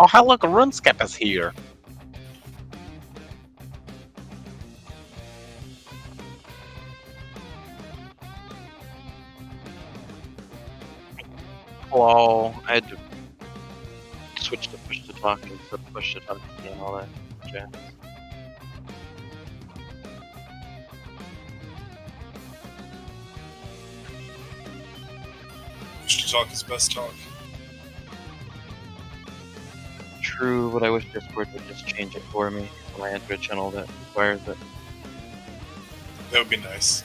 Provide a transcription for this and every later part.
Oh, hey, look, RuneScape is here. Hello, I had to switch to push to talk instead of push to talk and all that jazz. Push to talk is best talk. True, but I wish Discord would just change it for me on my Android channel that requires it. That would be nice.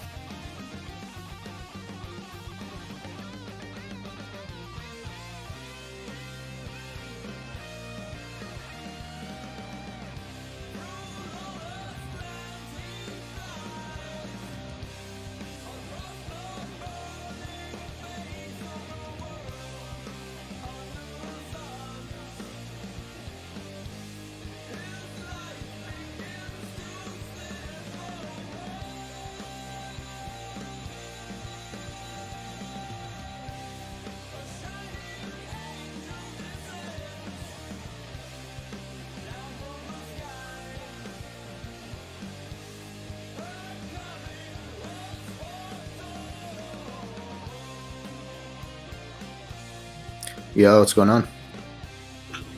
Yo, what's going on?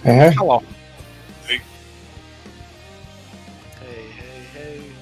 Hey, Hello. Hey, Hey.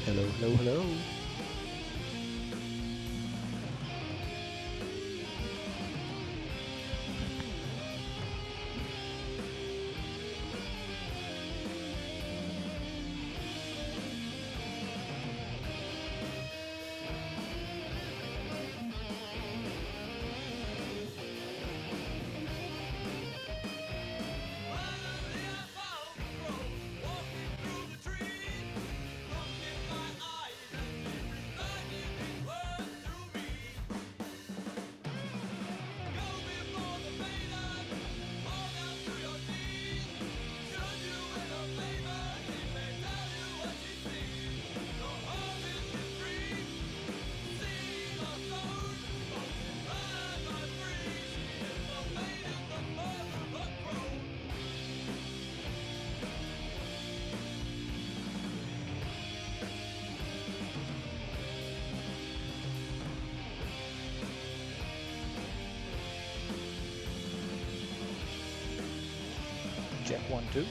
Hello. 1-2.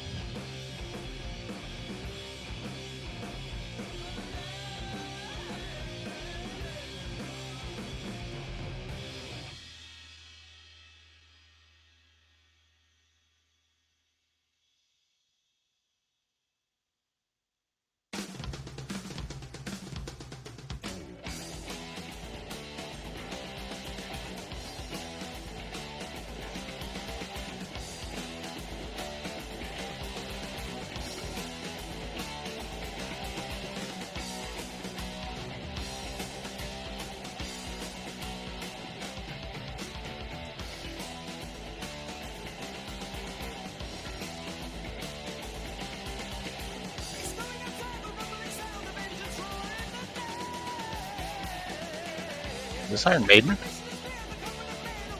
Is this Iron Maiden?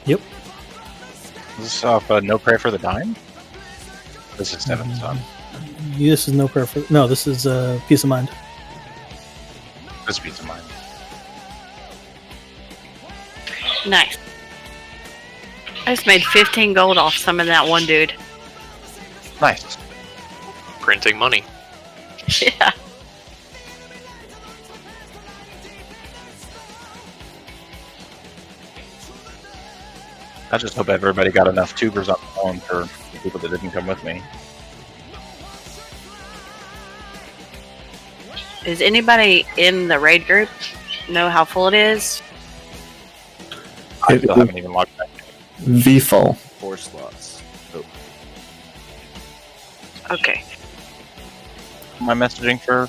Yep. Is this off No Prayer for the Dying? This is Seventh Son. This is no prayer for. No, this is Peace of Mind. This Peace of Mind. Nice. I just made 15 gold off some of that one dude. Nice. Printing money. Yeah. I just hope everybody got enough tubers on the phone for the people that didn't come with me. Does anybody in the raid group know how full it is? I still haven't even logged back. V full. 4 slots. Oh, Okay. Am I messaging for?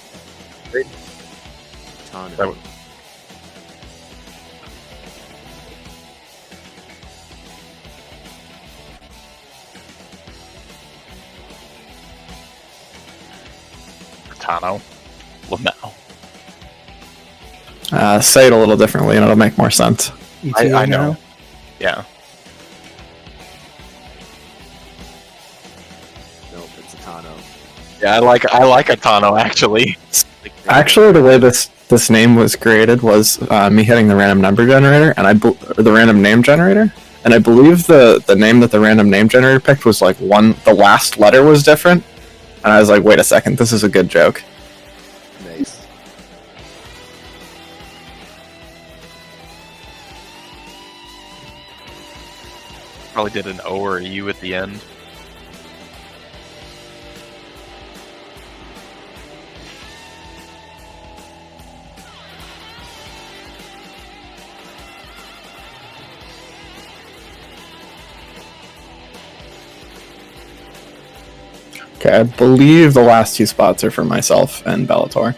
ton of That would- Tano. Well, no. Say it a little differently and it'll make more sense. ETA I know. now. Yeah. Nope, it's a Tano. Yeah, I like a Tano actually. Actually, the way this name was created was me hitting the random number generator and the random name generator, and I believe the name that the random name generator picked was like the last letter was different, and I was like, wait a second, this is a good joke. Nice. Probably did an O or a U at the end. Okay, I believe the last 2 spots are for myself and Bellator,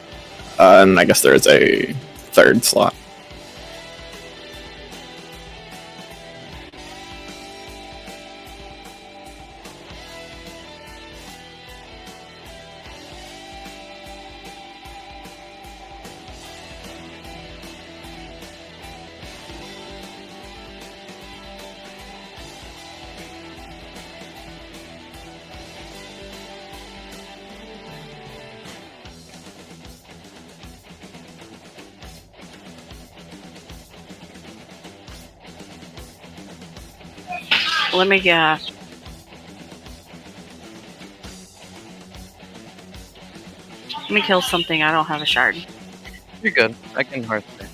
and I guess there is a 3rd slot. Let me kill something. I don't have a shard. You're good. I can hearth there.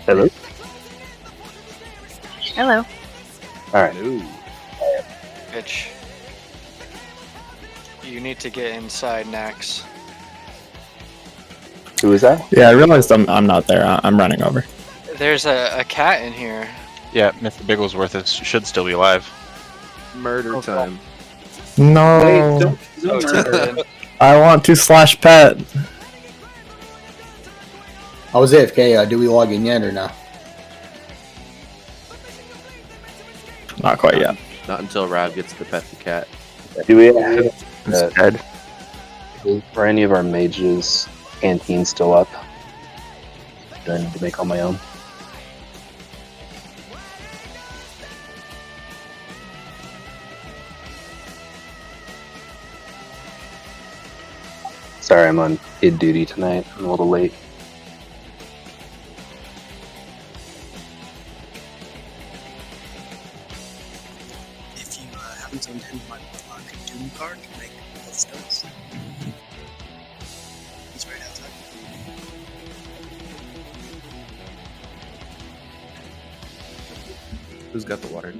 Hello? Hello. Alright. No. Bitch. You need to get inside, Naxx. Who is that? Yeah, I realized I'm not there. I'm running over. There's a cat in here. Yeah, Mr. Bigglesworth should still be alive. Murder time. No. Oh, turd. I want to slash pet. I was AFK. Do we log in yet or not? Not quite yet. Not until Rav gets to pet the cat. Do we have It's dead. are any of our mages canteens still up? Do I need to make all my own? Sorry, I'm on id duty tonight. I'm a little late. If you haven't zoned in, my Doom card can make both spells. He's right outside. Who's got the water?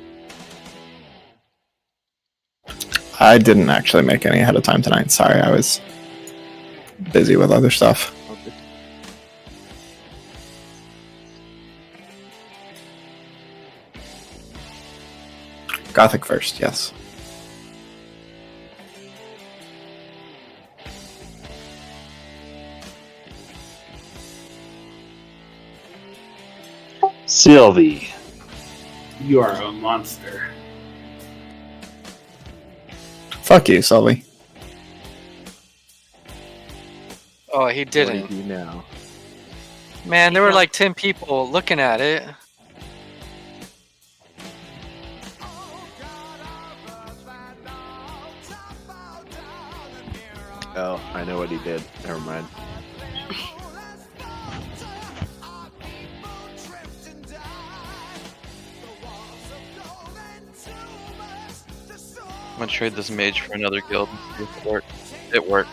I didn't actually make any ahead of time tonight. Sorry, I was busy with other stuff. Okay. Gothic first, yes. Sylvie. You are a monster. Fuck you, Sully. Oh, he What do you didn't. do now? Man, there were like 10 people looking at it. Oh, I know what he did. Never mind. I'm gonna trade this mage for another guild and see if it works. It works.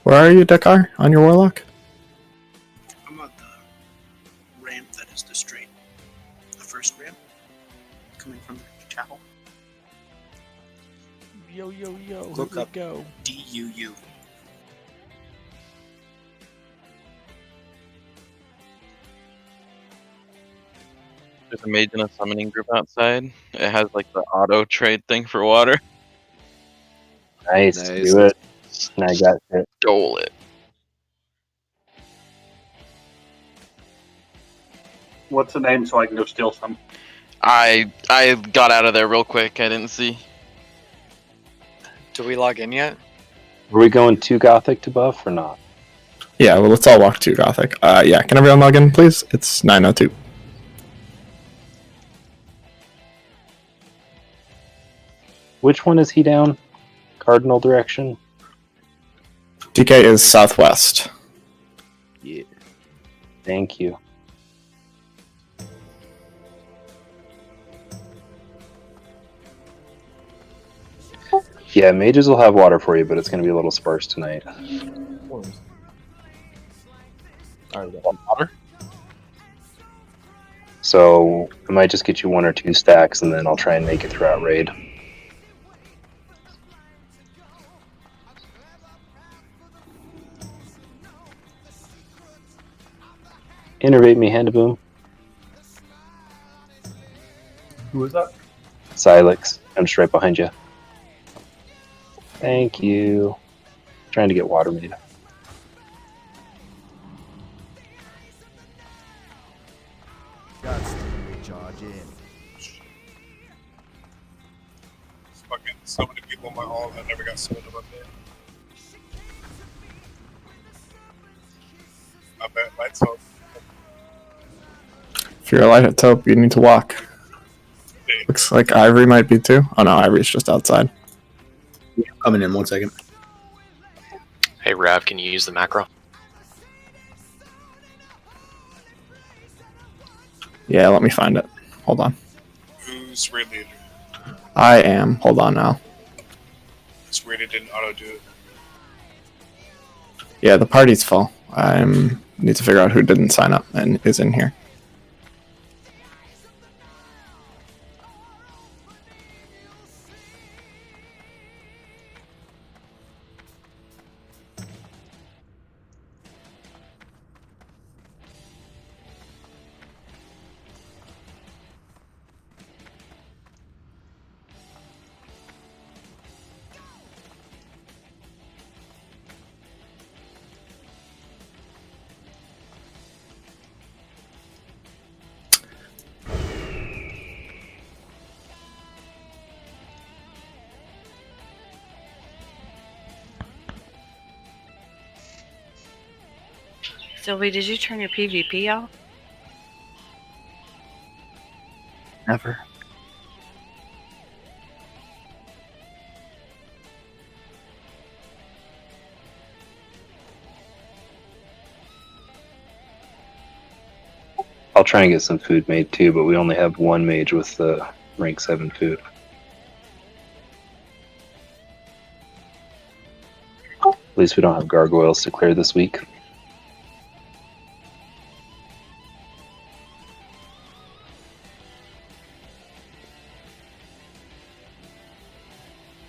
Where are you, Dakar? On your warlock? I'm on the ramp that is the first ramp, coming from the chapel. Yo, Look here up we go. DUU. There's a mage in a summoning group outside. It has like the auto trade thing for water. Nice. Nice. Do it. I got it. Stole it. What's the name so I can go steal some? I got out of there real quick. I didn't see. Do we log in yet? Were we going to Gothic to buff or not? Yeah, well, let's all walk to Gothic. Yeah, can everyone log in, please? It's 9:02. Which one is he down? Cardinal direction? DK is southwest. Yeah. Thank you. Yeah, mages will have water for you, but it's going to be a little sparse tonight. Water? So I might just get you 1 or 2 stacks, and then I'll try and make it throughout raid. Innervate me, hand boom. Who is that? Silex. I'm just right behind you. Thank you. Trying to get water made. Fucking so many people in my hall that never got summoned up there. I bet lights off. If you're alive at Taupe, you need to walk. Looks like Ivory might be too. Oh no, Ivory's just outside. Coming in 1 second. Hey, Rav, can you use the macro? Yeah, let me find it. Hold on. Who's raid leader? I am. Hold on now. It's weird it didn't auto do it. Yeah, the party's full. I need to figure out who didn't sign up and is in here. Sylvie, did you turn your PvP off? Never. I'll try and get some food made too, but we only have one mage with the rank 7 food. At least we don't have gargoyles to clear this week.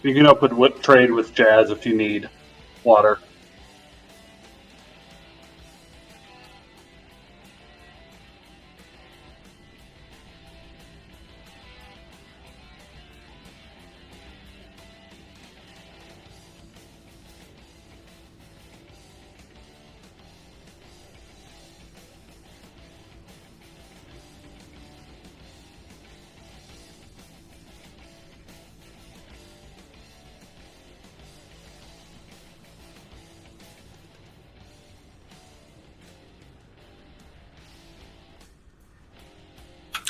You can open trade with Jazz if you need water.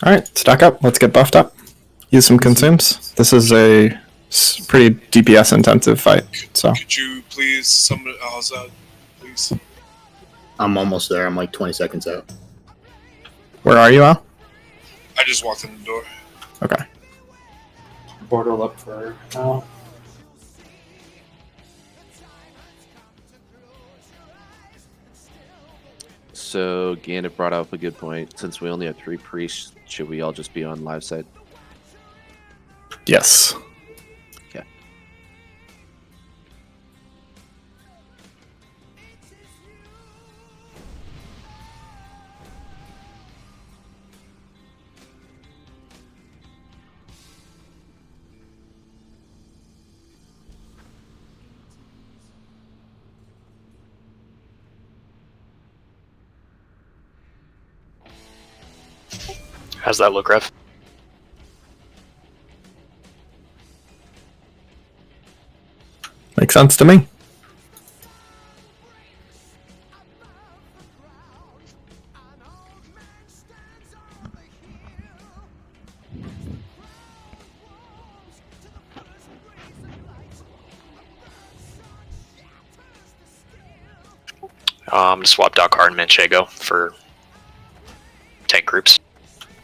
Alright, stack up. Let's get buffed up. Use some consumes. This is a pretty DPS intensive fight, so. Could you please summon Alza, please? I'm almost there. I'm like 20 seconds out. Where are you, Al? I just walked in the door. Okay. Portal up for now. So Gannett brought up a good point. Since we only have 3 priests, should we all just be on live side? Yes. Okay. How's that look, Rev? Makes sense to me. Swap Dakar and Manchego for tank groups.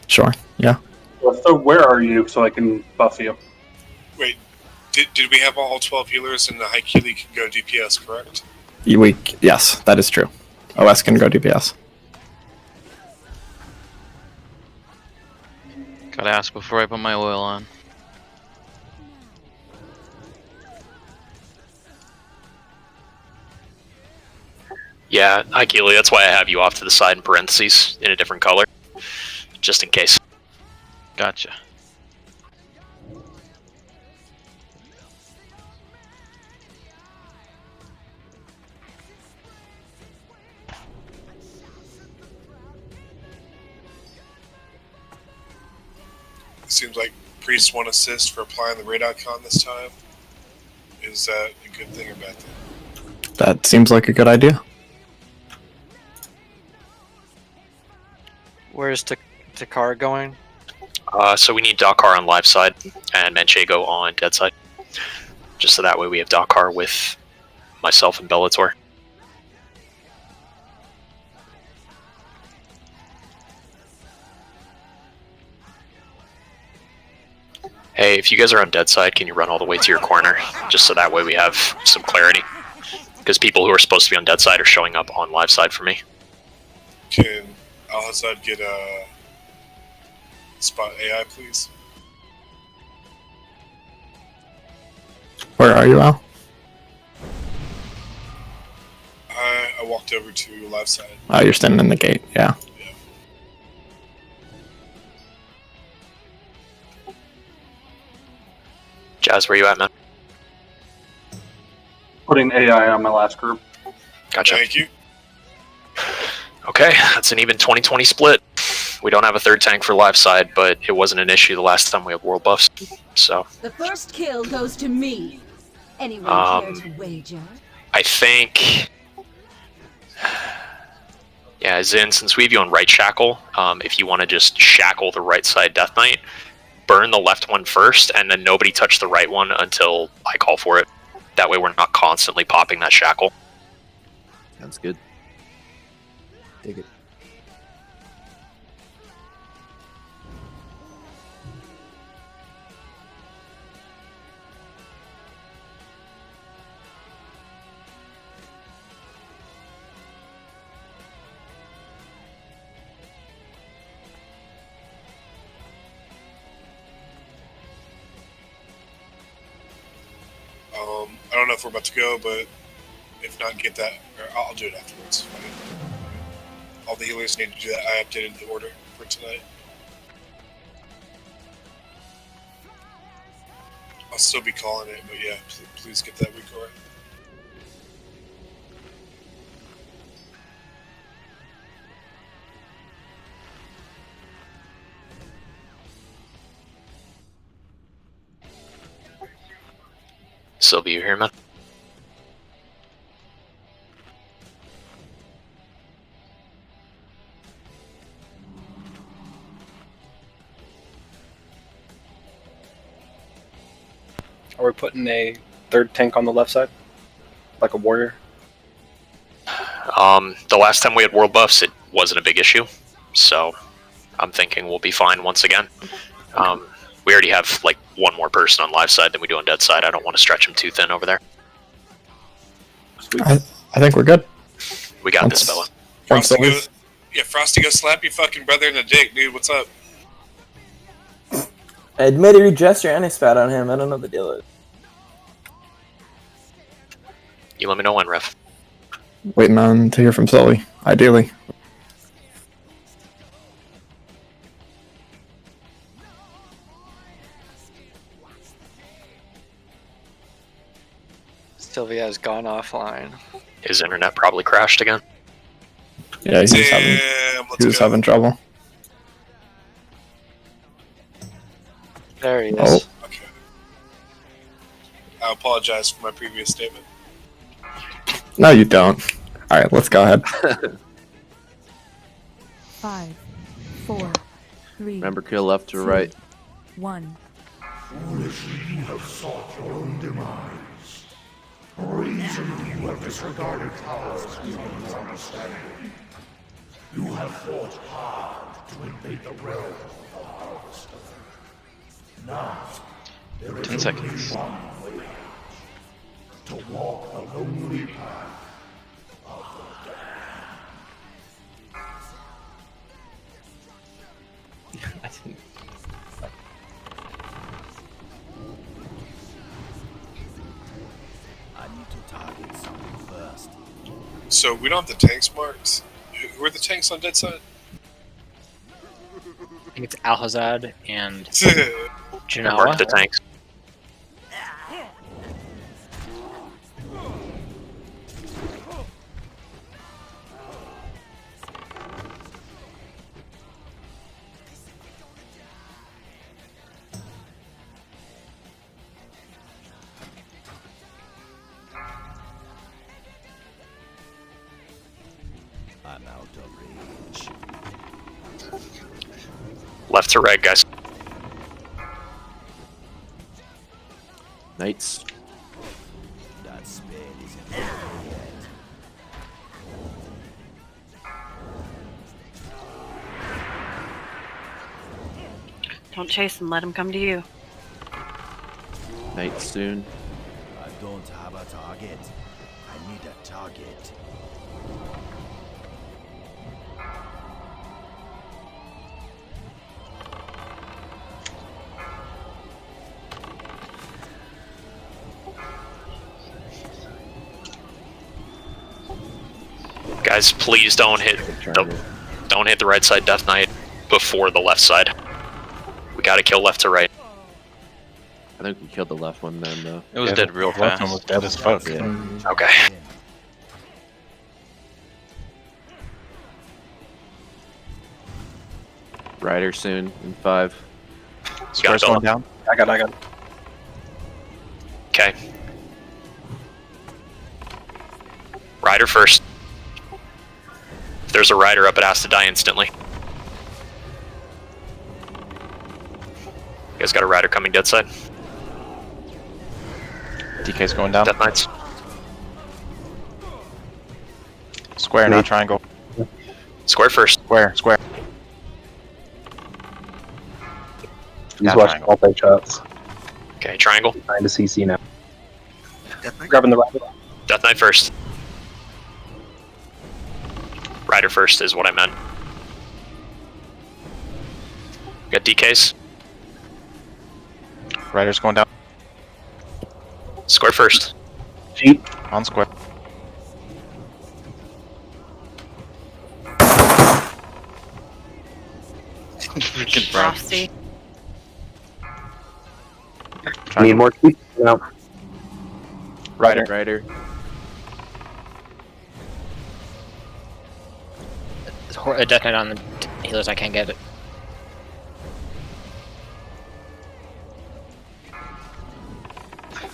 Sure, yeah. So where are you so I can buff you? Wait, did we have all 12 healers and the high Keely can go DPS, correct? Yes, that is true. OS can go DPS. Gotta ask before I put my oil on. Yeah, ideally, that's why I have you off to the side in parentheses in a different color, just in case. Gotcha. Seems like priests 1 assist for applying the raid icon this time. Is that a good thing or bad thing? That seems like a good idea. Where's Takar going? So we need Dakar on live side and Manchego on dead side. Just so that way we have Dakar with myself and Bellator. Hey, if you guys are on dead side, can you run all the way to your corner? Just so that way we have some clarity. Because people who are supposed to be on dead side are showing up on live side for me. Can Al-Hassad get a spot AI, please? Where are you, Al? I walked over to left side. Oh, you're standing in the gate. Yeah. Jazz, where you at, man? Putting AI on my last group. Gotcha. Thank you. Okay, that's an even 20-20 split. We don't have a third tank for live side, but it wasn't an issue the last time we had world buffs. So The first kill goes to me. Anyone care to wager? I think, yeah, Zin, since we have you on right shackle, if you want to just shackle the right side Death Knight, burn the left one first, and then nobody touch the right one until I call for it. That way we're not constantly popping that shackle. Sounds good. Dig it. I don't know if we're about to go, but if not, get that. Or I'll do it afterwards. All the healers need to do that. I updated the order for tonight. I'll still be calling it, but yeah, please get that record. Sylvie, you here, man? Are we putting a third tank on the left side? Like a warrior? The last time we had world buffs, it wasn't a big issue. So I'm thinking we'll be fine once again. We already have like one more person on live side than we do on dead side. I don't want to stretch him too thin over there. I think we're good. We got this, fella. Frosty, Frosty, go slap your fucking brother in the dick, dude. What's up? I admitted you gesture and I spat on him. I don't know the deal with. You let me know when, ref. Waiting on to hear from Sully, ideally. Sylvia has gone offline. His internet probably crashed again. Yeah, he was having trouble. There he is. Oh. Okay. I apologize for my previous statement. No, you don't. All right, let's go ahead. 5, 4, 3. Remember, kill left to right. 1. Foolishly you have sought your own demise. Brazenly you have disregarded powers beyond your understanding. You have fought hard to invade the realm of the Harvester. Now, there is 10 seconds. only one way out. To walk the lonely path of the damned. I didn't. I need to target something first. So we don't have the tanks marked. Who are the tanks on dead side? I think it's Al-Hassad and Mark Janawa. the tanks. I'm out of range. Left to right, guys. Knights. That spade isn't over yet. Don't chase him. Let him come to you. Night soon. I don't have a target. I need a target. Guys, please don't hit the right side Death Knight before the left side. We gotta kill left to right. I think we killed the left one then, though. It was dead real fast. Left one was dead as fuck. Yeah. Okay. Rider soon in 5. Square's going down. I got it. Okay. Rider first. If there's a rider up, it has to die instantly. You guys got a rider coming dead side. DK's going down. Death Knights. Square, not triangle. Square first. Square. He's Not watching triangle. multi-shots. Okay, triangle. Trying to CC now. Grabbing the rider. Death Knight first. Rider first is what I meant. Got DKs. Rider's going down. Square first. Cheap. On square. Frosty. Need more cheap. No. Rider. A Death Knight on the healers, I can't get it.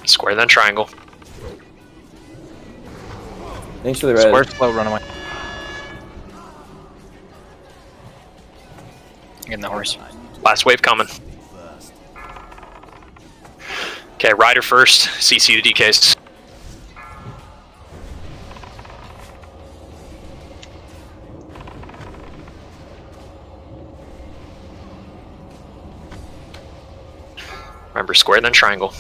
Square then triangle. Thanks for the red. Square slow, run away. Getting the horse. Last wave coming. Okay, rider first. CC to DKs. Remember, square then triangle.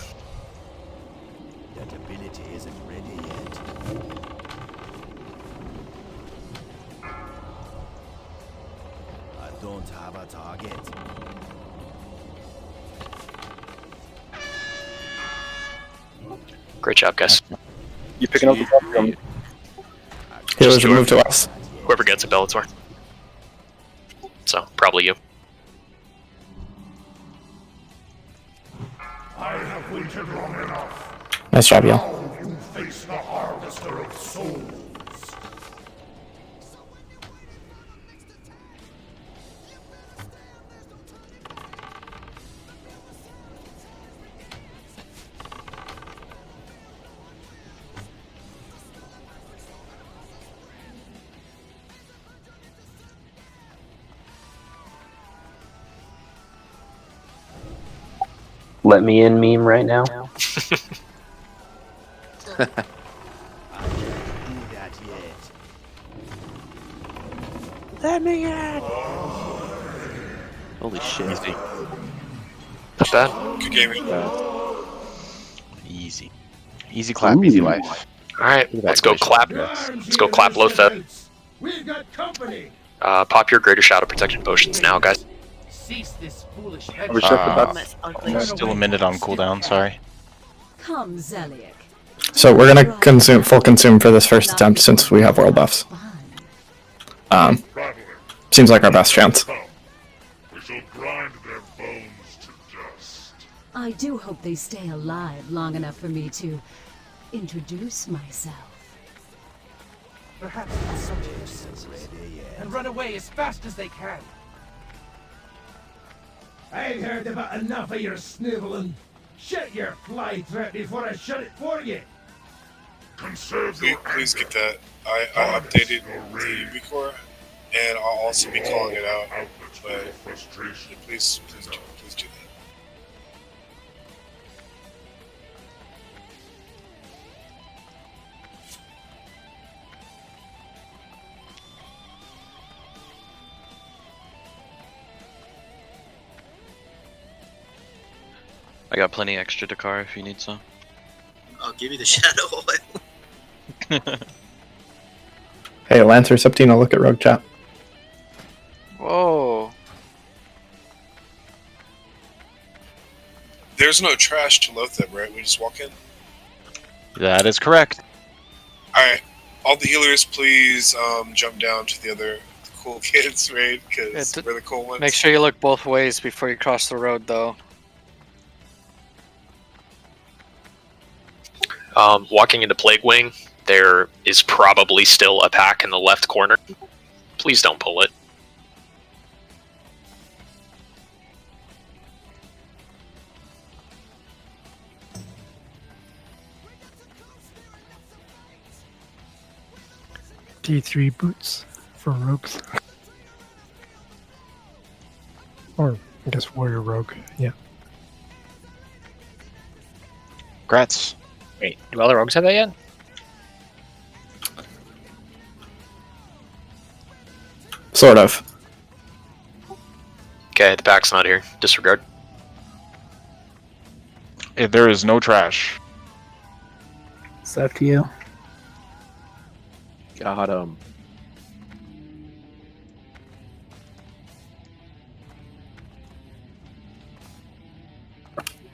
That ability isn't ready yet. I don't have a target. Great job, guys. You picking up the problem? Healers are moved to us. Whoever gets a Bellator. So, probably you. I have waited long enough. Nice job, y'all. Now you face the harvester of souls. Let me in meme right now. Do that yet. Let me in! Holy shit. Easy. Not bad. Good game. Easy. Easy clap, easy life. Alright, let's go clap. Let's go clap low fed. We've got company. Pop your greater shadow protection potions now, guys. Cease this foolish Still a minute on cooldown, sorry. Come, Zeliek. So we're gonna consume full consume for this first attempt since we have world buffs. Seems like our best chance. We shall grind their bones to dust. I do hope they stay alive long enough for me to introduce myself. Perhaps consult your senses and run away as fast as they can. I've heard about enough of your sniveling. Shut your fly trap before I shut it for you. Conserve Please get that. I updated the Ubicore, and I'll also be calling it out. But please do that. I got plenty extra Dakar if you need some. I'll give you the shadow oil. Hey, Lancer, Septino, look at Rogue Chat. Whoa. There's no trash to Lotheb, right? We just walk in. That is correct. Alright. All the healers, please jump down to the other cool kids, right? Because we're the cool ones. Make sure you look both ways before you cross the road, though. Walking into Plague Wing, there is probably still a pack in the left corner. Please don't pull it. D3 boots for rogues. Or, I guess, warrior rogue, yeah. Grats. Wait, do all the rogues have that yet? Sort of. Okay, the pack's not here. Disregard. There is no trash. It's up to you. Got him.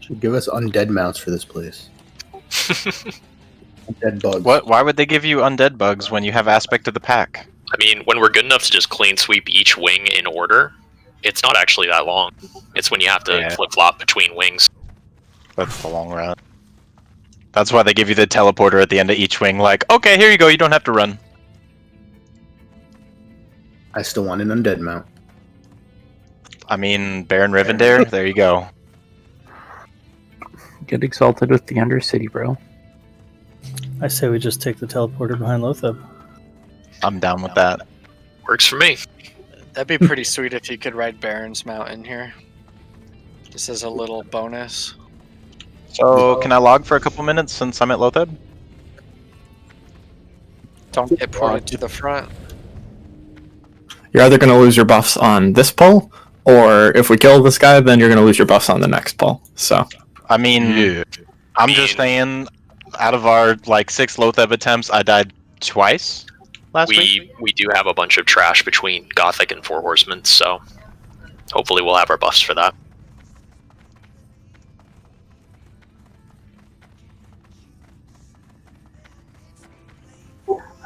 Should give us undead mounts for this place. Undead bugs. What? Why would they give you undead bugs when you have aspect of the pack? I mean, when we're good enough to just clean sweep each wing in order, it's not actually that long. It's when you have to flip-flop between wings. That's the long run. That's why they give you the teleporter at the end of each wing, like, okay, here you go, you don't have to run. I still want an undead mount. I mean, Baron Rivendare, there you go. Get exalted with the Undercity, bro. I say we just take the teleporter behind Lotheb. I'm down with that. Works for me. That'd be pretty sweet if you could ride Baron's Mount in here. Just as a little bonus. So, can I log for a couple minutes since I'm at Lotheb? Don't get ported to the front. You're either going to lose your buffs on this pull, or if we kill this guy, then you're going to lose your buffs on the next pull. So, I mean, I'm just saying, out of our like 6 Lotheb attempts, I died twice last week. We do have a bunch of trash between Gothic and Four Horsemen, so hopefully we'll have our buffs for that.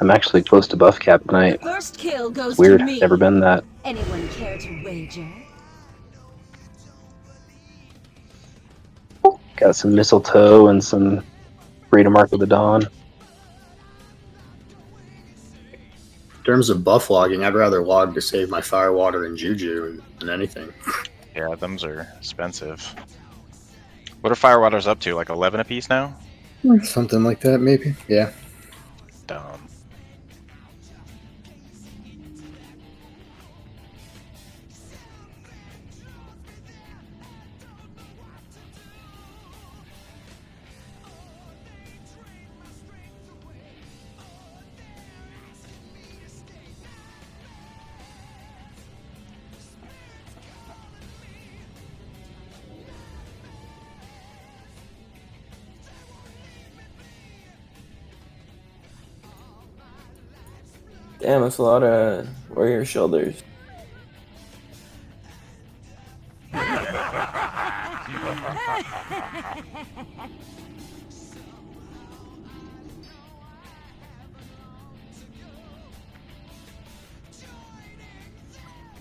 I'm actually close to buff cap tonight. First kill goes It's weird. to me. Never been that. Anyone care to wager? Got some mistletoe and some Freedom Mark of the Dawn. In terms of buff logging, I'd rather log to save my fire, water, and juju than anything. Yeah, them's are expensive. What are Firewaters up to? Like 11 apiece now? Something like that, maybe. Yeah. Dumb. Damn, that's a lot of warrior shoulders.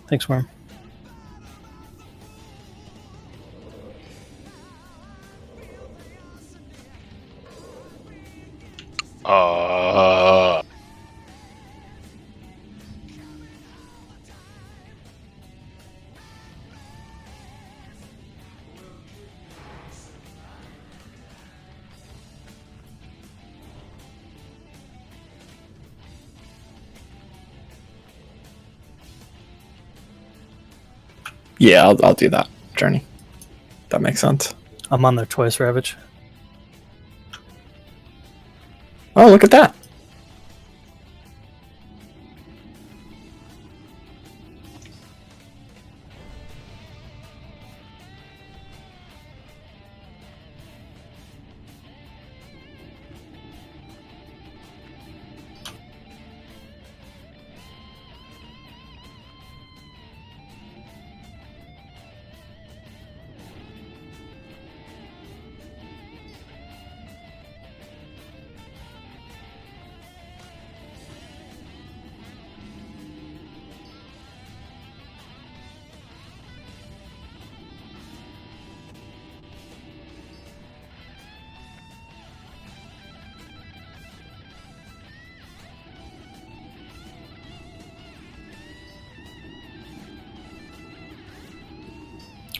Thanks, Worm. Yeah, I'll do that journey. That makes sense. I'm on there twice, Ravage. Oh, look at that.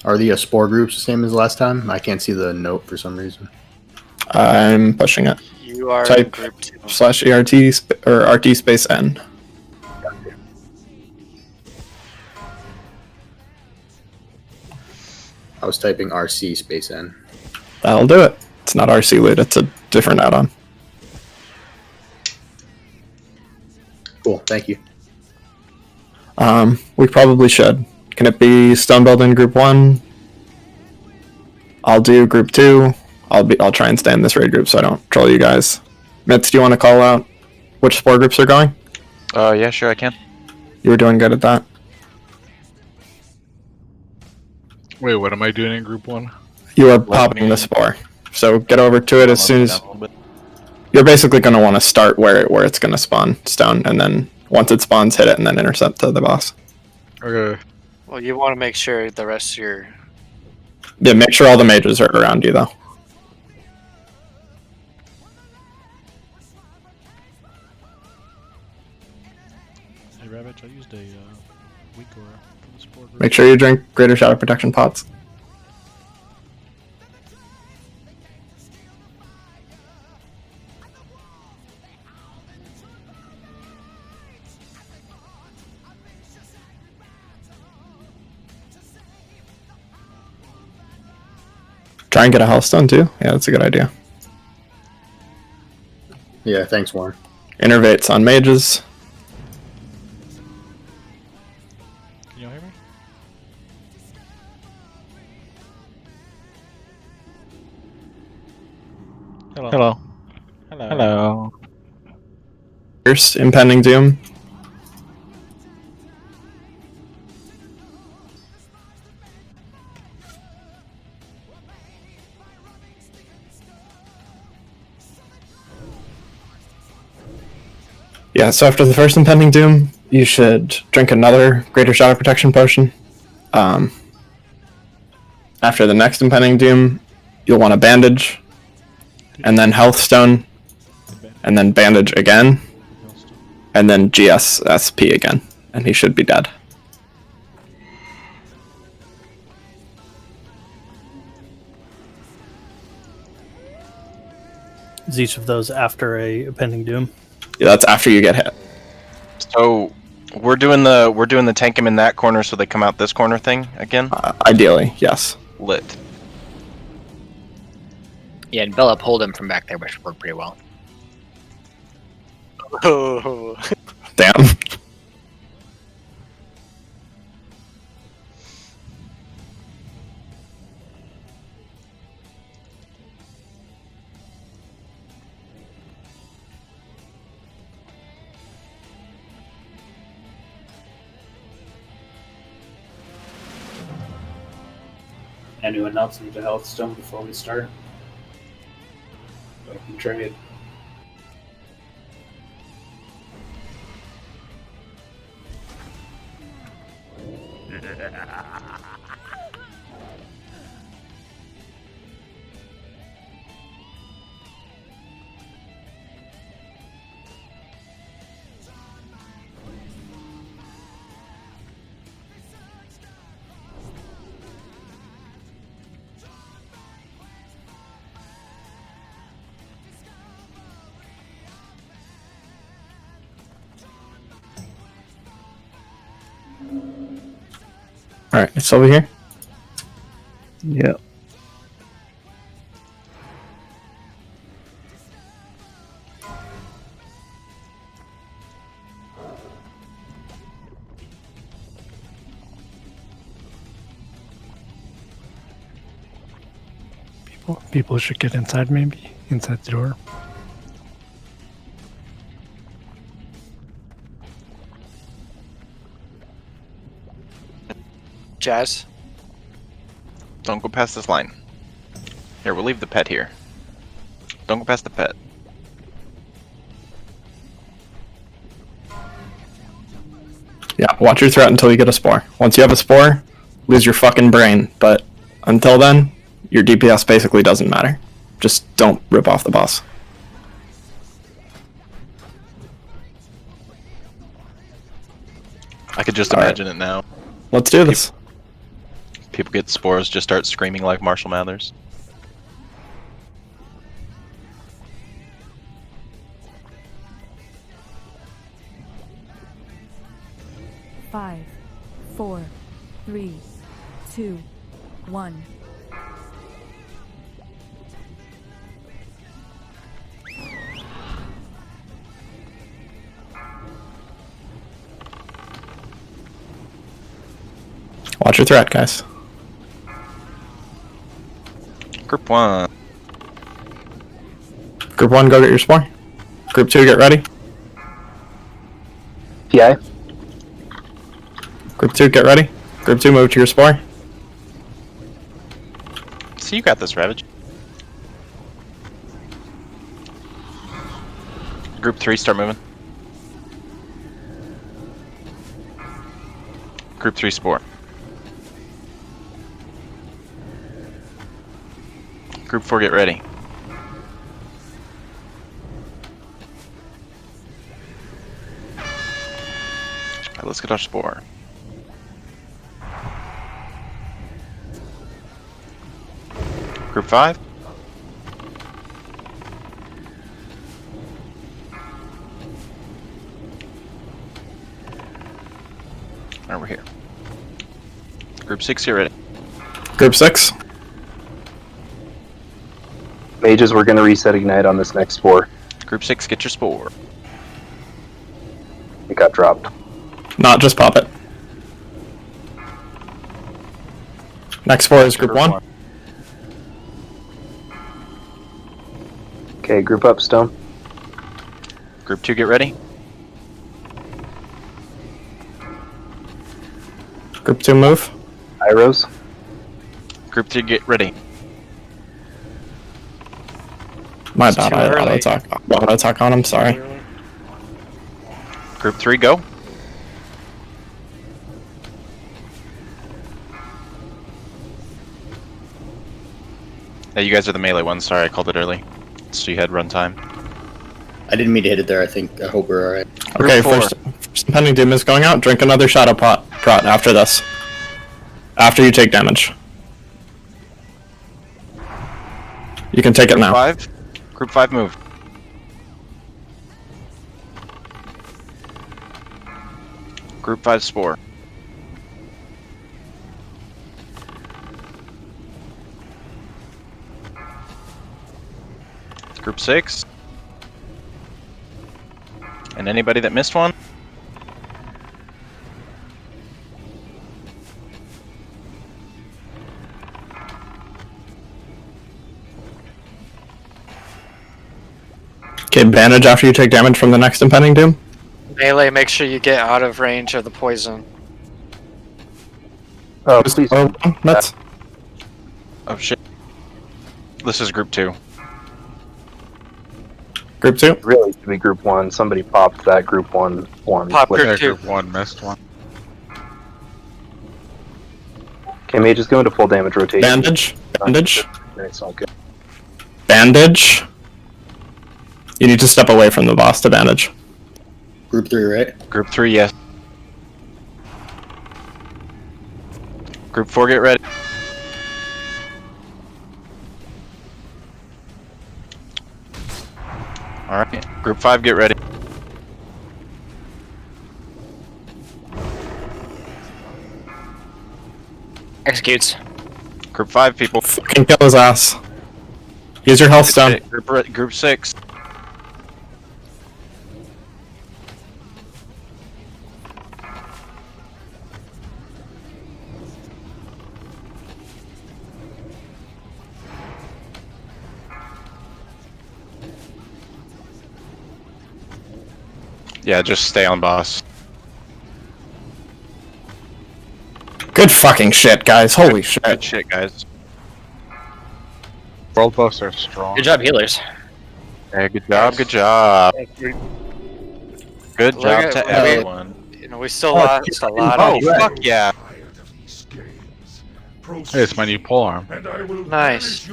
Are the spore groups the same as last time? I can't see the note for some reason. I'm pushing it. You are in Type group 2. /ERT or RT space N. I was typing RC space N. That'll do it. It's not RC loot, it's a different add-on. Cool, thank you. We probably should. Can it be stone building group 1? I'll do group 2. I'll try and stay in this raid group so I don't troll you guys. Mitz, do you want to call out which spore groups are going? Yeah, sure, I can. You were doing good at that. Wait, what am I doing in group 1? You are popping the spore. So get over to it as soon as... You're basically going to want to start where it's going to spawn stone, and then once it spawns, hit it, and then intercept to the boss. Okay. Well, you want to make sure the rest of your... Yeah, make sure all the mages are around you, though. Hey, Ravage, I used a weak aura for the spore group. Make sure you drink Greater Shadow Protection pots. Try and get a healthstone too. Yeah, that's a good idea. Yeah, thanks, Warren. Innervates on mages. Can you hear me? Hello. Hello. Hello. Hello. First, impending doom. Yeah, so after the first impending doom, you should drink another Greater Shadow Protection potion. After the next impending doom, you'll want a bandage, and then health stone, and then bandage again, and then GSSP again, and he should be dead. Is each of those after a pending doom? Yeah, that's after you get hit. So we're doing the tank him in that corner so they come out this corner thing again? Ideally, yes. Lit. Yeah, and Bella pulled him from back there, which worked pretty well. Oh. Damn. Anyone else need a health stone before we start? Open trade. Alright, it's over here. Yep. People should get inside, maybe inside the door. Jazz? Don't go past this line. Here, we'll leave the pet here. Don't go past the pet. Yeah, watch your threat until you get a spore. Once you have a spore, lose your fucking brain. But until then, your DPS basically doesn't matter. Just don't rip off the boss. I could just imagine it now. Let's do this. people get spores, just start screaming like Marshall Mathers. Five, 4, 3, 2, 1. Watch your threat, guys. Group 1. Group 1, go get your spore. Group 2, get ready. PI. Group 2, get ready. Group 2, move to your spore. So you got this, Ravage. Group 3, start moving. Group 3, spore. Group 4, get ready. Alright, let's get our spore. Group 5. Alright, we're here. Group 6, get ready. Group 6. Mages, we're gonna reset ignite on this next spore. Group 6, get your spore. It got dropped. Not just pop it. Next spore is group 1. Okay, group up, Stone. Group 2, get ready. Group 2, move. Iros. Group 3, get ready. My bad, I auto attack on him, sorry. Group 3, go. Hey, you guys are the melee ones, sorry I called it early. So you had runtime. I didn't mean to hit it there. I hope we're alright. Okay, first impending doom is going out. Drink another shadow pot after this. After you take damage. You can take it now. 5. Group 5, move. Group 5, spore. Group 6. And anybody that missed one? Okay, bandage after you take damage from the next impending doom. Melee, make sure you get out of range of the poison. Oh, please. Nuts. Oh shit. This is group 2. Group 2? Really should be group 1. Somebody popped that group 1. Pop group 2. Group 1 missed one. Okay, mages go into full damage rotation. Bandage. Bandage. It's all good. Bandage. You need to step away from the boss to bandage. Group 3, right? Group 3, yes. Group 4, get ready. Alright, group 5, get ready. Executes. Group 5, people. Fucking kill his ass. Use your health stone. Group 6. Yeah, just stay on boss. Good fucking shit, guys. Holy shit. Good shit, guys. World buffs are strong. Good job, healers. Hey, good job, good job. Good Look job at- to I mean, everyone. You know, we still lost a lot Oh, of. fuck yeah. Hey, it's my new polearm. Nice.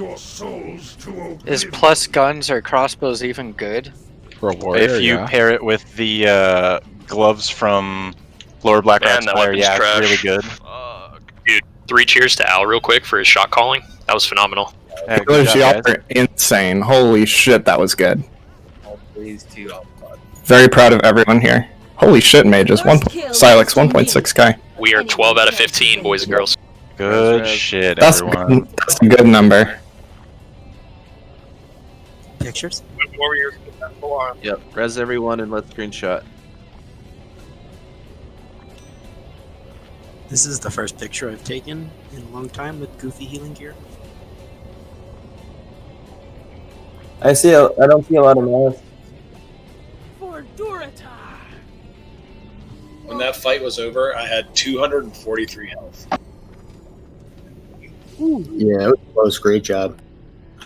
Is plus guns or crossbows even good? For a warrior, If you yeah. pair it with the gloves from Lord Black Man, Rat's that Fire, weapon's yeah, trash. it's really good. Dude, 3 cheers to Al real quick for his shot calling. That was phenomenal. Hey, good Those job, y'all guys. are insane. Holy shit, that was good. Please, too. Very proud of everyone here. Holy shit, mages. Silex 1.6k. We are 12 out of 15, boys and girls. Good shit, That's everyone. that's a good number. Pictures? Warriors get that full arm. Yep. Res everyone and let's screenshot. This is the first picture I've taken in a long time with goofy healing gear. I don't see a lot of mass. When that fight was over, I had 243 health. Yeah, it was close. Great job.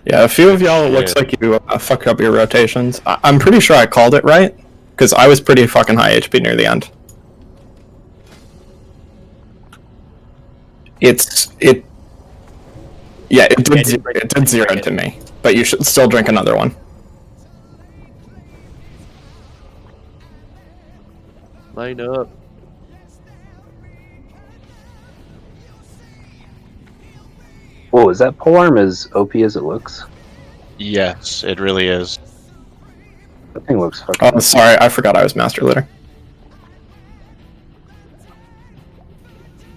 Yeah, a few of y'all, it looks like you fucked up your rotations. I'm pretty sure I called it right, because I was pretty fucking high HP near the end. It did zero to me, but you should still drink another one. Line up. Whoa, is that polearm as OP as it looks? Yes, it really is. That thing looks fucking. Oh, sorry, I forgot I was Master Leader.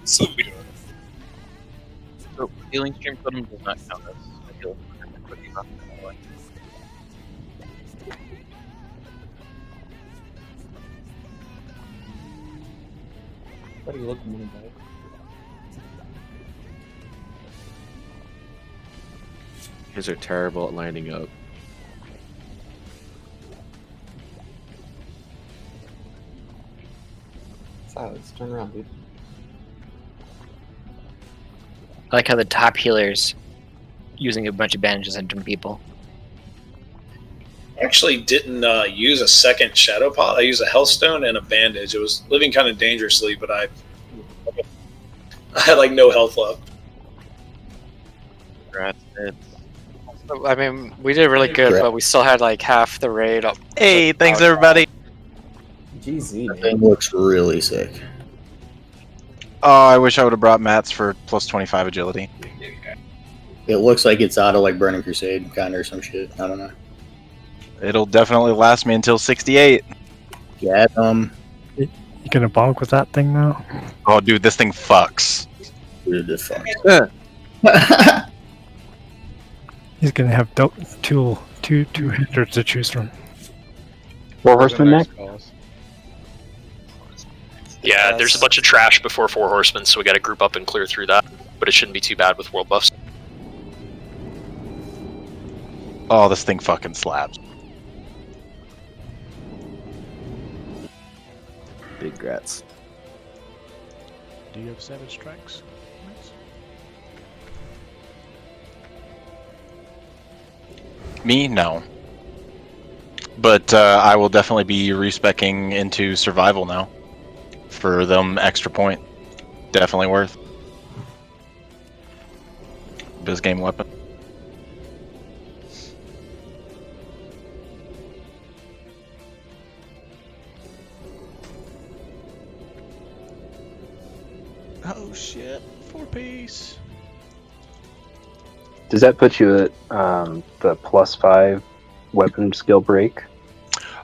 So healing stream totem does not count as a heal. What are you looking at? You guys are terrible at lining up. Silex, turn around, dude. I like how the top healer's using a bunch of bandages on different people. I actually didn't use a second shadow pot. I used a healthstone and a bandage. It was living kind of dangerously, but I had like no health left. I mean, we did really good, but we still had like half the raid up. Hey, thanks everybody. GZ, That thing looks really sick. Oh, I wish I would have brought mats for plus 25 agility. It looks like it's out of like Burning Crusade kind of or some shit. I don't know. It'll definitely last me until 68. Yeah, You gonna bonk with that thing now? Oh, dude, this thing fucks. Dude, this fucks. He's gonna have two hitters to choose from. 4 horsemen next? Yeah, there's a bunch of trash before 4 horsemen, so we gotta group up and clear through that. But it shouldn't be too bad with world buffs. Oh, this thing fucking slaps. Big grats. Do you have Savage Strikes? Me? No. But I will definitely be respecking into survival now. For them extra point. Definitely worth. Biz game weapon. Oh shit! 4-piece. Does that put you at the +5 weapon skill break?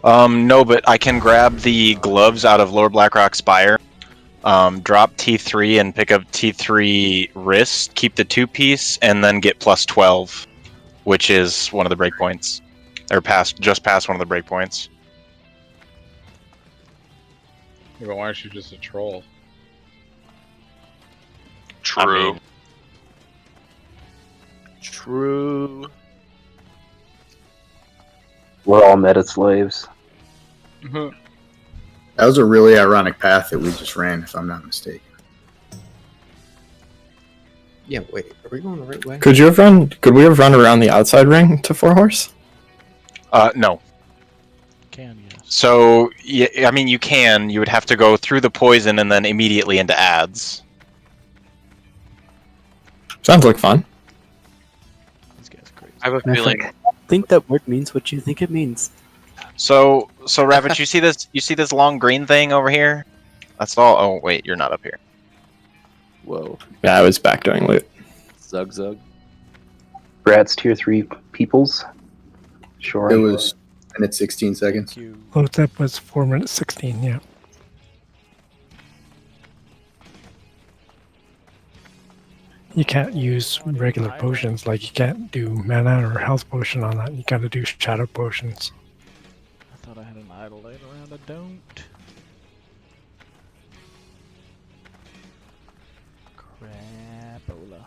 No, but I can grab the gloves out of Lord Blackrock Spire, drop T3 and pick up T3 wrist, keep the 2-piece, and then get +12, which is one of the breakpoints. Or just past one of the breakpoints. Yeah, but why aren't you just a troll? True. True. We're all meta slaves. That was a really ironic path that we just ran, if I'm not mistaken. Yeah, wait, are we going the right way? Could we have run around the outside ring to 4 horse? No. Can, yes. So, yeah, I mean, you can. You would have to go through the poison and then immediately into ads. Sounds like fun. I have a feeling. I think that word means what you think it means. So Rabbit, you see this? You see this long green thing over here? That's all. Oh wait, you're not up here. Whoa. Yeah, I was back doing loot. Zug Zug. Grats tier 3 peoples. Sure. It was 1 minute 16 seconds. Load up was 4 minutes 16, yeah. You can't use regular potions, like you can't do mana or health potion on that. You gotta do shadow potions. I thought I had an idle laying around. I don't. Crapola.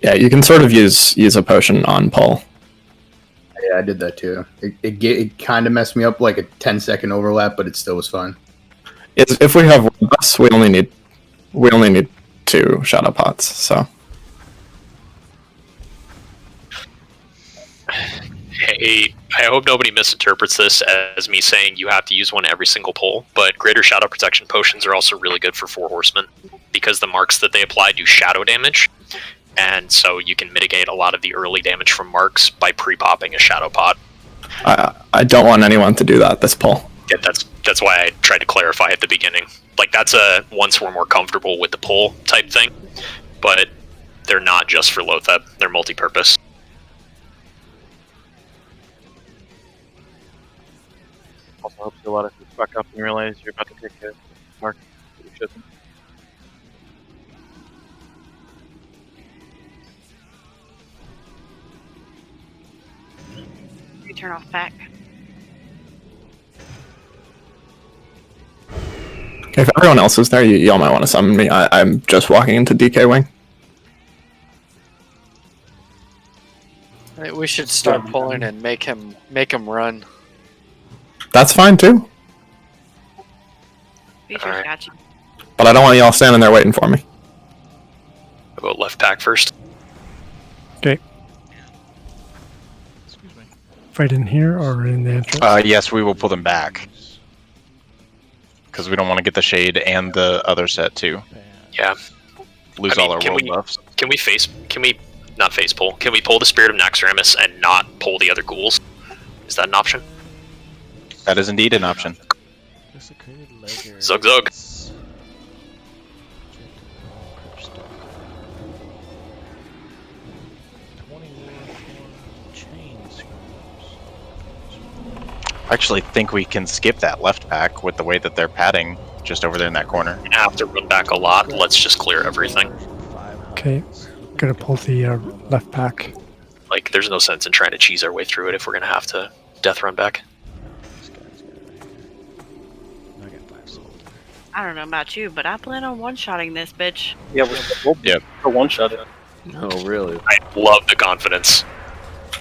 Yeah, you can sort of use a potion on pull. Yeah, I did that too. It kind of messed me up, like a 10-second overlap, but it still was fine. If we have one bus, we only need 2 shadow pots. So Hey, I hope nobody misinterprets this as me saying you have to use one every single pull, but greater shadow protection potions are also really good for 4 horsemen because the marks that they apply do shadow damage, and so you can mitigate a lot of the early damage from marks by pre-popping a shadow pot. I don't want anyone to do that this pull. Yeah, that's why I tried to clarify at the beginning. Like, that's a once we're more comfortable with the pull type thing, but they're not just for Lotheb, they're multi-purpose. Also helps you a lot if you fuck up and realize you're about to take a mark that you shouldn't. You turn off back. If everyone else is there, y'all might want to summon me. I'm just walking into DK Wing. We should start pulling and make him run. That's fine too. Beatrice got you. But I don't want y'all standing there waiting for me. How about left pack first? Okay. Fight in here or in the entrance? Yes, we will pull them back. Because we don't want to get the shade and the other set too. Yeah. Lose all our world buffs. Can we not face pull? Can we pull the Spirit of Naxx and not pull the other ghouls? Is that an option? That is indeed an option. Zug Zug. I actually think we can skip that left pack with the way that they're padding just over there in that corner. We have to run back a lot. Let's just clear everything. Okay, gonna pull the left pack. Like, there's no sense in trying to cheese our way through it if we're gonna have to death run back. I don't know about you, but I plan on one-shotting this bitch. Yeah, we'll one-shot it. No, really. I love the confidence.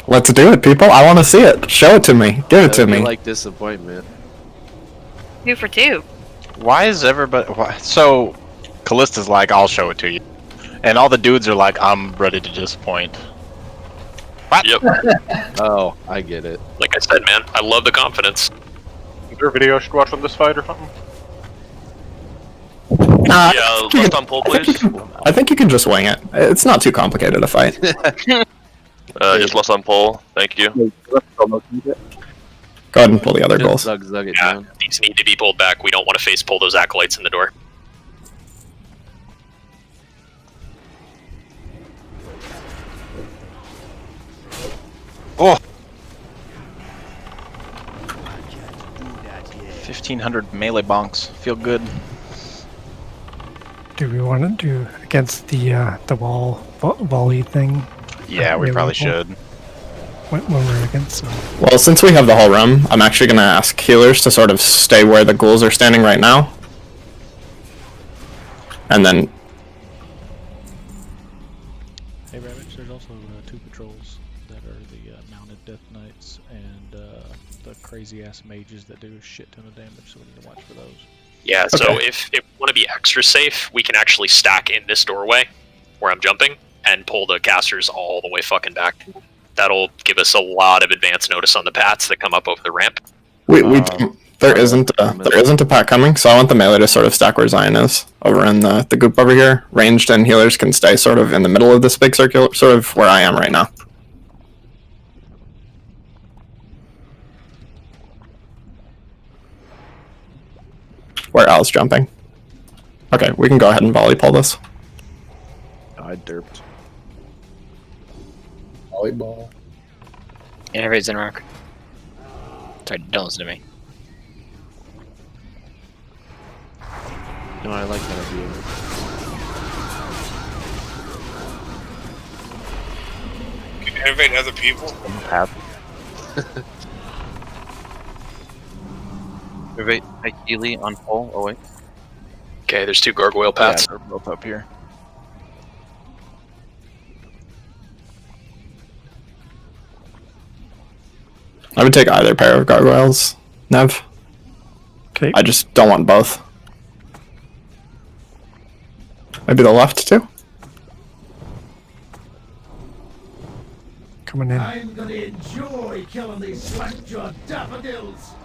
Let's do it, people. I want to see it. Show it to me. Give it to me. Like disappointment. 2 for 2. Why is everybody... So, Callista's like, I'll show it to you. And all the dudes are like, I'm ready to disappoint. What? Yep. Oh, I get it. Like I said, man, I love the confidence. Is there a video I should watch on this fight or something? Yeah, left on pull, please. I think you can just wing it. It's not too complicated a fight. Just left on pull. Thank you. Go ahead and pull the other goals. Zug it Yeah, down. these need to be pulled back. We don't want to face pull those acolytes in the door. Oh! 1,500 melee bonks. Feel good. Do we want to do against the volley thing? Yeah, we probably should. When we're against them. Well, since we have the whole room, I'm actually going to ask healers to sort of stay where the ghouls are standing right now. And then... Hey Ravage, there's also 2 patrols that are the mounted Death Knights and the crazy ass mages that do a shit ton of damage, so we need to watch for those. Yeah, so if we want to be extra safe, we can actually stack in this doorway where I'm jumping and pull the casters all the way fucking back. That'll give us a lot of advance notice on the paths that come up over the ramp. There isn't a pack coming, so I want the melee to sort of stack where Zion is, over in the goop over here. Ranged and healers can stay sort of in the middle of this big circular, sort of where I am right now. where Al's jumping. Okay, we can go ahead and volley pull this. I derped. Volleyball. Innervade's in rock. Sorry, don't listen to me. No, I like that idea. Can you innovate other people? Innovate ideally on pole. Oh wait. Okay, there's 2 gargoyle paths. Yeah, they're both up here. I would take either pair of gargoyles, Nev. Okay. I just don't want both. Maybe the left too? Coming in. I'm gonna enjoy killing these slack-jawed daffodils.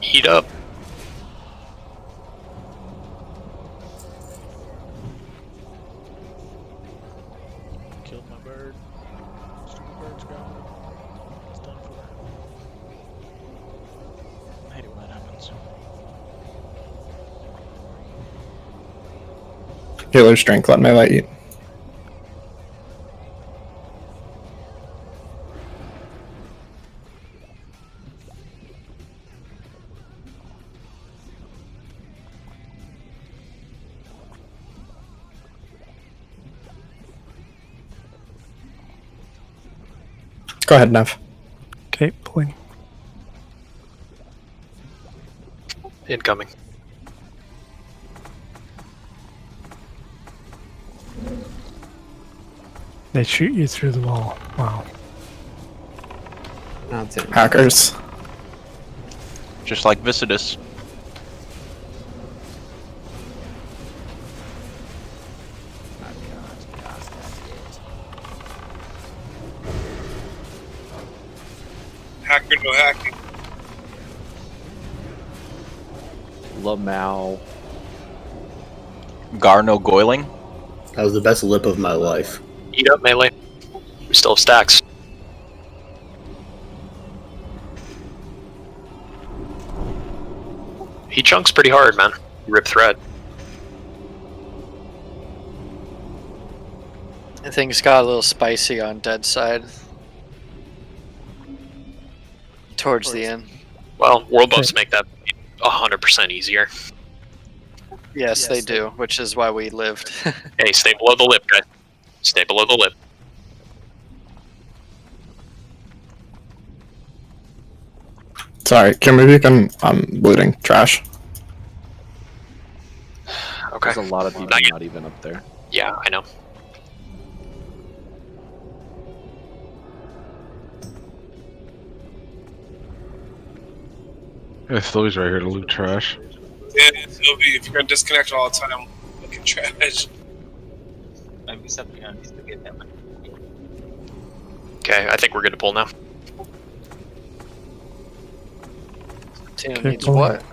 Heat up. Killed my bird. Stupid bird's gone. It's done for. I hate it when that happens. Healer strength, let melee eat. Go ahead, Nev. Okay, pulling. Incoming. They shoot you through the wall. Wow. Hackers. Just like Viscidus. Hacker, no hacking. Lamau. Garno Goiling. That was the best lip of my life. Eat up, melee. We still have stacks. He chunks pretty hard, man. Rip thread. I think it's got a little spicy on dead side. Towards the end. Well, world buffs make that 100% easier. Yes, they do, which is why we lived. Hey, stay below the lip, guys. Stay below the lip. Sorry, Kim, maybe you can, looting trash. Okay. There's a lot of people not even up there. Yeah, I know. Yeah, Sylvie's right here to loot trash. Yeah, Sylvie, if you're gonna disconnect all the time, look at trash. Okay, I think we're good to pull now. Tim Okay, needs pulling. what?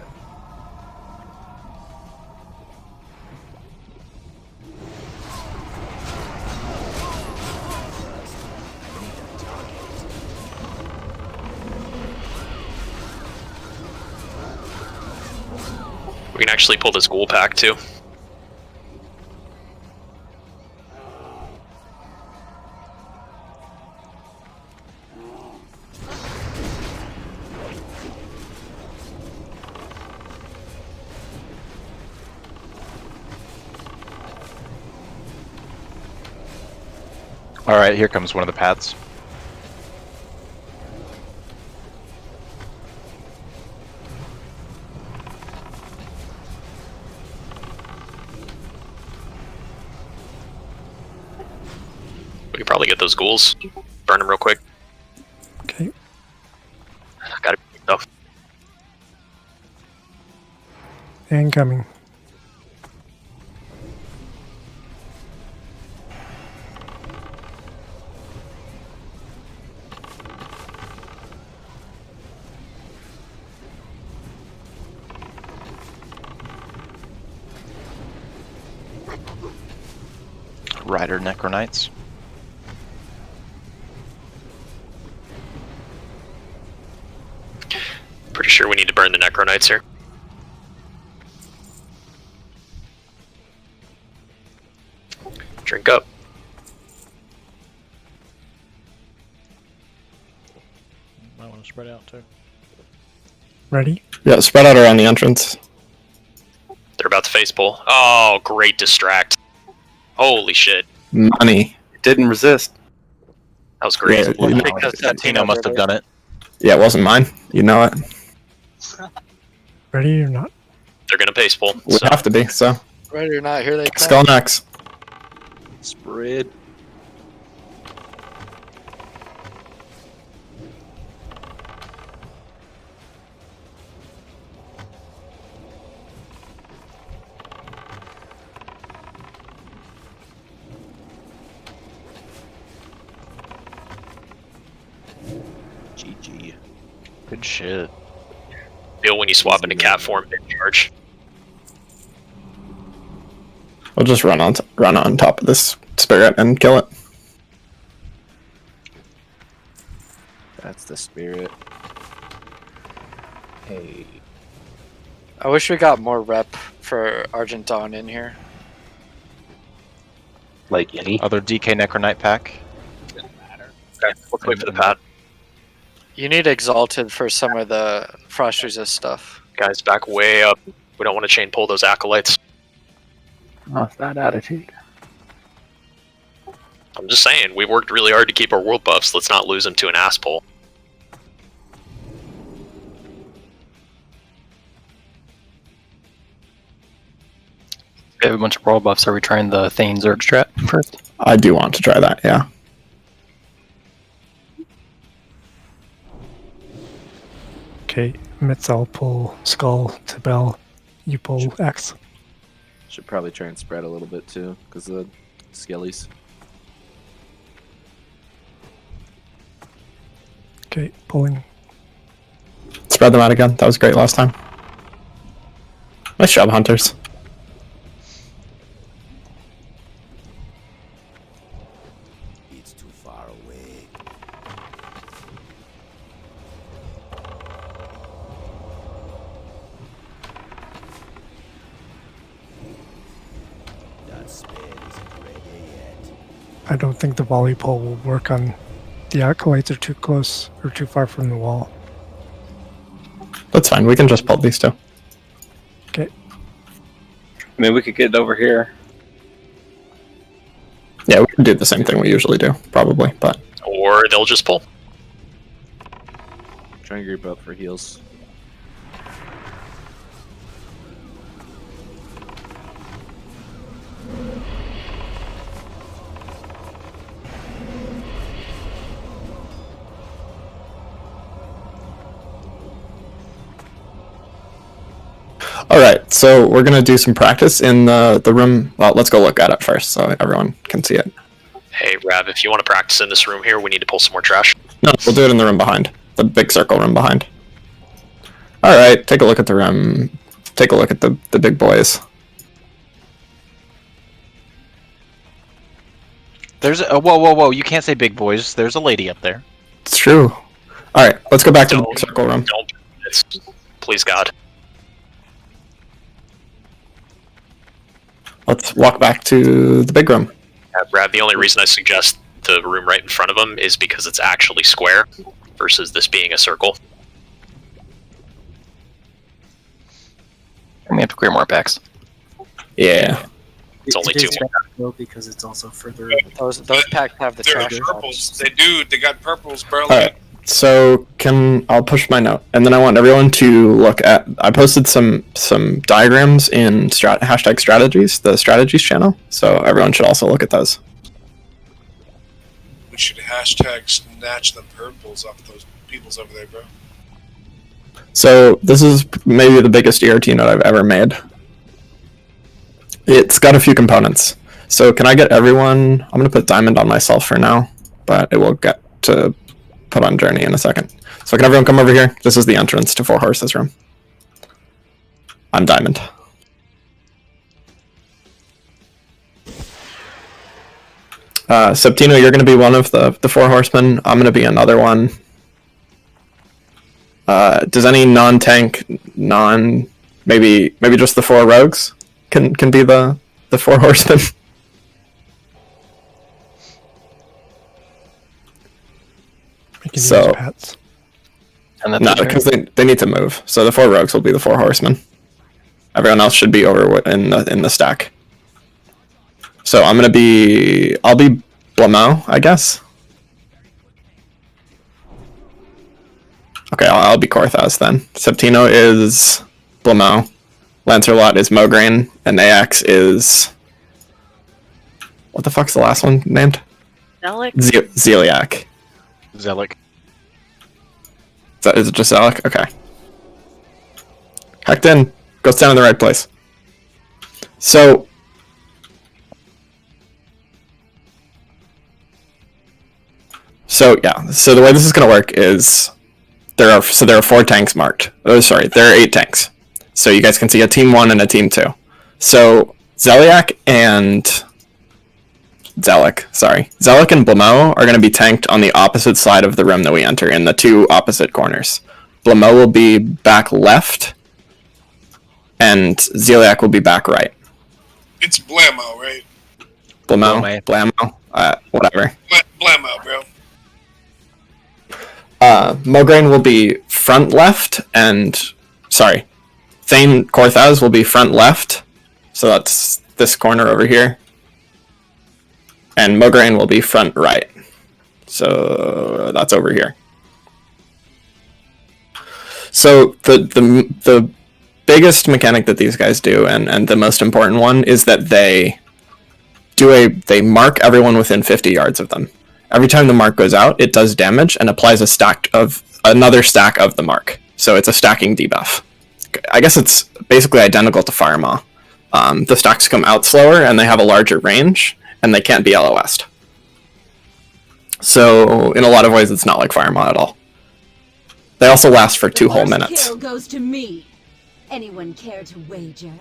We can actually pull this ghoul pack too. Alright, here comes one of the paths. We can probably get those ghouls. Burn them real quick. Okay. Gotta be though. Incoming. Rider Necronites. Pretty sure we need to burn the Necronites here. Drink up. Might want to spread out too. Ready? Yeah, spread out around the entrance. They're about to face pull. Oh, great distract. Holy shit. Money. Didn't resist. That was great. Yeah, you know, Tino must have done it. Yeah, it wasn't mine. You know it. Ready or not? They're gonna pace pull. We have to be, so. Ready or not, here they come. Skull Naxx. Spread. GG. Good shit. Feel when you swap into cat form mid charge. We'll just run on top of this spirit and kill it. That's the spirit. Hey. I wish we got more rep for Argent Dawn in here. Like any other DK Necronite pack? Okay, let's wait for the pad. You need Exalted for some of the Frost Resist stuff. Guys, back way up. We don't want to chain pull those acolytes. Oh, that attitude. I'm just saying, we worked really hard to keep our world buffs. Let's not lose them to an ass pull. We have a bunch of world buffs. Are we trying the Thane Zerg strat first? I do want to try that, yeah. Okay, Mitz, I'll pull Skull to Bell. You pull X. Should probably try and spread a little bit too, because of the skellies. Okay, pulling. Spread them out again. That was great last time. Nice job, Hunters. It's too far away. That spell isn't ready yet. I don't think the volley pull will work on the acolytes are too close or too far from the wall. That's fine. We can just pull these two. Okay. I mean, we could get over here. Yeah, we can do the same thing we usually do, probably, but... Or they'll just pull. Try and group up for heals. Alright, so we're gonna do some practice in the room. Well, let's go look at it first so everyone can see it. Hey, Rav, if you want to practice in this room here, we need to pull some more trash. No, we'll do it in the room behind. The big circle room behind. Alright, take a look at the room. Take a look at the big boys. There's a whoa! You can't say big boys. There's a lady up there. It's true. Alright, let's go back to the big circle room. Don't. Please, God. Let's walk back to the big room. Rav, the only reason I suggest the room right in front of him is because it's actually square versus this being a circle. We have to clear more packs. Yeah. It's only two more. Because it's also further. Those packs have the They're trash. purples. They do. They got purples, bro. Alright, so I'll push my note, and then I want everyone to look at, I posted some diagrams in hashtag strategies, the strategies channel, so everyone should also look at those. We should hashtag snatch the purples off those peoples over there, bro. So this is maybe the biggest ERT note I've ever made. It's got a few components. So can I get everyone, I'm going to put diamond on myself for now, but it will get to put on journey in a second. So can everyone come over here? This is the entrance to Four Horses room. I'm diamond. Septino, you're going to be one of the 4 horsemen. I'm going to be another one. Does any non-tank, maybe just the 4 rogues can be the 4 horsemen? So, no, because they need to move. So the 4 rogues will be the 4 horsemen. Everyone else should be over in the stack. So I'll be Blamau, I guess. Okay, I'll be Korthas then. Septino is Blamau. Lancerlot is Mograine, and Naxx is... What the fuck's the last one named? Zelic? Zeliak. Zelic. Is it just Zelic? Okay. Hacked in. Go stand in the right place. So... So the way this is going to work is there are 4 tanks marked. Oh, sorry, there are 8 tanks. So you guys can see a team 1 and a team 2. So Zeliak and Zelic and Blamau are going to be tanked on the opposite side of the room that we enter, in the 2 opposite corners. Blamau will be back left, and Zeliak will be back right. It's Blammo, right? Blamau, whatever. Blammo, bro. Mograine will be front left, and Thane Korthas will be front left, so that's this corner over here, and Mograine will be front right, so that's over here. So the biggest mechanic that these guys do, and the most important one, is that they mark everyone within 50 yards of them. Every time the mark goes out, it does damage and applies another stack of the mark. So it's a stacking debuff. I guess it's basically identical to Fire Maw. The stacks come out slower and they have a larger range, and they can't be LOS'd. So in a lot of ways, it's not like Fire Maw at all. They also last for 2 whole minutes. Kill goes to me. Anyone care to wager?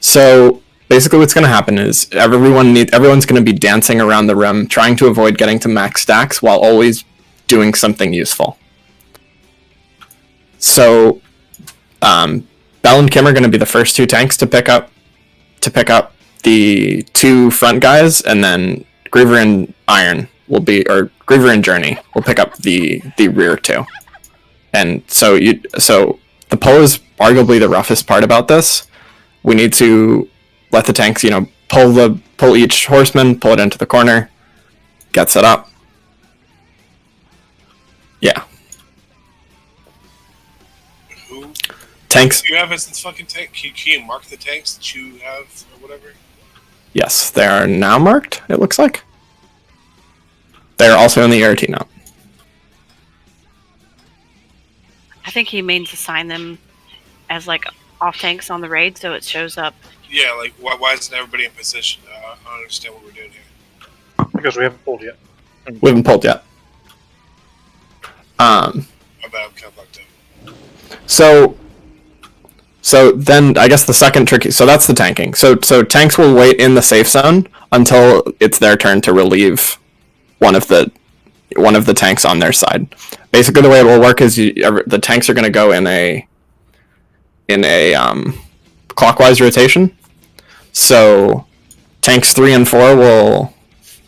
So basically what's going to happen is everyone's going to be dancing around the room, trying to avoid getting to max stacks while always doing something useful. So Bell and Kim are going to be the first 2 tanks to pick up the 2 front guys, and then Griever and Griever and Journey will pick up the rear 2. And so the pull is arguably the roughest part about this. We need to let the tanks, pull each horseman, pull it into the corner, get set up. Yeah. Who? Tanks. Do you have as this fucking tank? Can you mark the tanks that you have or whatever? Yes, they are now marked, it looks like. They are also in the ART now. I think he means assign them as off tanks on the raid, so it shows up. Yeah, why isn't everybody in position? I don't understand what we're doing here. Because we haven't pulled yet. We haven't pulled yet. My bad, I'm kind of fucked up. So then I guess the second tricky. So that's the tanking. So tanks will wait in the safe zone until it's their turn to relieve one of the tanks on their side. Basically, the way it will work is the tanks are going to go in a clockwise rotation. So tanks 3 and 4 will...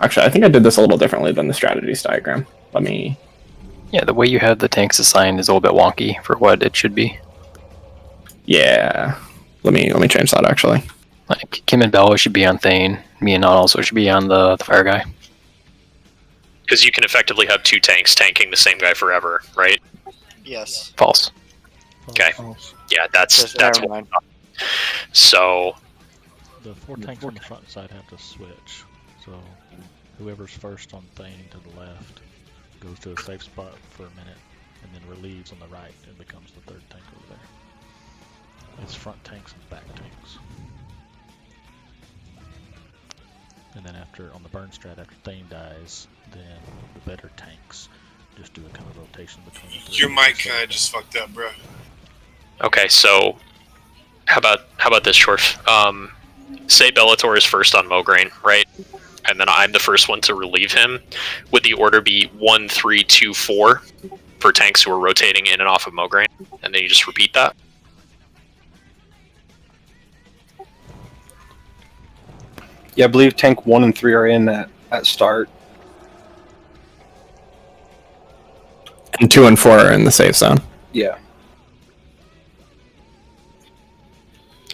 Actually, I think I did this a little differently than the strategies diagram. Let me... Yeah, the way you have the tanks assigned is a little bit wonky for what it should be. Yeah. Let me change that, actually. Kim and Bella should be on Thane. Me and Not also should be on the fire guy. Because you can effectively have 2 tanks tanking the same guy forever, right? Yes. False. Okay. Yeah, that's what. So the 4 tanks on the front side have to switch. So whoever's first on Thane to the left goes to a safe spot for a minute, and then relieves on the right and becomes the 3rd tank over there. It's front tanks and back tanks. And then on the burn strat, after Thane dies, then the better tanks just do a kind of rotation between the 3. Your mic kind of just fucked up, bro. okay, so how about this, Shorf? Say Bellator is first on Mograine, right? and then I'm the first one to relieve him. Would the order be 1, 3, 2, 4 for tanks who are rotating in and off of Mograine? And then you just repeat that? Yeah, I believe tank 1 and 3 are in at start. And 2 and 4 are in the safe zone. Yeah.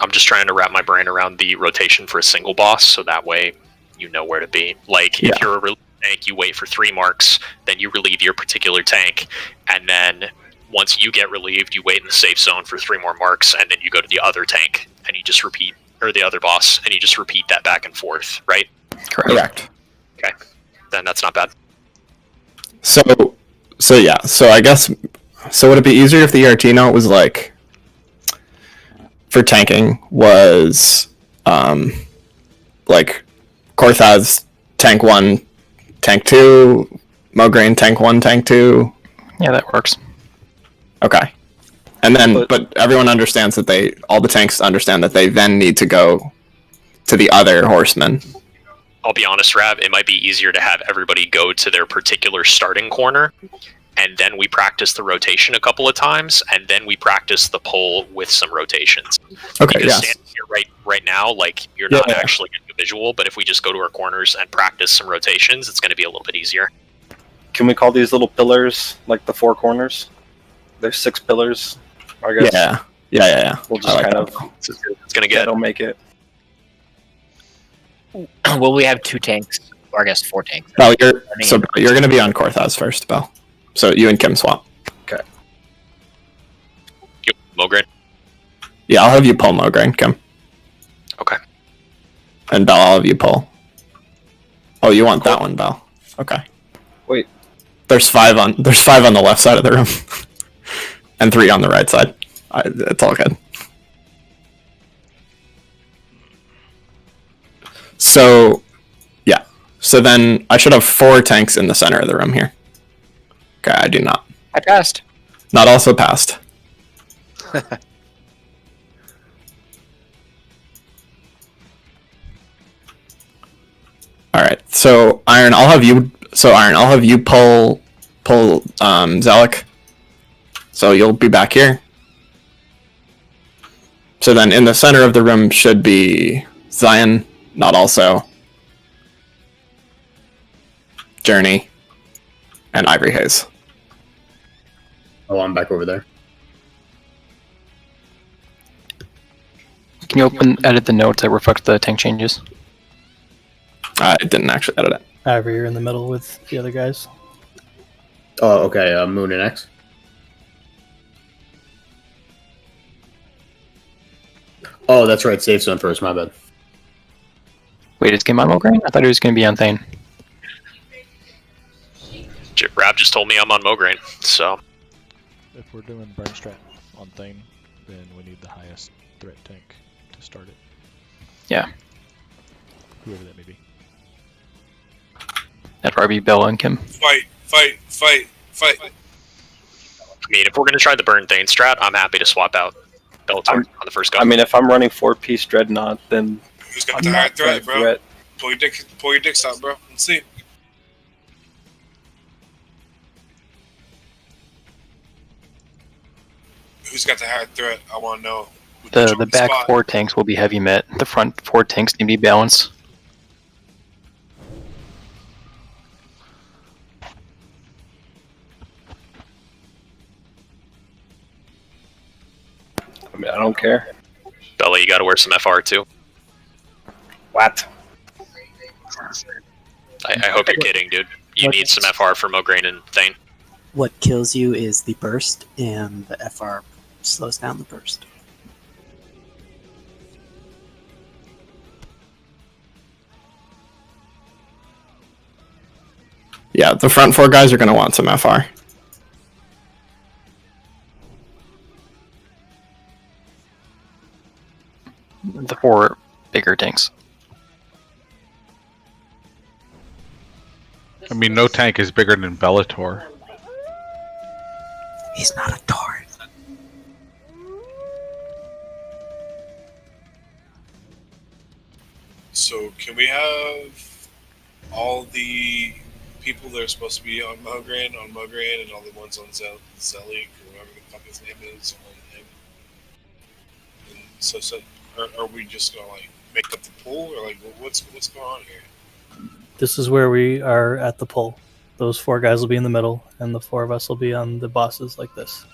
I'm just trying to wrap my brain around the rotation for a single boss, so that way you know where to be. Like, if you're a relief tank, you wait for 3 marks, then you relieve your particular tank, and then once you get relieved, you wait in the safe zone for 3 more marks, and then you go to the other tank, and you just repeat, or the other boss, and you just repeat that back and forth, right? Correct. Okay, then that's not bad. So yeah. So I guess. So would it be easier if the ERT note was like, for tanking was, like, Korthaz tank 1, tank 2, Mograine tank 1, tank 2. Yeah, that works. Okay. And then, but everyone understands that all the tanks understand that they then need to go to the other horsemen. I'll be honest, Rav, it might be easier to have everybody go to their particular starting corner, and then we practice the rotation a couple of times, and then we practice the pull with some rotations. Okay, because yes. standing here right now, like, you're not actually getting a visual, but if we just go to our corners and practice some rotations, it's going to be a little bit easier. Can we call these little pillars like the 4 corners? There's 6 pillars, I guess. Yeah. We'll just like kind that. of. It's going to get. That'll make it. Will we have 2 tanks? Or I guess 4 tanks. Bell, you're going to be on Korthaz first, Bell. So you and Kim swap. Okay. You, Mograine? Yeah, I'll have you pull Mograine, Kim. Okay. And Bell, I'll have you pull. Oh, you want that one, Bell? Okay. Wait. There's 5 on the left side of the room, and 3 on the right side. It's all good. So, yeah. So then I should have 4 tanks in the center of the room here. Okay, I do not. I passed. Not also passed. All right. So Iron, I'll have you pull Zealok. So you'll be back here. So then in the center of the room should be Zion, not also, Journey, and Ivory Haze. Oh, I'm back over there. Can you edit the notes that reflect the tank changes? I didn't actually edit it. Ivory, you're in the middle with the other guys. Oh, okay. Moon and X. Oh, that's right. Safe zone first. My bad. Wait, is game on Mograine? I thought it was going to be on Thane. Rav just told me I'm on Mograine, so. If we're doing burn strat on Thane, then we need the highest threat tank to start it. Yeah. Whoever that may be. That'd probably be Bella and Kim. Fight. I mean, if we're going to try the burn Thane strat, I'm happy to swap out Bellator on the first go. I mean, if I'm running 4-piece Dreadnought, then Who's got I'm the higher not threat, that bro? threat. Pull your dicks out, bro. Let's see. Who's got the higher threat? I want to know. The back 4 tanks will be heavy met. The front 4 tanks need to be balanced. I mean, I don't care. Bella, you got to wear some FR too. What? I hope you're kidding, dude. You need some FR for Mograine and Thane. What kills you is the burst, and the FR slows down the burst. Yeah, the front 4 guys are going to want some FR. The 4 bigger tanks. I mean, no tank is bigger than Bellator. He's not a Tauren. So can we have all the people that are supposed to be on Mogran, and all the ones on Zelik, or whatever the fuck his name is, on him. And so are we just gonna like make up the pool, or like what's going on here? This is where we are at the pull. Those 4 guys will be in the middle, and the 4 of us will be on the bosses like this.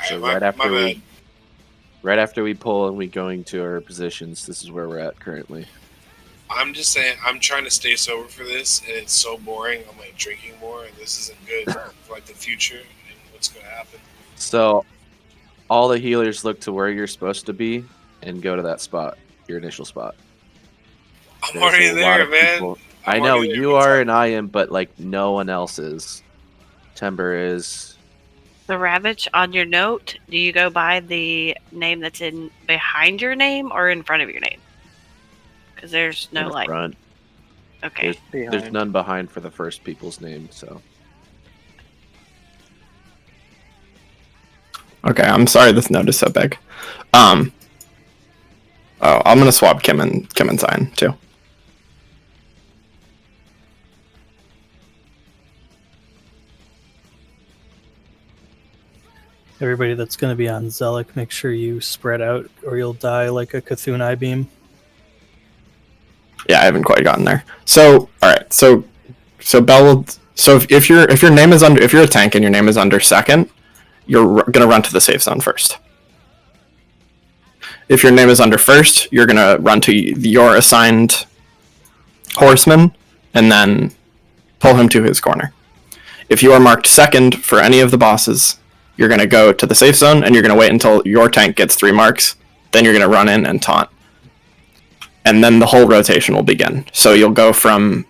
So right after we pull and we going to our positions, this is where we're at currently. I'm just saying, I'm trying to stay sober for this, and it's so boring. I'm like drinking more, and this isn't good for like the future and what's going to happen. So all the healers look to where you're supposed to be and go to that spot, your initial spot. I'm already there, man. I know you are and I am, but like no one else is. Timber is. The Ravage, on your note, do you go by the name that's in behind your name or in front of your name? Because there's no like. Front. Okay. There's none behind for the first people's name, so. Okay, I'm sorry this note is so big. Oh, I'm gonna swap Kim and Sign too. Everybody that's going to be on Zelik, make sure you spread out or you'll die like a Cthulhu I-beam. Yeah, I haven't quite gotten there. So, all right. So Bell will. So if your name is under, if you're a tank and your name is under second, you're gonna run to the safe zone first. If your name is under first, you're gonna run to your assigned horseman and then pull him to his corner. If you are marked second for any of the bosses, you're gonna go to the safe zone and you're gonna wait until your tank gets 3 marks. Then you're gonna run in and taunt. And then the whole rotation will begin. So you'll go from,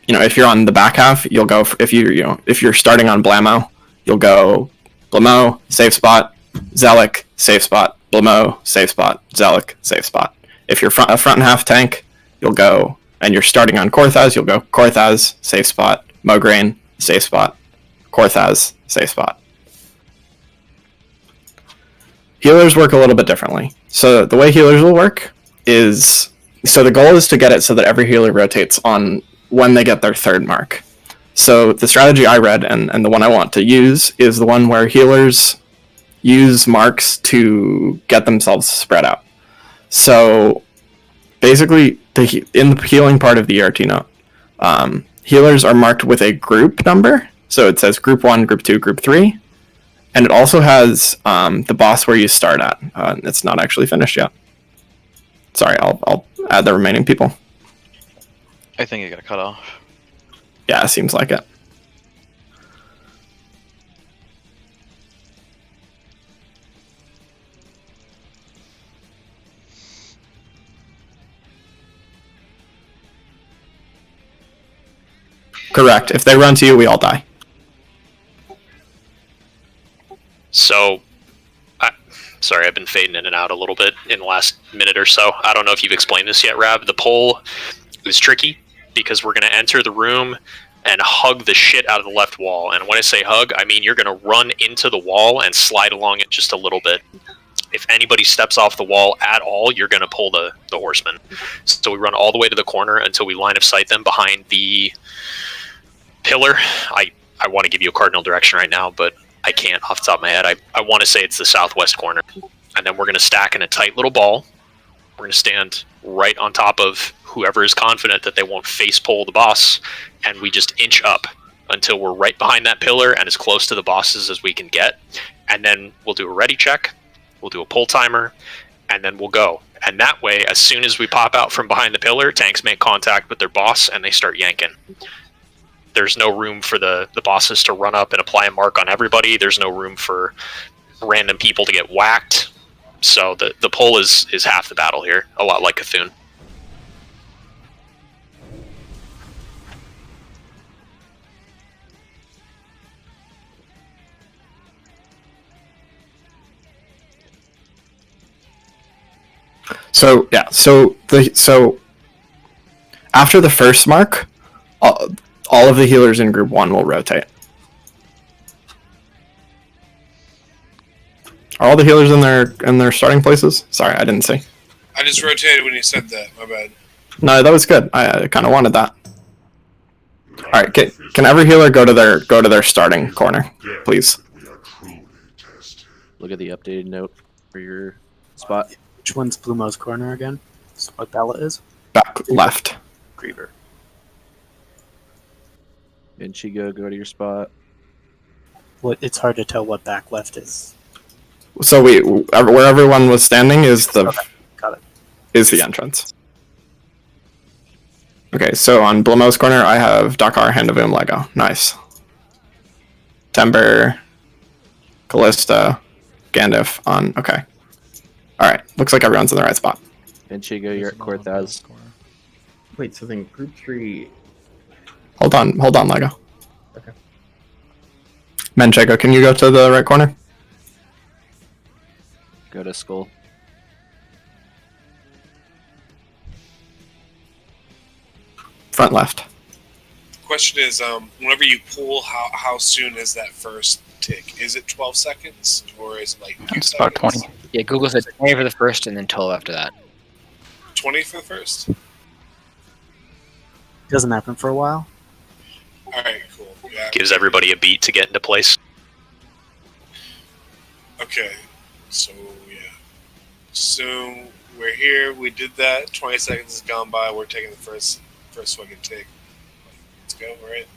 if you're on the back half, you'll go, if you're starting on Blammo, you'll go Blammo, safe spot, Zelik, safe spot, Blammo, safe spot, Zelik, safe spot. If you're a front and half tank, you'll go, and you're starting on Korthaz, you'll go Korthaz, safe spot, Mograine, safe spot, Korthaz, safe spot. Healers work a little bit differently. So the way healers will work is, so the goal is to get it so that every healer rotates on when they get their 3rd mark. So the strategy I read and the one I want to use is the one where healers use marks to get themselves spread out. So basically, in the healing part of the ERT note, healers are marked with a group number. So it says group 1, group 2, group 3. And it also has the boss where you start at. It's not actually finished yet. Sorry, I'll add the remaining people. I think it got cut off. Yeah, it seems like it. Correct. If they run to you, we all die. So, sorry, I've been fading in and out a little bit in the last minute or so. I don't know if you've explained this yet, Rab. The poll is tricky because we're going to enter the room and hug the shit out of the left wall. And when I say hug, I mean you're going to run into the wall and slide along it just a little bit. If anybody steps off the wall at all, you're going to pull the horseman. So we run all the way to the corner until we line of sight them behind the pillar. I want to give you a cardinal direction right now, but I can't off the top of my head. I want to say it's the southwest corner. And then we're going to stack in a tight little ball. We're going to stand right on top of whoever is confident that they won't face pull the boss. And we just inch up until we're right behind that pillar and as close to the bosses as we can get. And then we'll do a ready check. We'll do a pull timer. And then we'll go. And that way, as soon as we pop out from behind the pillar, tanks make contact with their boss and they start yanking. There's no room for the bosses to run up and apply a mark on everybody. There's no room for random people to get whacked. So the pull is half the battle here, a lot like Cthulhu. So yeah, so after the first mark, all of the healers in group 1 will rotate. Are all the healers in their starting places? Sorry, I didn't see. I just rotated when you said that. My bad. No, that was good. I kind of wanted that. All right, can every healer go to their starting corner, please? Look at the updated note for your spot. Which one's Blumo's corner again? So what ballot is? Back left. Griever. Vinci, go to your spot. What? It's hard to tell what back left is. So where everyone was standing is the Got it. Is the entrance. Okay, so on Blumo's corner, I have Dakar, Hand of Oom, Lego. Nice. Timber, Callista, Gandalf on. Okay. All right. Looks like everyone's in the right spot. Vinci, you're at Corthaz. Wait, so then group 3. Hold on, Lego. Okay. Manchego, can you go to the right corner? Go to Skull. Front left. The question is, whenever you pull, how soon is that first tick? Is it 12 seconds or is it like 2 It's seconds? about 20. Yeah, Google said 20 for the first and then 12 after that. 20 for the first? Doesn't happen for a while. Alright, cool. Yeah. Gives everybody a beat to get into place. Okay, so yeah. So we're here, we did that, 20 seconds has gone by, we're taking the first fucking tick. Let's go, right?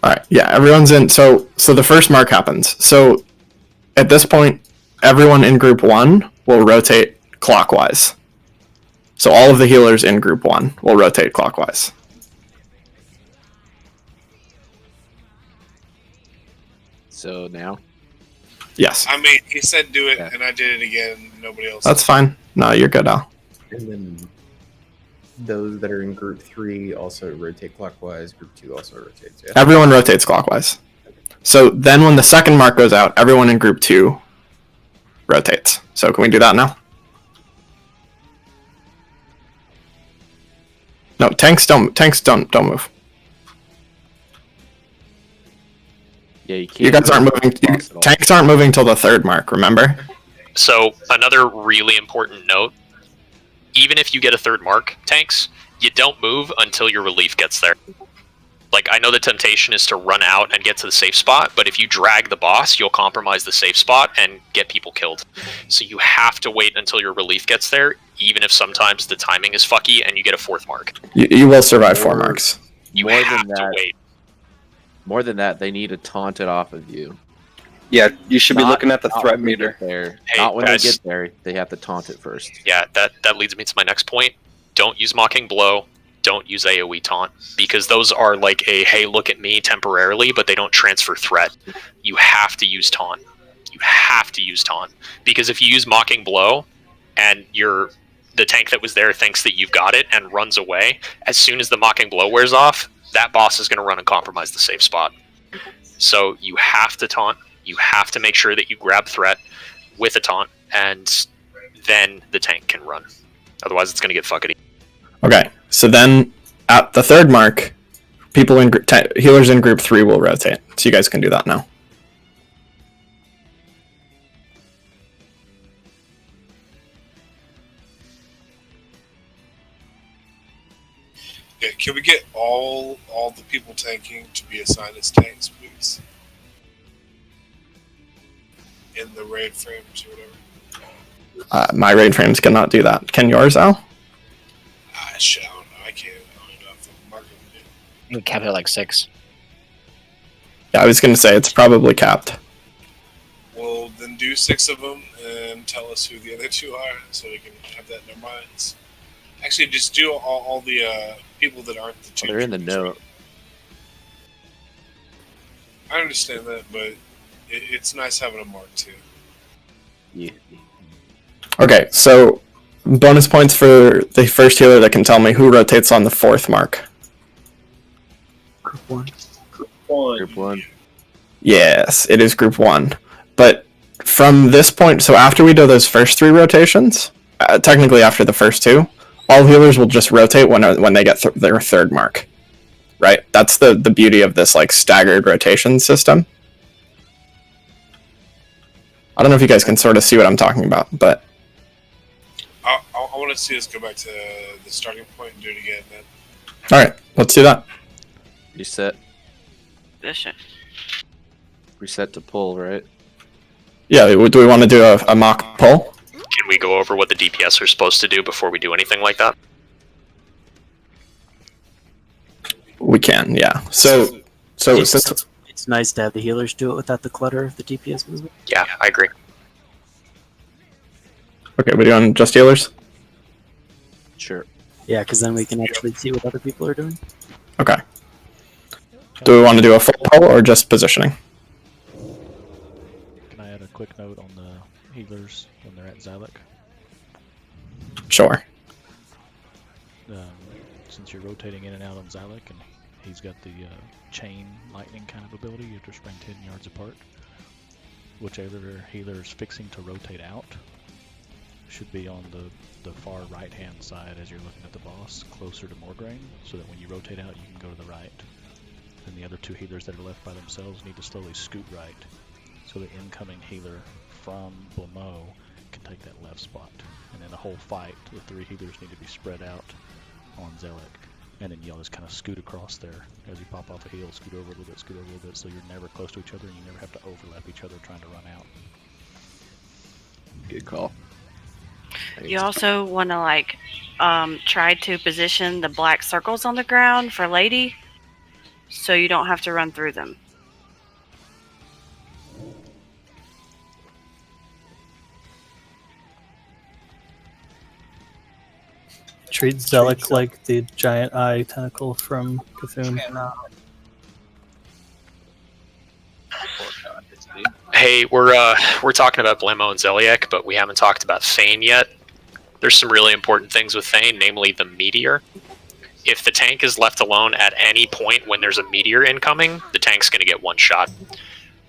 All right. Yeah, everyone's in. So the first mark happens. So at this point, everyone in group 1 will rotate clockwise. So all of the healers in group 1 will rotate clockwise. So now? Yes. I mean, he said do it, and I did it again, nobody else. That's fine. No, you're good, Al. And then those that are in group 3 also rotate clockwise. Group 2 also rotates. Yeah? Everyone rotates clockwise. So then when the second mark goes out, everyone in group 2 rotates. So can we do that now? No, tanks don't move. Yeah, you can't. You guys aren't moving. Tanks aren't moving till the third mark, remember? So another really important note, even if you get a third mark, tanks, you don't move until your relief gets there. Like, I know the temptation is to run out and get to the safe spot, but if you drag the boss, you'll compromise the safe spot and get people killed. So you have to wait until your relief gets there, even if sometimes the timing is fucky and you get a fourth mark. You will survive 4 marks. You have to wait. More than that, they need to taunt it off of you. Yeah, you should be looking at the not threat when they meter. get there. Hey, Not when guys. they get there. They have to taunt it first. Yeah, that leads me to my next point. Don't use Mocking Blow. Don't use AoE Taunt. Because those are like a, hey, look at me temporarily, but they don't transfer threat. You have to use Taunt. You have to use Taunt. Because if you use Mocking Blow, and the tank that was there thinks that you've got it and runs away, as soon as the Mocking Blow wears off, that boss is going to run and compromise the safe spot. So you have to taunt. You have to make sure that you grab threat with a taunt, and then the tank can run. Otherwise, it's going to get fuckety. Okay, so then at the third mark, people in healers in group 3 will rotate. So you guys can do that now. Yeah, can we get all the people tanking to be assigned as tanks, please? In the raid frames or whatever. My raid frames cannot do that. Can yours, Al? Shit, I don't know. I can't. I don't know if I'm marking it. We capped it at like 6. Yeah, I was going to say it's probably capped. Well, then do 6 of them and tell us who the other 2 are, so we can have that in our minds. Actually, just do all the people that aren't the 2. They're in the note. I understand that, but it's nice having a mark too. Yeah. Okay, so bonus points for the first healer that can tell me who rotates on the 4th mark. Group 1. Group 1. Yes, it is group 1. But from this point, so after we do those first 3 rotations, technically after the first 2, all healers will just rotate when they get their third mark. Right? That's the beauty of this like staggered rotation system. I don't know if you guys can sort of see what I'm talking about, but I want to see us go back to the starting point and do it again, man. all right, let's do that. Reset. Position. Reset to pull, right? Yeah, do we want to do a mock pull? Can we go over what the DPS are supposed to do before we do anything like that? We can, yeah. So It's nice to have the healers do it without the clutter of the DPS movement. Yeah, I agree. okay, we doing just healers? Sure. Yeah, because then we can actually see what other people are doing. Okay. Do we want to do a full pull or just positioning? Can I add a quick note on the healers when they're at Zalek? Sure. Since you're rotating in and out on Zalek, and he's got the chain lightning kind of ability, you have to spring 10 yards apart. Whichever healer is fixing to rotate out should be on the far right hand side as you're looking at the boss, closer to Morgraine, so that when you rotate out you can go to the right. And the other two healers that are left by themselves need to slowly scoot right, so the incoming healer from below can take that left spot. And in the whole fight, the three healers need to be spread out on Zalek, and then y'all just kind of scoot across there as you pop off a heal, scoot over a little bit, scoot over a little bit, so you're never close to each other and you never have to overlap each other trying to run out. Good call. You also want to like try to position the black circles on the ground for Lady, so you don't have to run through them. Treat Zalek like the giant eye tentacle from Cthulhu. Hey, we're talking about Blammo and Zeliek, but we haven't talked about Thane yet. There's some really important things with Thane, namely the meteor. If the tank is left alone at any point when there's a meteor incoming, the tank's going to get one shot.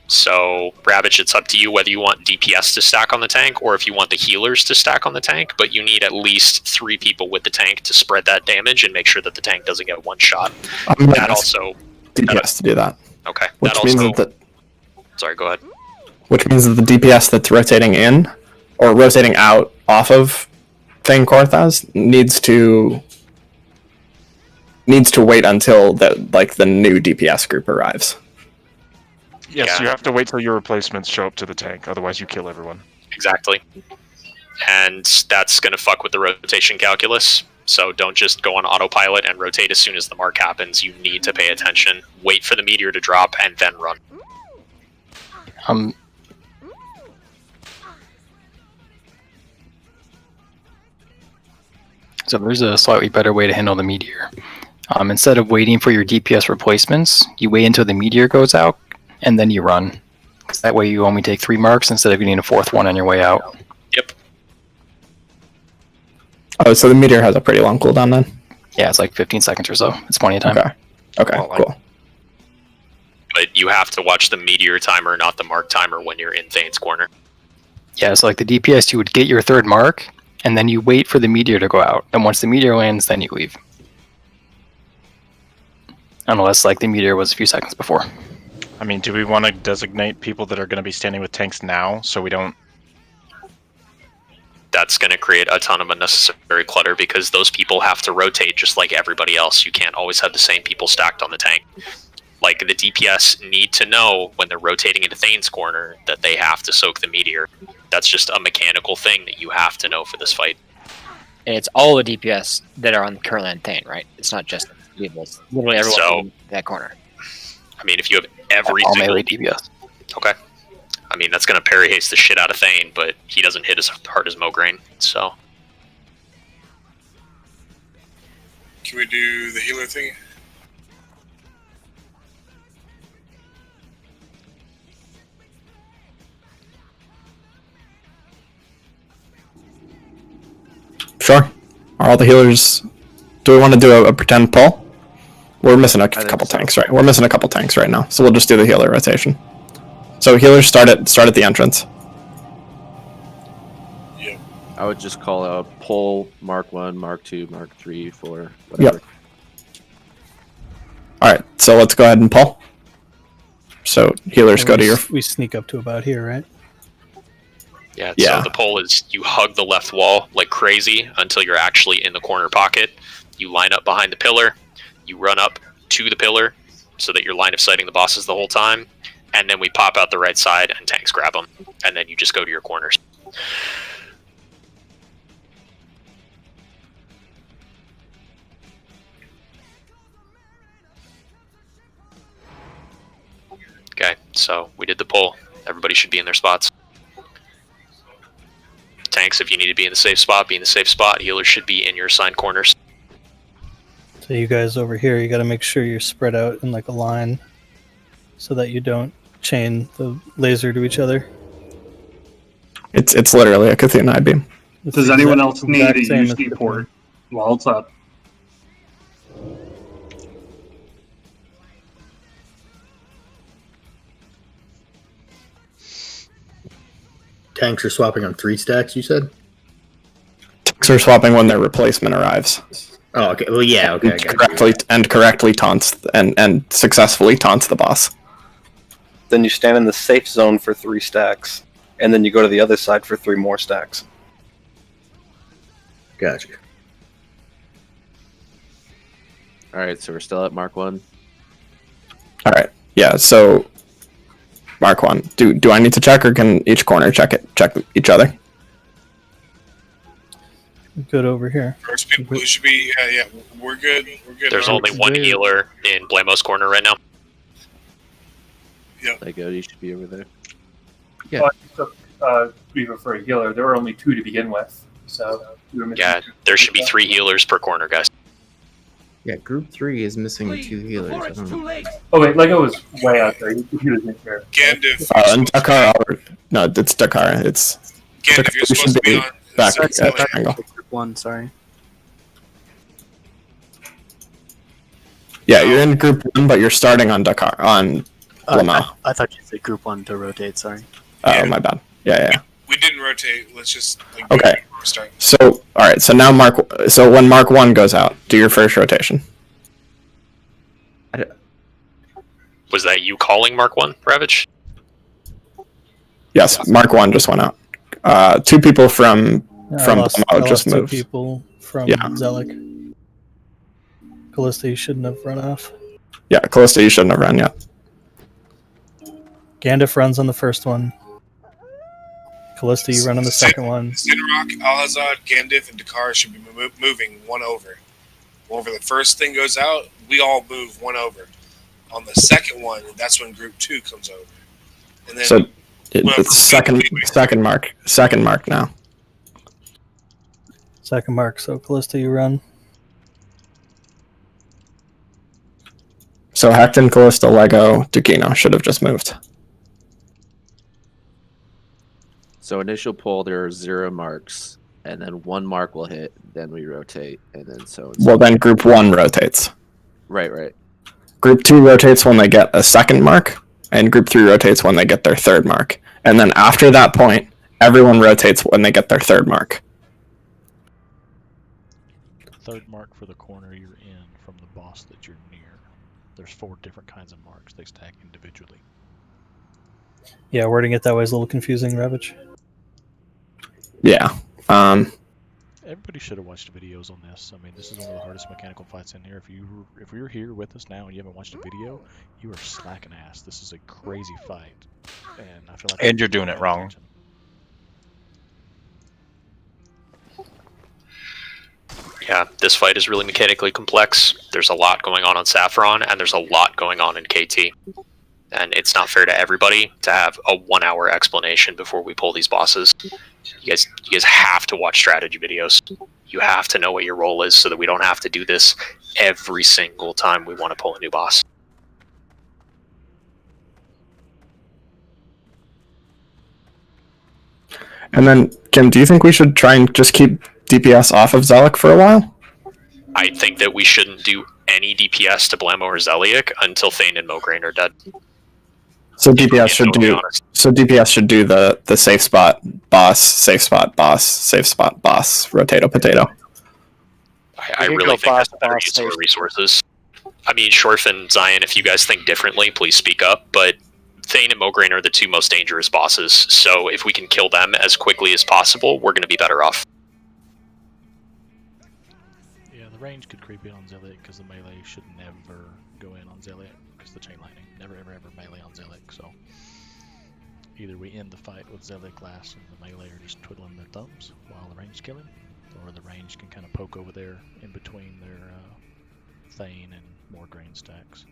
So, Ravage, it's up to you whether you want DPS to stack on the tank or if you want the healers to stack on the tank, but you need at least 3 people with the tank to spread that damage and make sure that the tank doesn't get one shot. That also... DPS to do that. Okay. Which that means also... that Sorry, go ahead. which means that the DPS that's rotating in or rotating out off of Thane Korthas needs to wait until the new DPS group arrives. Yes, you have to wait till your replacements show up to the tank, otherwise you kill everyone. Exactly. And that's going to fuck with the rotation calculus. So don't just go on autopilot and rotate as soon as the mark happens. You need to pay attention, wait for the meteor to drop, and then run. So there's a slightly better way to handle the meteor. Instead of waiting for your DPS replacements, you wait until the meteor goes out, and then you run. That way you only take 3 marks instead of getting a 4th one on your way out. Yep. Oh, so the meteor has a pretty long cooldown then? Yeah, it's like 15 seconds or so. It's plenty of time. Okay, cool. But you have to watch the meteor timer, not the mark timer, when you're in Thane's corner. Yeah, so like the DPS, you would get your 3rd mark, and then you wait for the meteor to go out. And once the meteor lands, then you leave. Unless like the meteor was a few seconds before. I mean, do we want to designate people that are going to be standing with tanks now so we don't... That's going to create a ton of unnecessary clutter because those people have to rotate just like everybody else. You can't always have the same people stacked on the tank. Like, the DPS need to know when they're rotating into Thane's corner that they have to soak the meteor. That's just a mechanical thing that you have to know for this fight. And it's all the DPS that are on currently on Thane, right? It's not just people. It's literally everyone in that corner. I mean, if you have every all single melee DPS. Okay. I mean, that's going to parry haste the shit out of Thane, but he doesn't hit as hard as Mograine, so... Can we do the healer thing? Sure. Are all the healers... Do we want to do a pretend pull? We're missing a couple tanks, right? We're missing a couple tanks right now, so we'll just do the healer rotation. So healers start at the entrance. I would just call out pull, Mark 1, Mark 2, Mark 3, 4, whatever. Yep. Alright, so let's go ahead and pull. So healers go to your... We sneak up to about here, right? Yeah, Yeah. so the poll is you hug the left wall like crazy until you're actually in the corner pocket. You line up behind the pillar. You run up to the pillar so that you're line of sighting the bosses the whole time. And then we pop out the right side and tanks grab them. And then you just go to your corners. Okay, so we did the poll. Everybody should be in their spots. Tanks, if you need to be in the safe spot, be in the safe spot. Healers should be in your assigned corners. So you guys over here, you got to make sure you're spread out in like a line, so that you don't chain the laser to each other. It's literally a Cthulhu Eye beam. Does anyone else need a UC port while it's up? Tanks are swapping on 3 stacks, you said? Tanks are swapping when their replacement arrives. Oh, okay. Well, yeah, okay. Correctly taunts and successfully taunts the boss. Then you stand in the safe zone for 3 stacks, and then you go to the other side for 3 more stacks. Gotcha. Alright, so we're still at Mark 1. Alright. Yeah, so Mark 1. Do I need to check, or can each corner check each other? Good over here. First people who should be, yeah, we're good. We're good. There's only one healer in Blamo's corner right now. Yeah. Lego, you should be over there. Yeah. Even for a healer, there were only 2 to begin with, so we were missing Yeah, 2. there should be 3 healers per corner, guys. Yeah, group 3 is missing 2 healers. I don't know. Oh wait, Lego was way out there. He doesn't care. Gandalf. And Dakar. No, it's Dakar. It's Gandalf, you're supposed to be on back at Sorry. triangle. Group 1, sorry. Yeah, you're in group 1, but you're starting on Dakar on Blamo. I thought you said group 1 to rotate, sorry. Oh, my bad. Yeah. We didn't rotate. Let's just Okay. start. So, all right. So now So when Mark 1 goes out, do your first rotation. Was that you calling Mark 1, Ravage? Yes, Mark 1 just went out. 2 people from Blamo just two moved. people from Yeah. Zelik. Callista, you shouldn't have run off. Yeah, Callista, you shouldn't have run yet. Gandalf runs on the first one. Callista, you run on the second one. Sinrock, Alhazad, Gandalf, and Dakar should be moving 1 over. Whenever the first thing goes out, we all move 1 over. On the second one, that's when group 2 comes over. And then So it's second mark now. Second mark. So Callista, you run. So Hecton, Callista, Lego, Dukino should have just moved. So initial pull, there are 0 marks, and then 1 mark will hit, then we rotate, and then so. Well, then group 1 rotates. Right. Group 2 rotates when they get a second mark, and group 3 rotates when they get their third mark. And then after that point, everyone rotates when they get their third mark. Third mark for the corner you're in from the boss that you're near. There's 4 different kinds of marks. They stack individually. Yeah, wording it that way is a little confusing, Ravage. Yeah. Everybody should have watched videos on this. I mean, this is one of the hardest mechanical fights in here. If you're here with us now and you haven't watched a video, you are slacking ass. This is a crazy fight, and I feel like. And you're doing it wrong. Yeah, this fight is really mechanically complex. There's a lot going on Saffron, and there's a lot going on in KT. And it's not fair to everybody to have a 1-hour explanation before we pull these bosses. You guys have to watch strategy videos. You have to know what your role is so that we don't have to do this every single time we want to pull a new boss. And then, Jim, do you think we should try and just keep DPS off of Zelik for a while? I think that we shouldn't do any DPS to Blamo or Zeliek until Thane and Mograine are dead. So DPS should do the safe spot boss, safe spot boss, safe spot boss, rotato potato. I really think that's a better use of resources. I mean, Shorf and Zion, if you guys think differently, please speak up. But Thane and Mograine are the two most dangerous bosses, so if we can kill them as quickly as possible, we're going to be better off. Yeah, the range could creep in on Zealot because the melee should never go in on Zealot because the chain lightning never ever melee on Zealot. So either we end the fight with Zealot last and the melee are just twiddling their thumbs while the range kill him, or the range can kind of poke over there in between their Thane and Mograine stacks.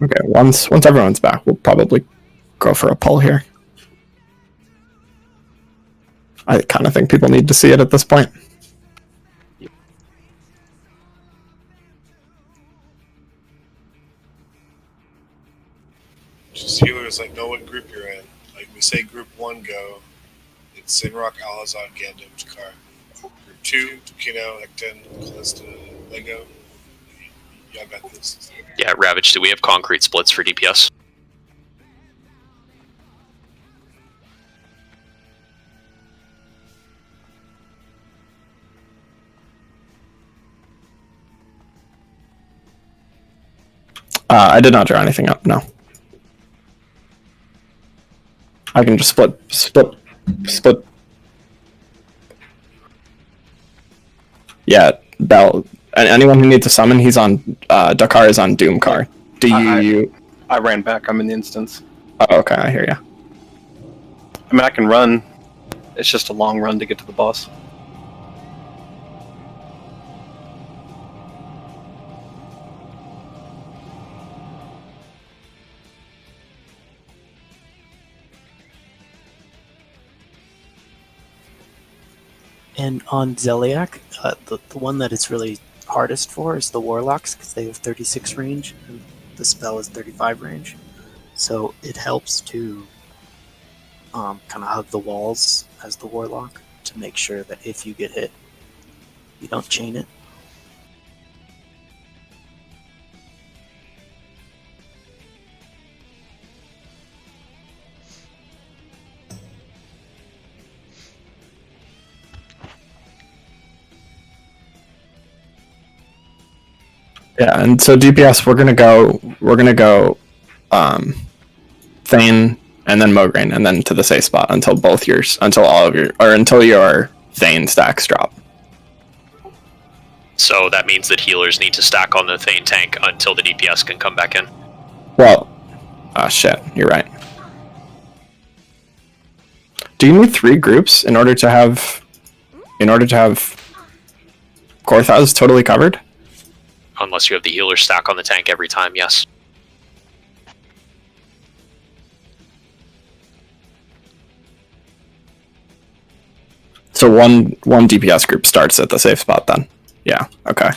Okay, once everyone's back, we'll probably go for a pull here. I kind of think people need to see it at this point. Just healers, like, know what group you're in. Like, we say group 1 go, it's Sinrock, Alazad, Gandalf, Jakar. Group 2, Kino, Ekton, Callista, Lego. Y'all got this. Yeah, Ravage, do we have concrete splits for DPS? I did not draw anything up, no. I can just split. Yeah, Bell. Anyone who needs to summon, he's on. Dakar is on Doomcar. Do you? I ran back. I'm in the instance. Oh, okay, I hear you. I mean, I can run. It's just a long run to get to the boss. And on Zeliak, the one that it's really hardest for is the Warlocks, because they have 36 range, and the spell is 35 range. So it helps to kind of hug the walls as the Warlock to make sure that if you get hit, you don't chain it. Yeah, and so DPS, we're gonna go Thane and then Mograine and then to the safe spot until until your Thane stacks drop. So that means that healers need to stack on the Thane tank until the DPS can come back in. Well, shit, you're right. Do you need 3 groups in order to have Korthaz totally covered? Unless you have the healer stack on the tank every time, yes. So one DPS group starts at the safe spot then? Yeah, okay.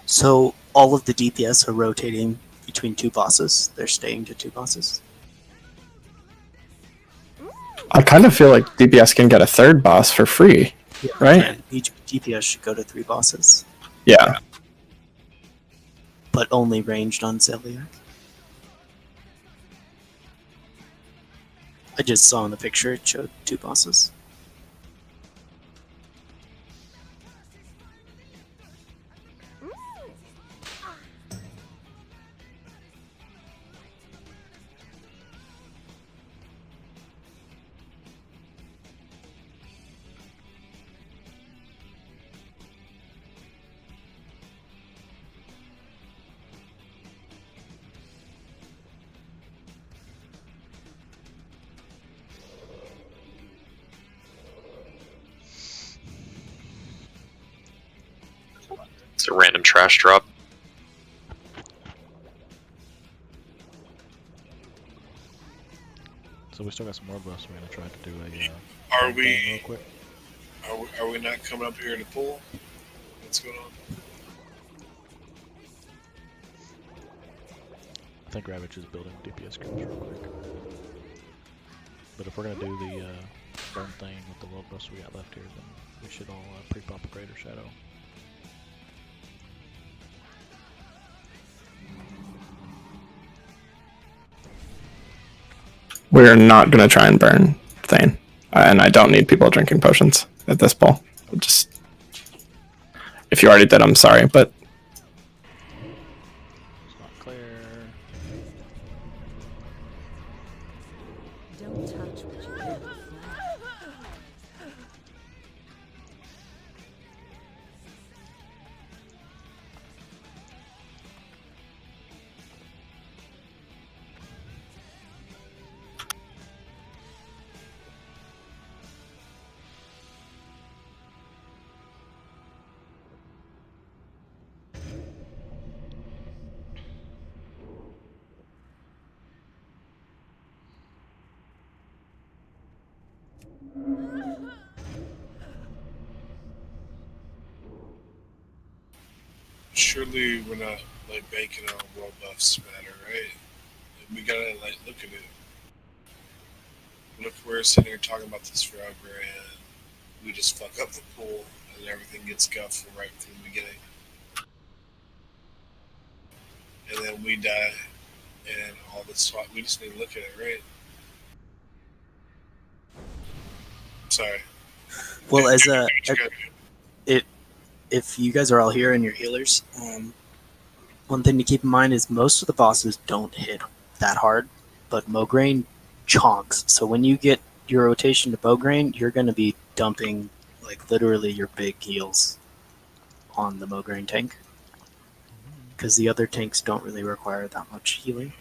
So all of the DPS are rotating between 2 bosses. They're staying to 2 bosses. I kind of feel like DPS can get a 3rd boss for free, right? Each DPS should go to 3 bosses, Yeah. but only ranged on Zeliak. I just saw in the picture it showed 2 bosses. It's a random trash drop. So we still got some more buffs. We're gonna try to do a. Are thing we? real quick. Are we not coming up here to pull? What's going on? I think Ravage is building DPS groups real quick. But if we're gonna do the burn thing with the world buffs we got left here, then We should all pre-pop a Greater Shadow. We're not going to try and burn Thane. And I don't need people drinking potions at this poll. Just, if you already did, I'm sorry, but It's not clear. Don't touch what you can't fly. Surely we're not like banking on world buffs matter, right? We gotta like look at it. What if we're sitting here talking about this forever and we just fuck up the pool and everything gets guffed right from the beginning, and then we die and all this swap? We just need to look at it, right? Sorry. Well, as a if you guys are all here and you're healers, one thing to keep in mind is most of the bosses don't hit that hard, but Mograine chonks. So when you get your rotation to Mograine, you're going to be dumping like literally your big heals on the Mograine tank, because the other tanks don't really require that much healing.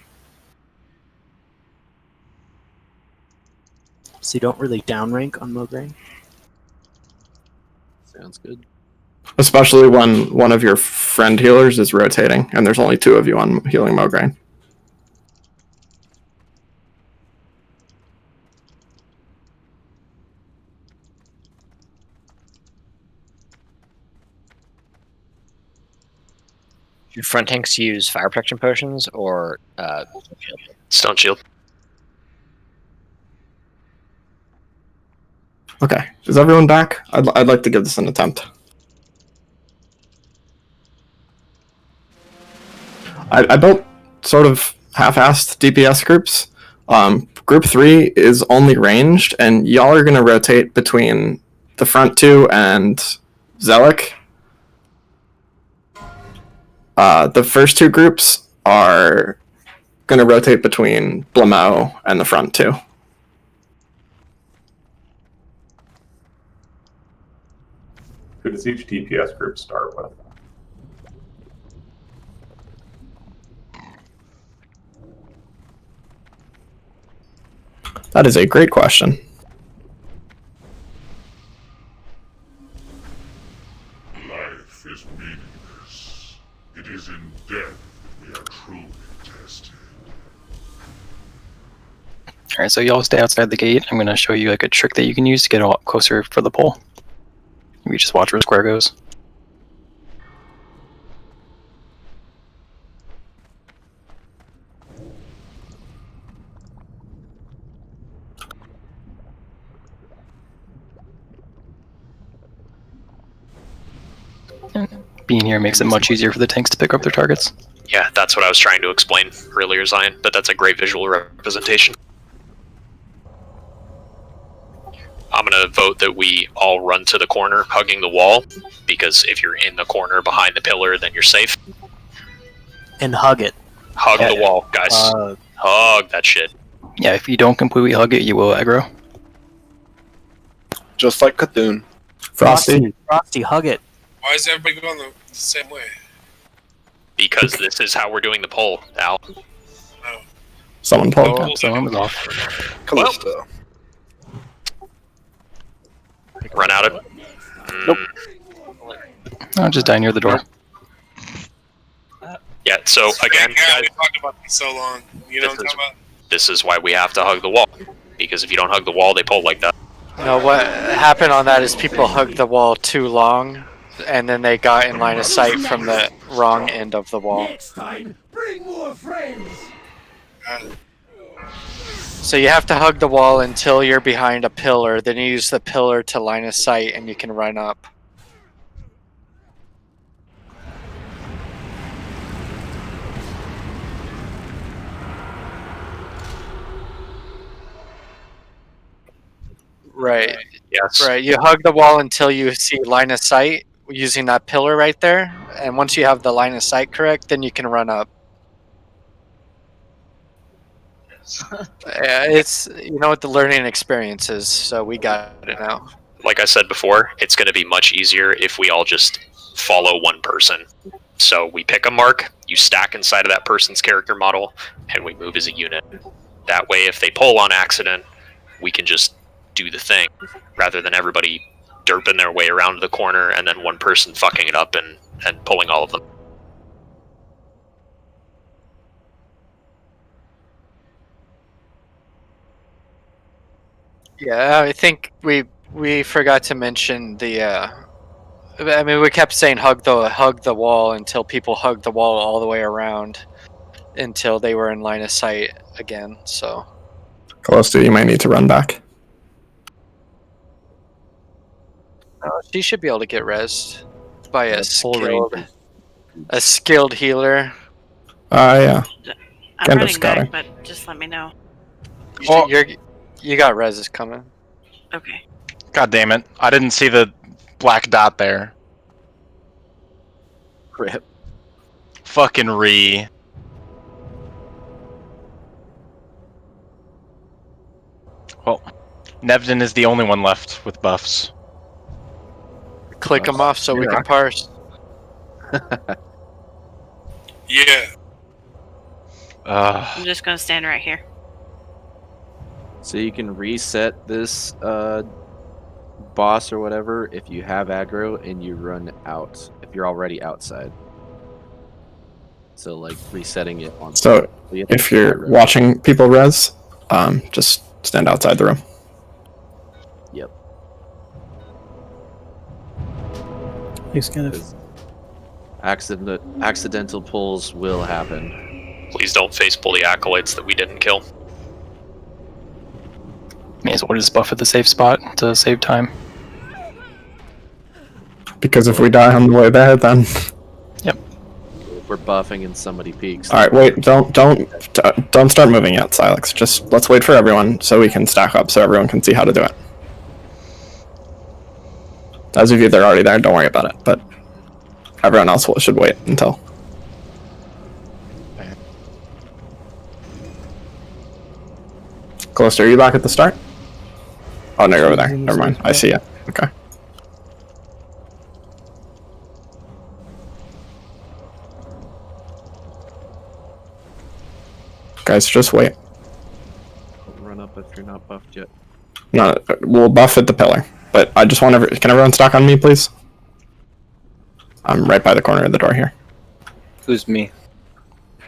So you don't really downrank on Mograine. Sounds good. especially when one of your friend healers is rotating and there's only 2 of you on healing Mograine. Should front tanks use fire protection potions or stone shield? Okay, is everyone back? I'd like to give this an attempt. I built sort of half-assed DPS groups. Group 3 is only ranged, and y'all are going to rotate between the front 2 and Zelik. The first 2 groups are going to rotate between Blamo and the front 2. Who does each DPS group start with? That is a great question. Life is meaningless. It is in death we are truly tested. Alright, so y'all stay outside the gate. I'm going to show you like a trick that you can use to get a lot closer for the pole. You just watch where the square goes. Being here makes it much easier for the tanks to pick up their targets. Yeah, that's what I was trying to explain earlier, Zion, but that's a great visual representation. I'm going to vote that we all run to the corner, hugging the wall, because if you're in the corner behind the pillar, then you're safe. And hug it. Hug the wall, guys. Hug that shit. Yeah, if you don't completely hug it, you will aggro. Just like Cthulhu. Frosty, hug it. Why is everybody going the same way? Because this is how we're doing the poll, Al. Someone pulled. Oh, someone was off. Callisto. Run out of... Nope. I'll just die near the door. Yeah, so again, Yeah, guys, we talked about this so long. You know what I'm talking about? this is why we have to hug the wall. Because if you don't hug the wall, they pull like that. No, what happened on that is people hugged the wall too long, and then they got in line of sight from the wrong end of the wall. Next time, bring more friends. So you have to hug the wall until you're behind a pillar. Then you use the pillar to line of sight, and you can run up. Right. Yes. Right. You hug the wall until you see line of sight using that pillar right there. And once you have the line of sight correct, then you can run up. Yeah, it's what the learning experience is, so we got it now. Like I said before, it's going to be much easier if we all just follow one person. So we pick a mark, you stack inside of that person's character model, and we move as a unit. That way, if they pull on accident, we can just do the thing, rather than everybody derping their way around the corner and then one person fucking it up and pulling all of them. Yeah, I think we forgot to mention the. I mean, we kept saying hug the wall until people hugged the wall all the way around, until they were in line of sight again. So. Callista, you might need to run back. She should be able to get rezzed by a range. skilled healer. Yeah. I'm Kind of running scouting. back, but just let me know. You got rezzes coming. Okay. God damn it. I didn't see the black dot there. Rip. Fucking re. Well, Nevden is the only one left with buffs. Click them off so we can parse. Yeah. I'm just gonna stand right here. So you can reset this boss or whatever if you have aggro and you run out, if you're already outside. So like resetting it on. So if you're watching people res, just stand outside the room. Yep. He's gonna. Accidental pulls will happen. Please don't face pull the acolytes that we didn't kill. May as well just buff at the safe spot to save time. Because if we die on the way there, then. Yep. If we're buffing and somebody peeks. All right, wait! Don't start moving yet, Silex. Just let's wait for everyone so we can stack up so everyone can see how to do it. Those of you that are already there, don't worry about it. But everyone else should wait until. Closer, are you back at the start? Oh no, you're over there. Never mind. I see you. Okay. Guys, just wait. Run up if you're not buffed yet. No, we'll buff at the pillar. But I just want can everyone stack on me, please? I'm right by the corner of the door here. Who's me?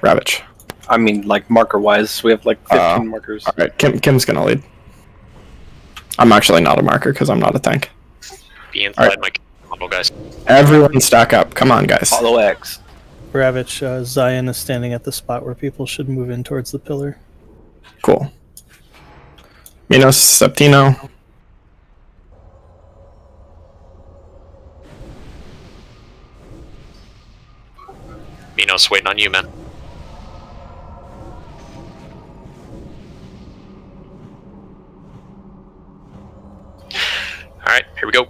Ravage. I mean, like marker-wise, we have like 15 markers. All right, Kim's gonna lead. I'm actually not a marker because I'm not a tank. Be inside my model, guys. Everyone stack up. Come on, guys. Follow X. Ravage, Zion is standing at the spot where people should move in towards the pillar. Cool. Minos, Septino. Minos waiting on you, man. Alright, here we go.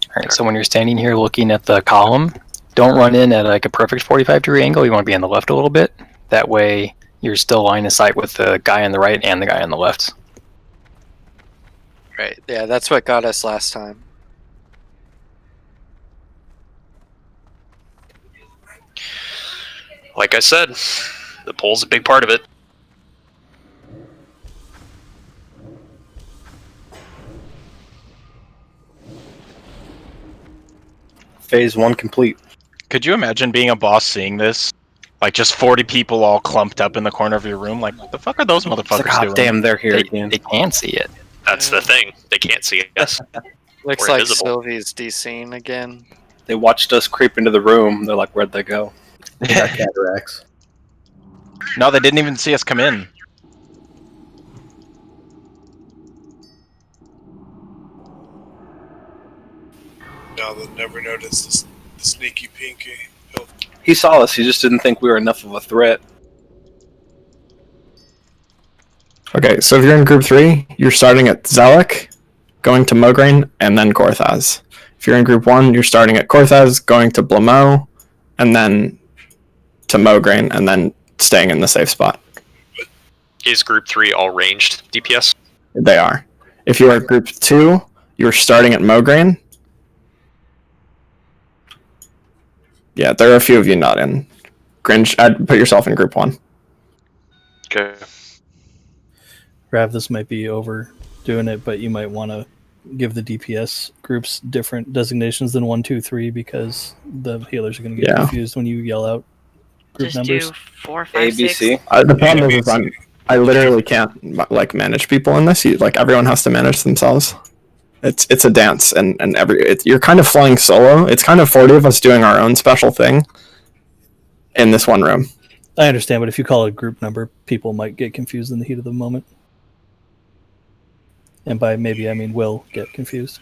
Alright, so when you're standing here looking at the column, don't run in at like a perfect 45-degree angle. You want to be on the left a little bit. That way you're still line of sight with the guy on the right and the guy on the left. Right. Yeah, that's what got us last time. Like I said, the pull's a big part of it. Phase 1 complete. Could you imagine being a boss seeing this? Like just 40 people all clumped up in the corner of your room? Like, what the fuck are those motherfuckers doing? Damn, they're here They again. can't see it. That's the thing. They can't see us. Looks We're like invisible. Sylvie's DCing again. They watched us creep into the room. They're like, "Where'd they go?" They got cataracts. No, they didn't even see us come in. No, they'll never notice the sneaky pinky. He saw us. He just didn't think we were enough of a threat. Okay, so if you're in group 3, you're starting at Zelik, going to Mograine, and then Korthaz. If you're in group 1, you're starting at Korthaz, going to Blamo, and then to Mograine, and then staying in the safe spot. Is Group 3 all ranged DPS? They are. If you are group 2, you're starting at Mograine. Yeah, there are a few of you not in. Grinch, I'd put yourself in group 1. Okay. Rav, this might be overdoing it, but you might want to give the DPS groups different designations than 1, 2, 3 because the healers are going to get confused when you yell out group Just numbers. do 4, 5, 6. The problem is I literally can't like manage people in this. Like everyone has to manage themselves. It's a dance, and you're kind of flying solo. It's kind of 40 of us doing our own special thing in this one room. I understand, but if you call a group number, people might get confused in the heat of the moment. And by maybe, I mean will get confused.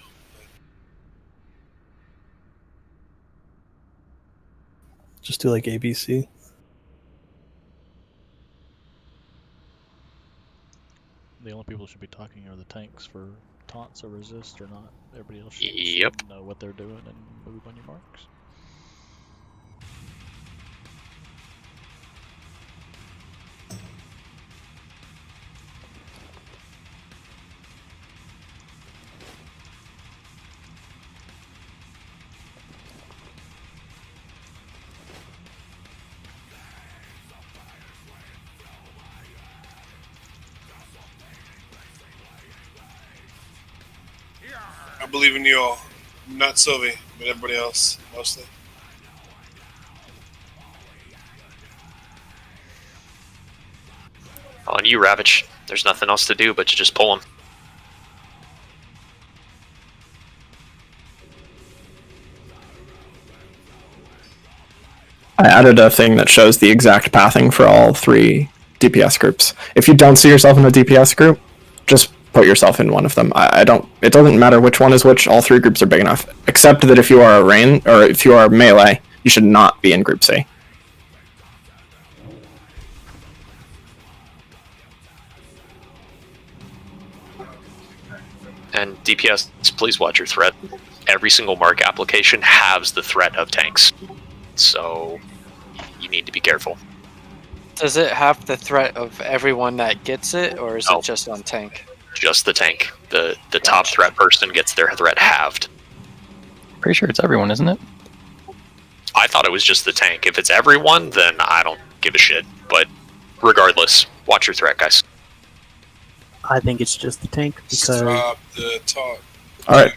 Just do like ABC. The only people who should be talking are the tanks for taunts or resist or not. Everybody else should know what they're doing and move on your marks. I believe in you all. Not Sylvie, but everybody else, mostly. On you, Ravage. There's nothing else to do but to just pull him. I added a thing that shows the exact pathing for all 3 DPS groups. If you don't see yourself in a DPS group, just put yourself in one of them. It doesn't matter which one is which. All 3 groups are big enough. Except that if you are a range or if you are melee, you should not be in group C. And DPS, please watch your threat. Every single mark application has the threat of tanks. So you need to be careful. Does it have the threat of everyone that gets it, or is it just on tank? Just the tank. The top threat person gets their threat halved. Pretty sure it's everyone, isn't it? I thought it was just the tank. If it's everyone, then I don't give a shit. But regardless, watch your threat, guys. I think it's just the tank because. Stop the talk. Alright,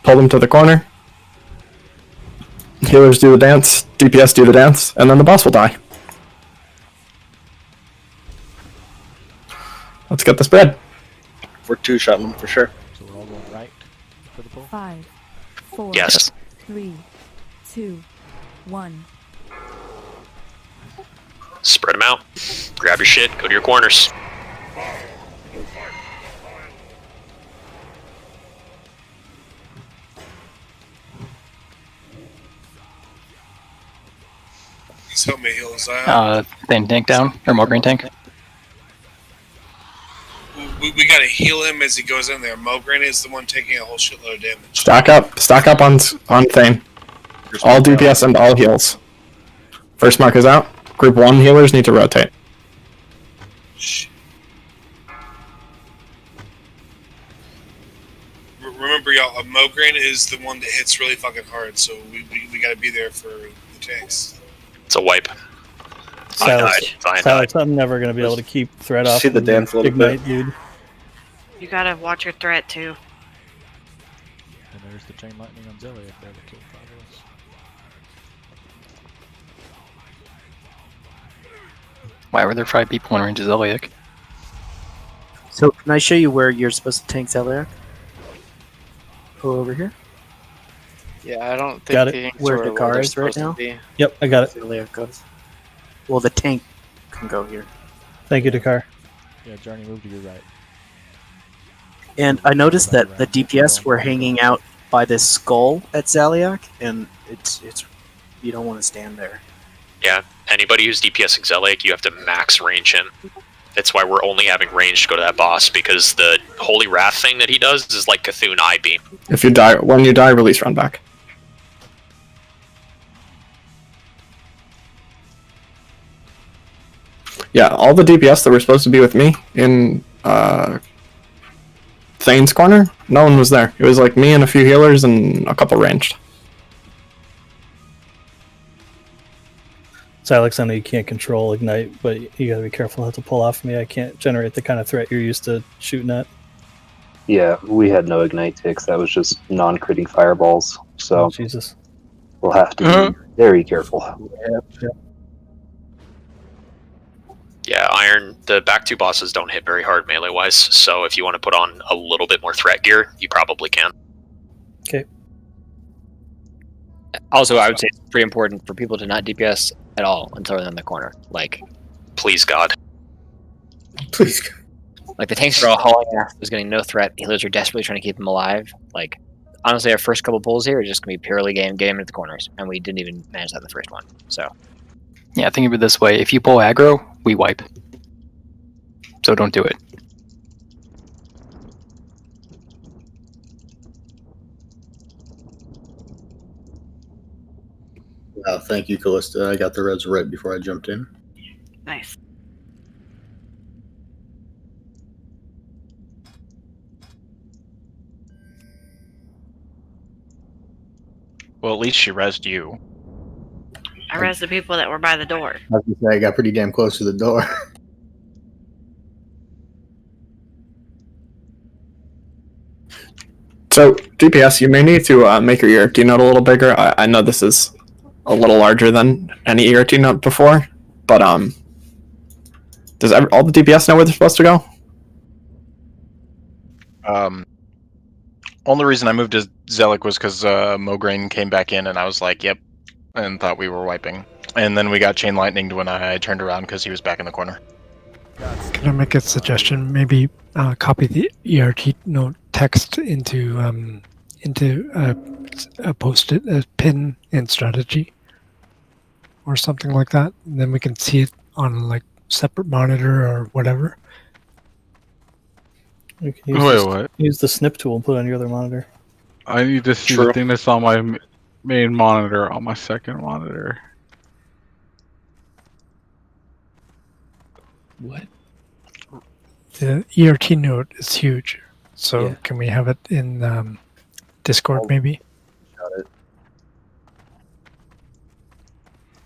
pull them to the corner. Healers do the dance, DPS do the dance, and then the boss will die. Let's get the spread. We're 2-shotting them for sure. So we're all going right for the pull? 5, 4, Yes. 3, 2, 1. Spread them out. Grab your shit. Go to your corners. Please help me heal Zion. Then tank down, or Mograine tank. We gotta heal him as he goes in there. Mograine is the one taking a whole shitload of damage. Stack up on Thane. All DPS and all heals. First mark is out. Group 1 healers need to rotate. Remember, y'all, Mograine is the one that hits really fucking hard, so we gotta be there for the tanks. It's a wipe. Silex, I'm never going to be able to keep threat off. See the dance a little Ignite, bit. dude. You gotta watch your threat too. And there's the chain lightning on Zelly if they ever killed 5 of us. Why were there 5 people in range of Zeliek? So can I show you where you're supposed to tank Zeliak? Go over here. Yeah, I don't think Got it. the tanks Where are Dakar they're is right supposed to now? be. Yep, I got it. Ziliak goes. Well, the tank can go here. Thank you, Dakar. Yeah, Journey, move to your right. And I noticed that the DPS were hanging out by this skull at Zaliak, and it's you don't want to stand there. Yeah, anybody who's DPS Exelic, you have to max range him. That's why we're only having range to go to that boss, because the Holy Wrath thing that he does is like Cthulhu Eye Beam. If you die, when you die, release run back. Yeah, all the DPS that were supposed to be with me in Thane's corner, no one was there. It was like me and a few healers and a couple ranged. Silex, I know you can't control Ignite, but you gotta be careful not to pull off me. I can't generate the kind of threat you're used to shooting at. Yeah, we had no Ignite ticks. That was just non-critting fireballs. So Jesus. We'll have to be very careful. Yeah, Iron, the back two bosses don't hit very hard melee-wise, so if you want to put on a little bit more threat gear, you probably can. Okay. Also, I would say it's pretty important for people to not DPS at all until they're in the corner. Like, please God. Please God. Like, the tanks are all hauling ass. There's getting no threat. Healers are desperately trying to keep them alive. Like, honestly, our first couple pulls here are just going to be purely game into the corners, and we didn't even manage that the first one. So, Yeah, think of it this way. If you pull aggro, we wipe. So don't do it. Thank you, Callista. I got the reds right before I jumped in. Nice. Well, at least she rezzed you. I rezzed the people that were by the door. I was gonna say, I got pretty damn close to the door. So, DPS, you may need to make your ERT node a little bigger. I know this is a little larger than any ERT node before, but does all the DPS know where they're supposed to go? Only reason I moved to Zelic was because Mograine came back in, and I was like, yep, and thought we were wiping. And then we got chain lightninged when I turned around because he was back in the corner. Can I make a suggestion? Maybe copy the ERT node text into a post-it, a pin in strategy, or something like that. And then we can see it on like separate monitor or whatever. You can use Wait, what? Use the snip tool and put it on your other monitor. I need to see the thing that's on my main monitor on my second monitor. What? The ERT node is huge. So Yeah. can we have it in Discord maybe? Got it.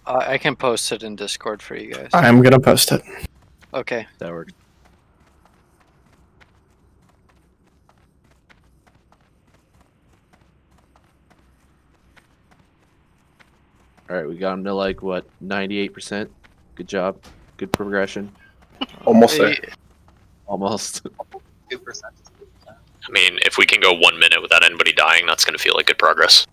I can post it in Discord for you guys. I'm gonna post it. Okay. That works. All right, we got him to like what, 98%. Good job. Good progression. Almost there. Almost. 2%. I mean, if we can go 1 minute without anybody dying, that's going to feel like good progress.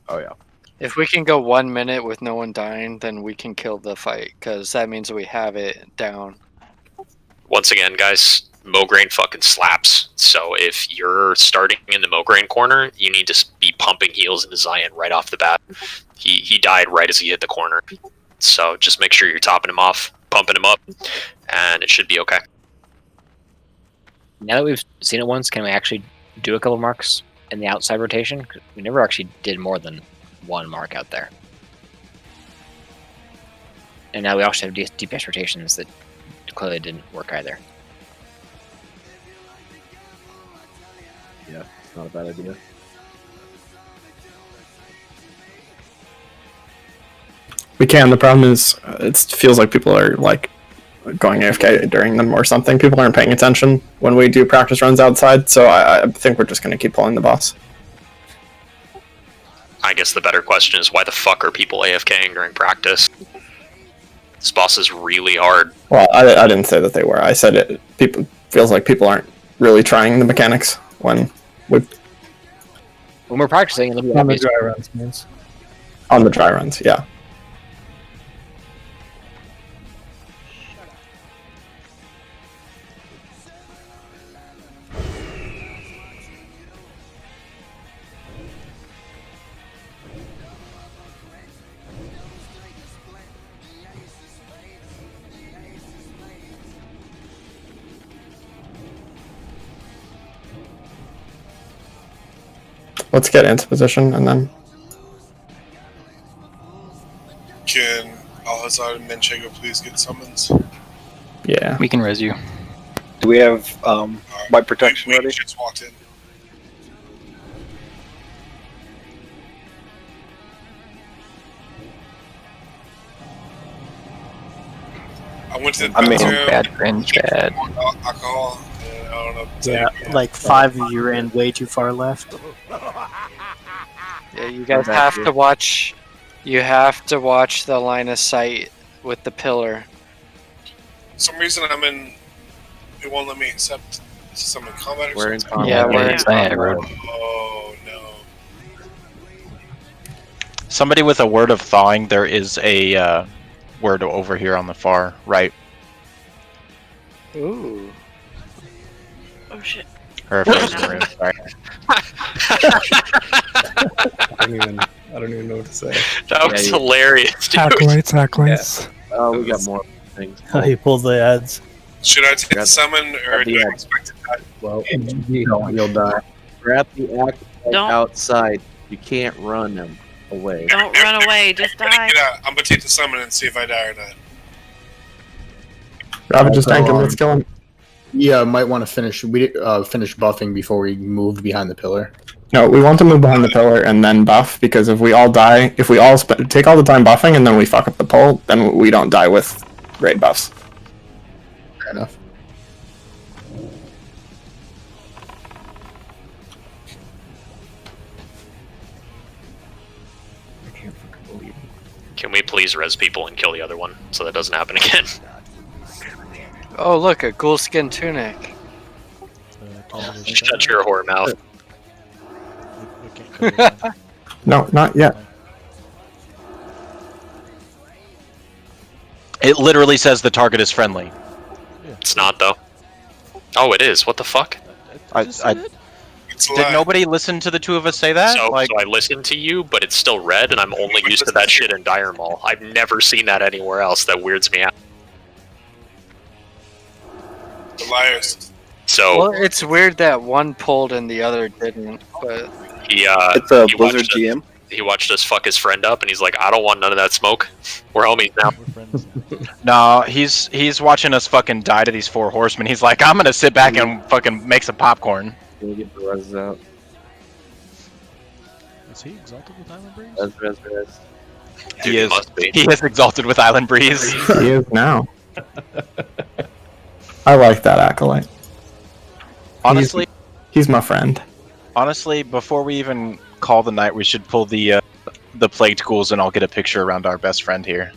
Oh yeah. If we can go 1 minute with no one dying, then we can kill the fight, because that means we have it down. Once again, guys, Mograine fucking slaps. So if you're starting in the Mograine corner, you need to be pumping heals into Zion right off the bat. He died right as he hit the corner. So just make sure you're topping him off, pumping him up, and it should be okay. now that we've seen it once, can we actually do a couple marks in the outside rotation? 'Cause we never actually did more than one mark out there. And now we also have DPS rotations that clearly didn't work either. Yeah, it's not a bad idea. We can. The problem is, it feels like people are like going AFK during them or something. People aren't paying attention when we do practice runs outside, so I think we're just going to keep pulling the boss. I guess the better question is, why the fuck are people AFKing during practice? This boss is really hard. Well, I didn't say that they were. I said it. People feels like people aren't really trying the mechanics when we When we're practicing, it'll be On the obvious. dry runs means. On the dry runs, yeah. Let's get into position and then. Can Alhazad and Manchego please get summons? Yeah. We can res you. Do we have white protection ready? Just walked in. I went to the bathroom. Bad cringe, bad. Alcohol. And I don't know. Yeah, like 5 of you ran way too far left. Yeah, you guys have to watch. You have to watch the line of sight with the pillar. For some reason I'm in. It won't let me accept some in combat. Or We're in something. combat. Yeah, we're in combat. Oh no. Somebody with a word of thawing. There is a word over here on the far right. Ooh. Oh shit. Or frozen rune. Sorry. I don't even know what to say. That was hilarious, dude. Acolytes. Oh, we got more things. He pulls the ads. Should I take the summon or do I expect to die? Well, You'll die. grab the acolyte Don't- outside. You can't run them away. Don't run away. Just die. I'm gonna take the summon and see if I die or not. Rabbit, just tank him. Let's kill him. Yeah, might want to finish. We finish buffing before we moved behind the pillar. No, we want to move behind the pillar and then buff, because if we all die, if we all take all the time buffing and then we fuck up the pull, then we don't die with raid buffs. Fair enough. Can we please res people and kill the other one so that doesn't happen again? Oh, look, a ghoul skin tunic. Shut your whore mouth. No, not yet. It literally says the target is friendly. It's not though. Oh, it is. What the fuck? Did nobody listen to the two of us say that? So I listened to you, but it's still red, and I'm only used to that shit in Dire Maul. I've never seen that anywhere else. That weirds me out. The liars. So Well, it's weird that one pulled and the other didn't. But he It's a he Blizzard watched us- GM. He watched us fuck his friend up, and he's like, "I don't want none of that smoke. We're homies now." No, he's watching us fucking die to these four horsemen. He's like, I'm gonna sit back and fucking make some popcorn. Can we get the res out? Is he exalted with Island Breeze? Res. He is. He is exalted with Island Breeze. He is now. I like that acolyte. Honestly, he's my friend. Honestly, before we even call the night, we should pull the plagued ghouls, and I'll get a picture around our best friend here.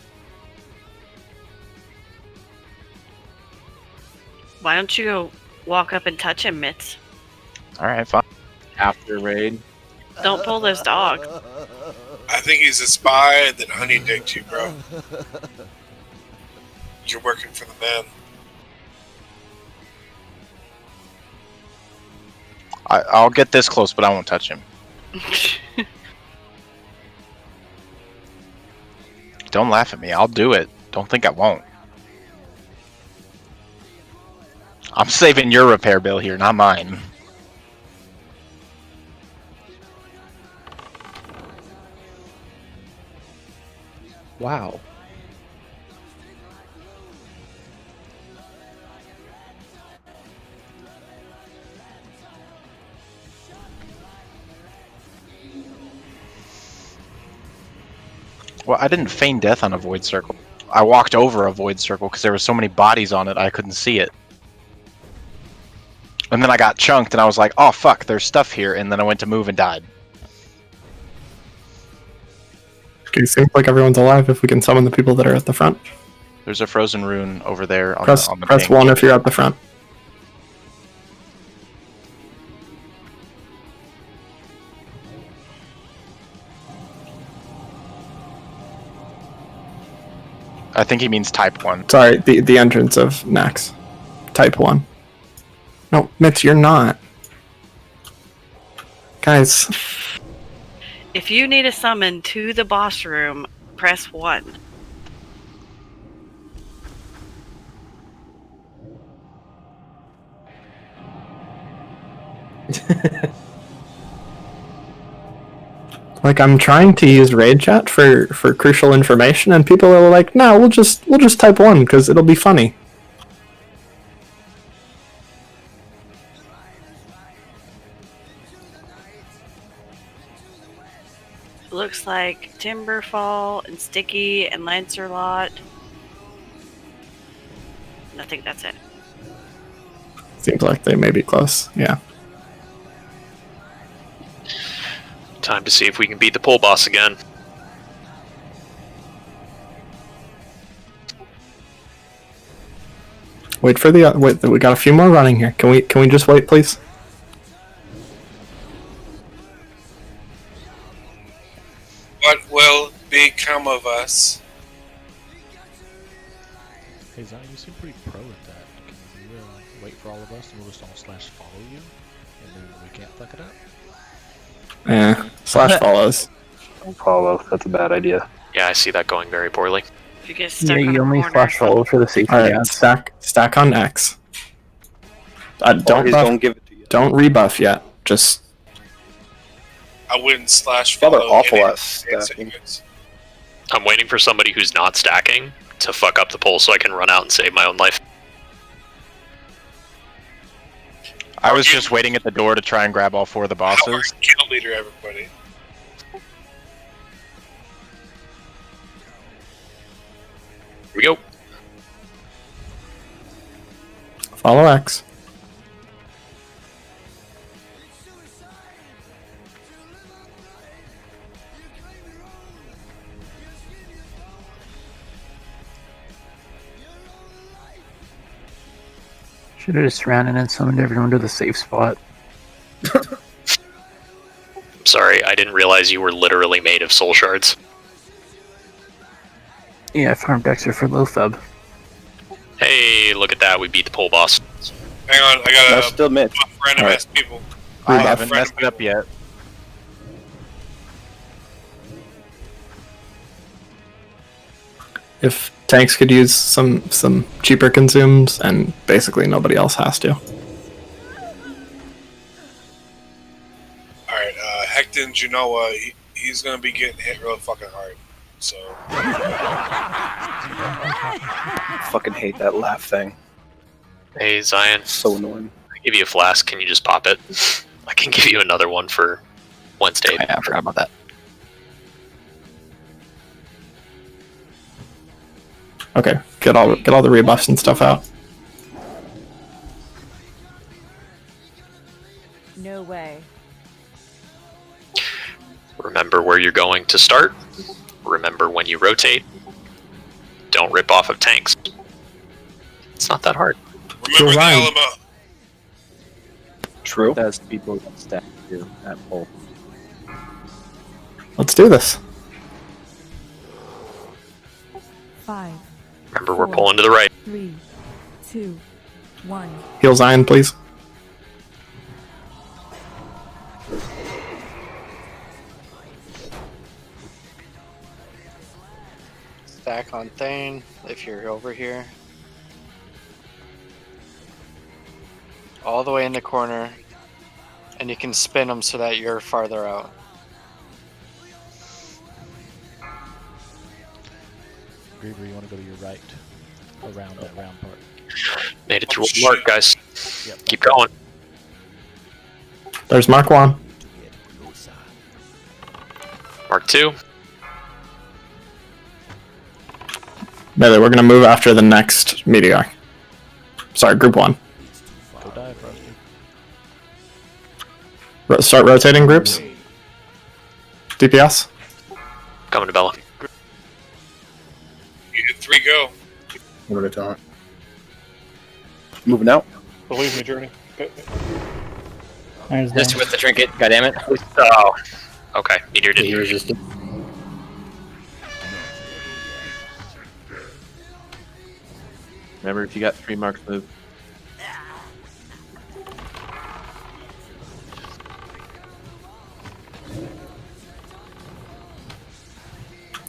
Why don't you go walk up and touch him, Mitz? All right, fine. After raid. Don't pull those dogs. I think he's a spy that honey dicked you, bro. You're working for the man. I'll get this close, but I won't touch him. Don't laugh at me. I'll do it. Don't think I won't. I'm saving your repair bill here, not mine. Wow. Well, I didn't feign death on a void circle. I walked over a void circle because there were so many bodies on it I couldn't see it. And then I got chunked and I was like, oh fuck, there's stuff here, and then I went to move and died. Okay, seems like everyone's alive if we can summon the people that are at the front. There's a frozen rune over there on Press, the, on the press ping. 1 if you're at the front. I think he means type 1. Sorry, the entrance of Naxx. Type 1. No, Mitch, you're not. Guys. If you need a summon to the boss room, press 1. Like, I'm trying to use raid chat for crucial information, and people are like, "No, we'll just type 1 because it'll be funny." Looks like Timberfall and Sticky and Lancerlot. I think that's it. Seems like they may be close. Yeah. Time to see if we can beat the pole boss again. Wait for the wait. We got a few more running here. Can we just wait, please? What will become of us? Hey Zion, you seem pretty pro at that. Can you wait for all of us and we'll just all /follow you? And then we can't fuck it up? /follows. Don't follow. That's a bad idea. Yeah, I see that going very poorly. If you get stuck Yeah, on you a only corner. /follow for the safety. Alright, stack on X. Don't Always buff, don't give it to you. Don't rebuff yet. Just I wouldn't /follow. Y'all are awful any at of the stacking. segments. I'm waiting for somebody who's not stacking to fuck up the pole so I can run out and save my own life. I was just waiting at the door to try and grab all 4 of the Our bosses. kill leader, everybody. Here we go. follow X. Should have just ran in and summoned everyone to the safe spot. I'm sorry, I didn't realize you were literally made of soul shards. Yeah, I farmed Dexter for low thub. Hey, look at that, we beat the pole boss. Hang on, I got That's still Mitch. random ass people. I haven't messed it up yet. If tanks could use some cheaper consumes, and basically nobody else has to. Alright, Hecton Genoa, he's gonna be getting hit real fucking hard. So. I fucking hate that laugh thing. Hey, Zion. So annoying. I give you a flask, can you just pop it? I can give you another one for Wednesday. Yeah, I forgot about that. Okay, get all the rebuffs and stuff out. No way. Remember where you're going to start. Remember when you rotate. Don't rip off of tanks. It's not that hard. Remember the Alamo. True. That's people that stack too at pole. Let's do this. 5, Remember, we're pulling to the right. 3, 2, 1. Heal Zion, please. Stack on Thane if you're over here. All the way in the corner. And you can spin them so that you're farther out. Griever, you want to go to your right, around that round part. Made it to one mark, guys. Yep. Keep going. There's Mark 1. Mark 2. Melee, we're gonna move after the next meteor. Sorry, group 1. Go die, Frosty. Start rotating groups. DPS. Coming to Bella. You hit 3 go. What a taunt. Moving out. Believe me, Journey. Just with the trinket, goddammit. Oh. Okay, meteor didn't. He resisted. Remember, if you got 3 marks, move.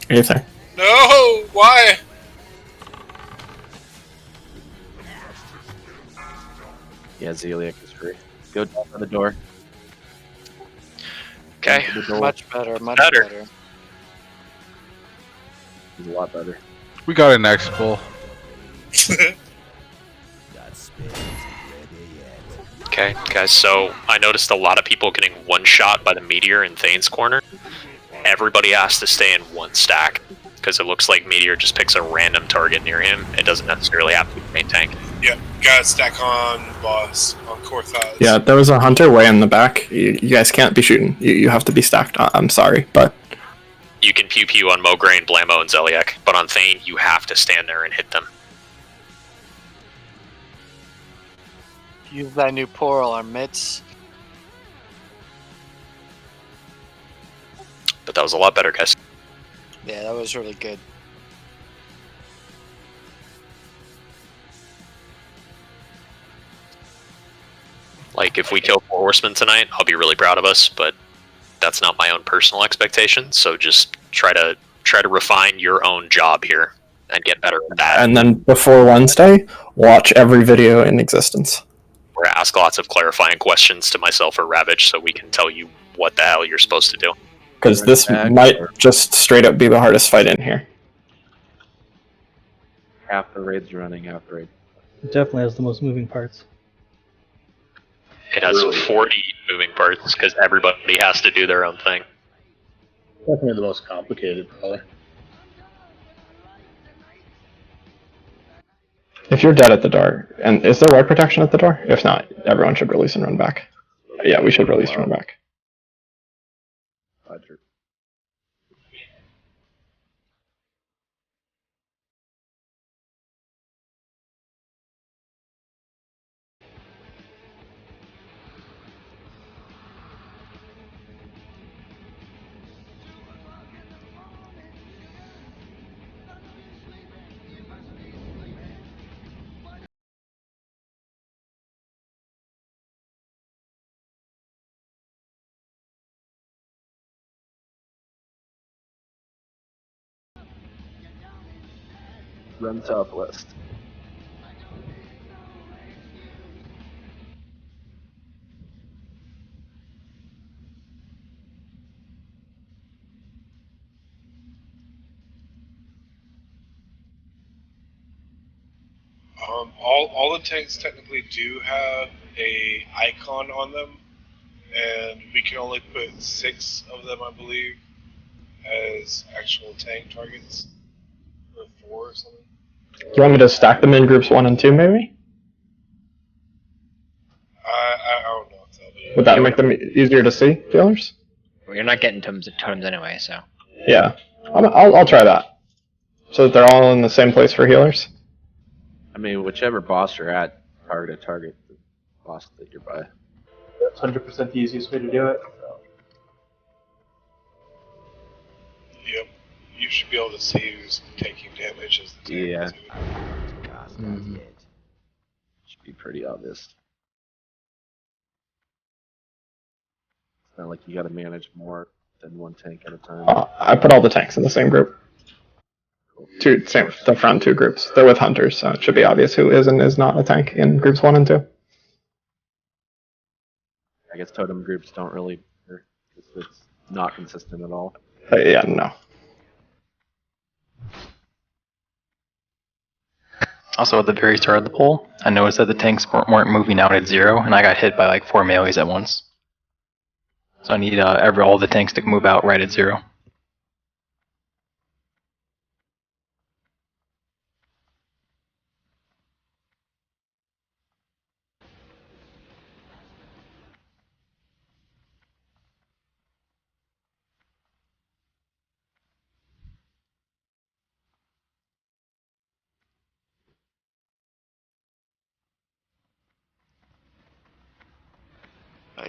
Anything. No! Why? Yeah, Zeliek is free. Go down to the door. Okay. Much better. Much Better. better. He's a lot better. We got a next pull. Okay, guys, so I noticed a lot of people getting one shot by the meteor in Thane's corner. Everybody has to stay in one stack, because it looks like meteor just picks a random target near him. It doesn't necessarily have to be main tank. Yeah, gotta stack on boss, on core thighs. Yeah, there was a hunter way in the back. You guys can't be shooting. You have to be stacked. I'm sorry, but You can pew pew on Mograine, Blammo, and Zeliek, but on Thane, you have to stand there and hit them. Use that new portal on mitts. But that was a lot better, guys. Yeah, that was really good. Like, if we kill 4 horsemen tonight, I'll be really proud of us, but that's not my own personal expectation, so just try to refine your own job here and get better at that. and then before Wednesday, watch every video in existence. Or ask lots of clarifying questions to myself or Ravage so we can tell you what the hell you're supposed to do. Because this might just straight up be the hardest fight in here. Half the raid's running, half the raid. It definitely has the most moving parts. It has 40 moving parts because everybody has to do their own thing. Definitely the most complicated, probably. If you're dead at the door, and is there ward protection at the door? If not, everyone should release and run back. Yeah, we should release and run back. Roger. Run southwest. All the tanks technically do have a icon on them, and we can only put 6 of them, I believe, as actual tank targets, or 4 or something. Do you want me to stack them in groups 1 and 2, maybe? I don't know if that'll be. Would that make them easier to see, feelers? Well, you're not getting totems anyway, so. Yeah, I'll try that. So that they're all in the same place for healers? I mean, whichever boss you're at, target the boss that you're by. That's 100% the easiest way to do it. Yep, you should be able to see who's taking damage as the tank. Yeah. Mm-hmm. Should be pretty obvious. It's not like you gotta manage more than one tank at a time. I put all the tanks in the same group. The front 2 groups. They're with hunters, so it should be obvious who is and is not a tank in groups 1 and 2. I guess totem groups don't really, it's not consistent at all. Yeah, no. Also, at the very start of the poll, I noticed that the tanks weren't moving out at 0, and I got hit by like 4 melees at once. So I need all the tanks to move out right at 0.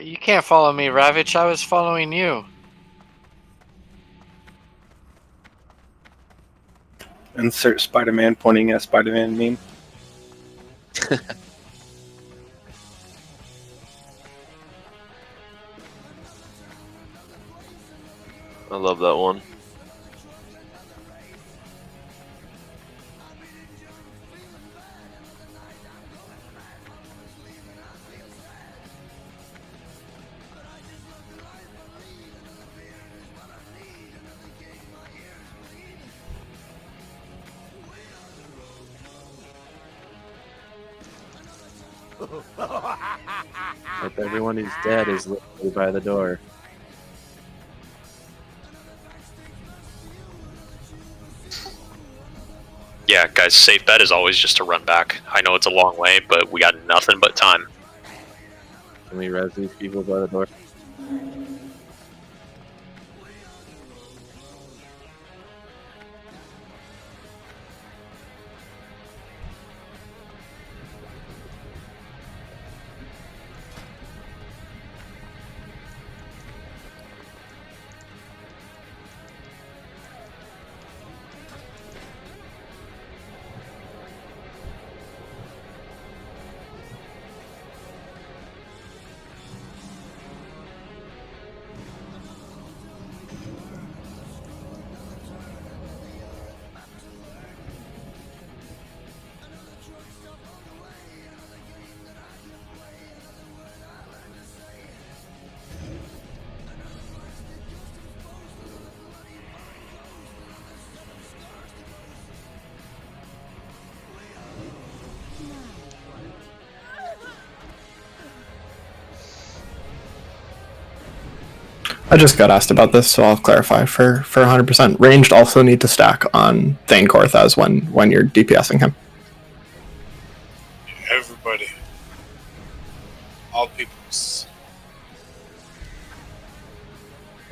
You can't follow me, Ravage. I was following you. Insert Spider-Man pointing at Spider-Man meme. I love that one. If everyone who's dead is literally by the door. Yeah, guys, safe bet is always just to run back. I know it's a long way, but we got nothing but time. Can we res these people by the door? I just got asked about this, so I'll clarify for 100%. Ranged also need to stack on Thane Korthas when you're DPSing him. Everybody. All peoples.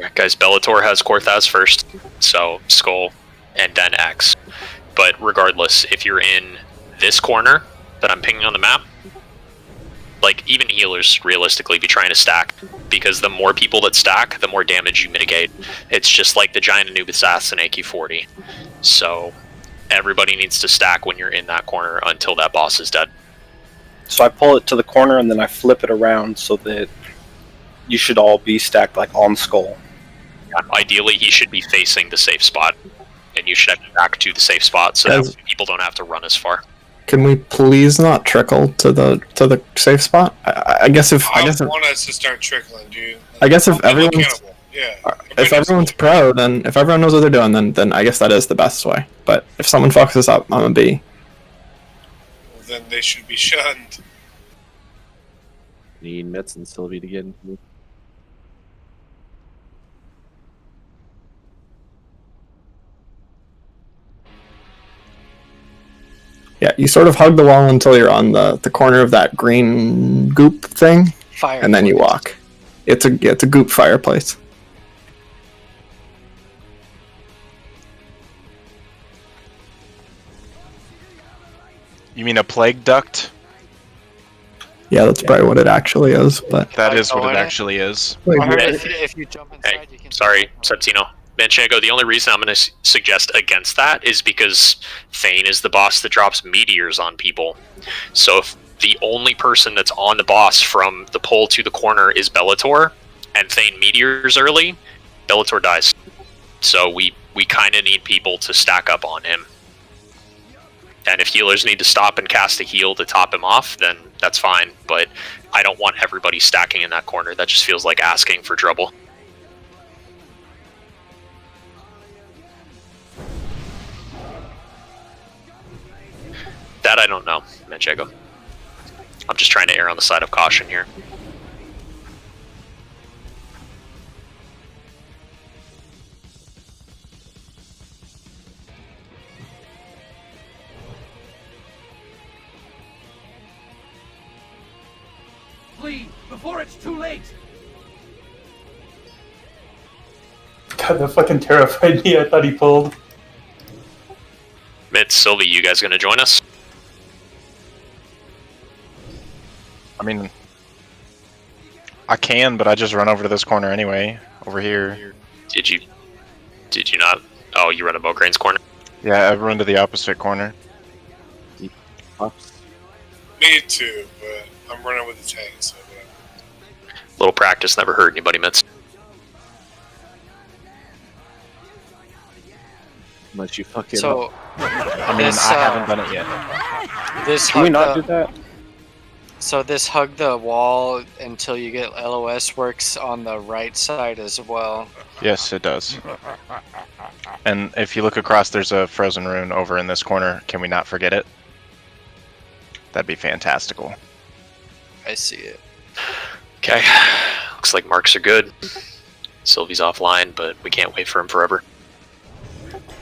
Yeah, guys, Bellator has Korthas first, so Skull, and then X. But regardless, if you're in this corner that I'm pinging on the map, like, even healers realistically be trying to stack, because the more people that stack, the more damage you mitigate. It's just like the Giant Anubis Assassin AQ40. So everybody needs to stack when you're in that corner until that boss is dead. So I pull it to the corner and then I flip it around so that you should all be stacked like on Skull. Yeah, ideally, he should be facing the safe spot, and you should have to back to the safe spot so that people don't have to run as far. Can we please not trickle to the safe spot? I guess if I want us to start trickling, dude. I guess if everyone's if everyone's pro, then if everyone knows what they're doing, then I guess that is the best way. But if someone fucks us up, I'm gonna be. Well, then they should be shunned. Need Mitz and Sylvie to get in. Yeah, you sort of hug the wall until you're on the corner of that green goop thing, and then you walk. It's a goop fireplace. You mean a plague duct? Yeah, that's probably what it actually is. But That is what it actually is. If you jump inside, you can. Sorry, Septino. Manchego, the only reason I'm going to suggest against that is because Thane is the boss that drops meteors on people. So if the only person that's on the boss from the pole to the corner is Bellator, and Thane meteors early, Bellator dies. So we kind of need people to stack up on him. And if healers need to stop and cast a heal to top him off, then that's fine. But I don't want everybody stacking in that corner. That just feels like asking for trouble. That I don't know, Manchego. I'm just trying to err on the side of caution here. Flee before it's too late. God, that fucking terrified me. I thought he pulled. Mitz, Sylvie, you guys gonna join us? I mean, I can, but I just run over to this corner anyway. Over here. Did you not? Oh, you run above Crane's corner? Yeah, I run to the opposite corner. Me too, but I'm running with the tank, so whatever. Little practice never hurt anybody, Mitz. Unless you fuck it So, up. I mean, this, I haven't done it yet. This Can we hug not the- do that? So this hug the wall until you get LOS works on the right side as well. Yes, it does. And if you look across, there's a frozen rune over in this corner. Can we not forget it? That'd be fantastical. I see it. Okay. Looks like marks are good. Sylvie's offline, but we can't wait for him forever.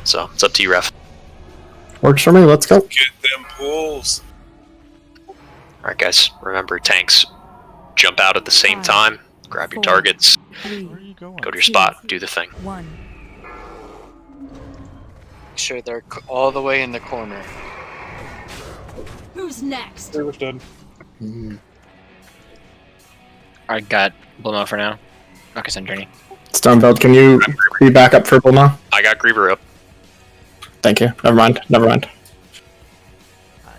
So, it's up to you, Ref. Works for me. Let's go. Get them pools. Alright, guys. Remember, tanks jump out at the same time. Grab your targets. Go to your spot. Do the thing. Make sure they're all the way in the corner. Who's next? was done. I got Blimo for now. Okay, send Journey. Stonebelt, can you be back up for Bulma? I got Griever up. Thank you. Never mind. Never mind.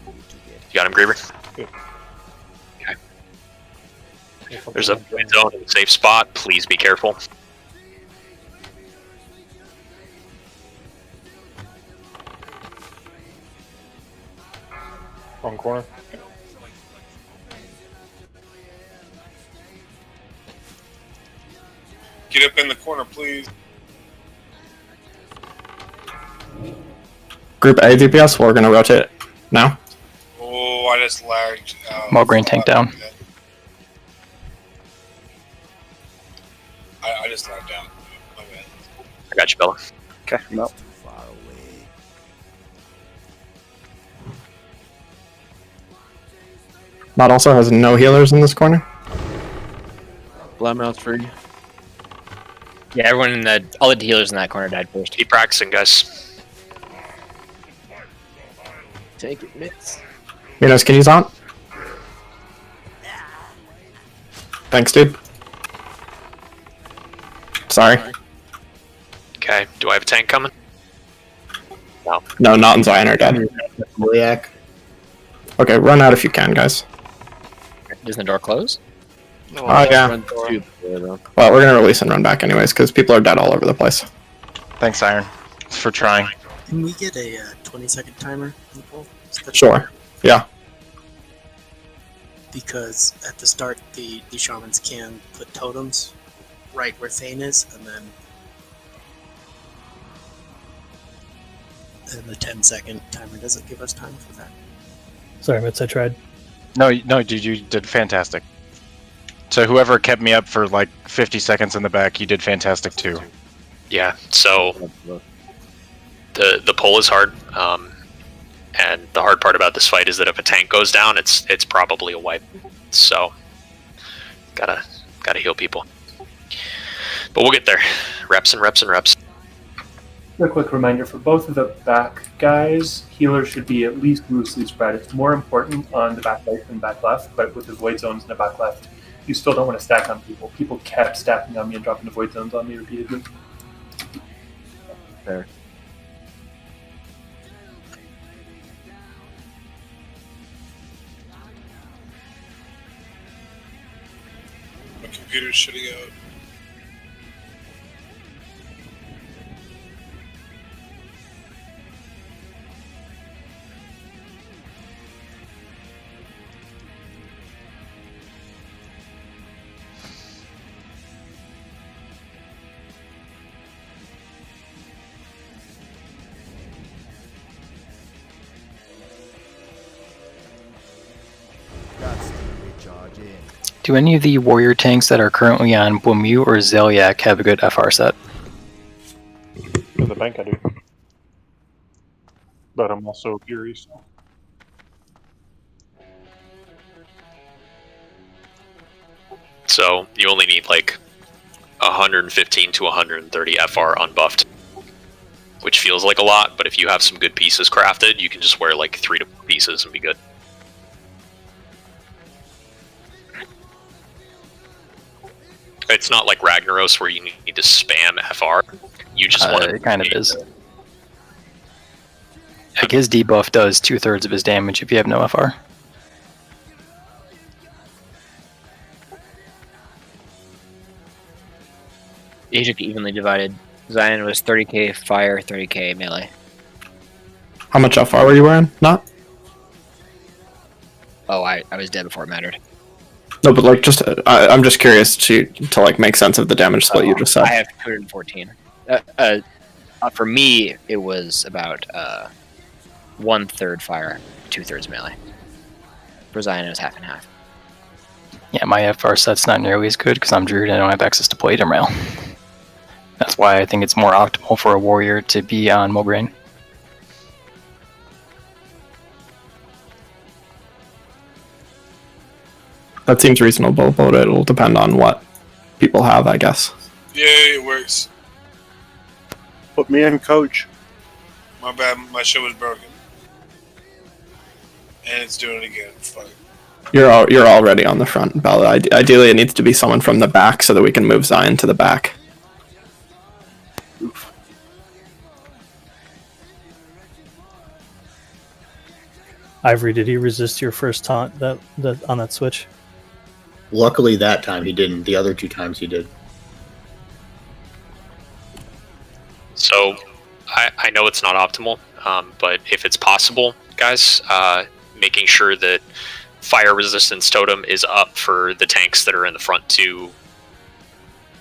You got him, Griever? Okay. There's a void zone in a safe spot. Please be careful. Wrong corner. Get up in the corner, please. Group A DPS, we're gonna rotate now. Oh, I just lagged out. Mulgreen tank down. I just lagged out. My bad. I got you, Bella. Okay, no. Mod also has no healers in this corner. Bloodmouth's free. Yeah, everyone in the all the healers in that corner died first. Keep practicing, guys. Take it, Mitz. Minos, can you taunt? Thanks, dude. Sorry. Okay, do I have a tank coming? No. No, not in Zion or dead. Zeliak. Okay, run out if you can, guys. Doesn't the door close? Oh, yeah. Well, we're gonna release and run back anyways, because people are dead all over the place. Thanks, Iron, for trying. Can we get a 20-second timer, people? Sure. Yeah. Because at the start, the shamans can put totems right where Thane is, and then the 10-second timer doesn't give us time for that. Sorry, Mitz, I tried. No, dude, you did fantastic. So whoever kept me up for like 50 seconds in the back, you did fantastic too. Yeah, so the pull is hard, and the hard part about this fight is that if a tank goes down, it's probably a wipe. So gotta heal people, but we'll get there. Reps and reps and reps. A quick reminder for both of the back guys, healers should be at least loosely spread. It's more important on the back right than back left, but with the void zones in the back left, you still don't want to stack on people. People kept stacking on me and dropping the void zones on me repeatedly. There. My computer's shutting out. Do any of the warrior tanks that are currently on Bomu or Zeliak have a good FR set? For the bank, I do. But I'm also curious. So you only need like 115 to 130 FR unbuffed, which feels like a lot, but if you have some good pieces crafted, you can just wear like 3 to 4 pieces and be good. It's not like Ragnaros where you need to spam FR. You just want to. It kind of is. Like his debuff does 2/3 of his damage if you have no FR. It should be evenly divided. Zion was 30k fire, 30k melee. How much FR were you wearing? Not? Oh, I was dead before it mattered. No, but like just I'm just curious to like make sense of the damage split you just said. I have 214. For me, it was about 1/3 fire, 2/3 melee. For Zion, it was half and half. Yeah, my FR set's not nearly as good because I'm Druid and I don't have access to Plate and Rail. That's why I think it's more optimal for a warrior to be on Mograine. That seems reasonable, but it'll depend on what people have, I guess. Yeah, it works. Put me in, coach. My bad, my show was broken. And it's doing it again. Fuck. You're already on the front, Bella. Ideally, it needs to be someone from the back so that we can move Zion to the back. Oof. Ivory, did he resist your first taunt that on that switch? Luckily that time he didn't. The other 2 times he did. So, I know it's not optimal, but if it's possible, guys, making sure that fire resistance totem is up for the tanks that are in the front 2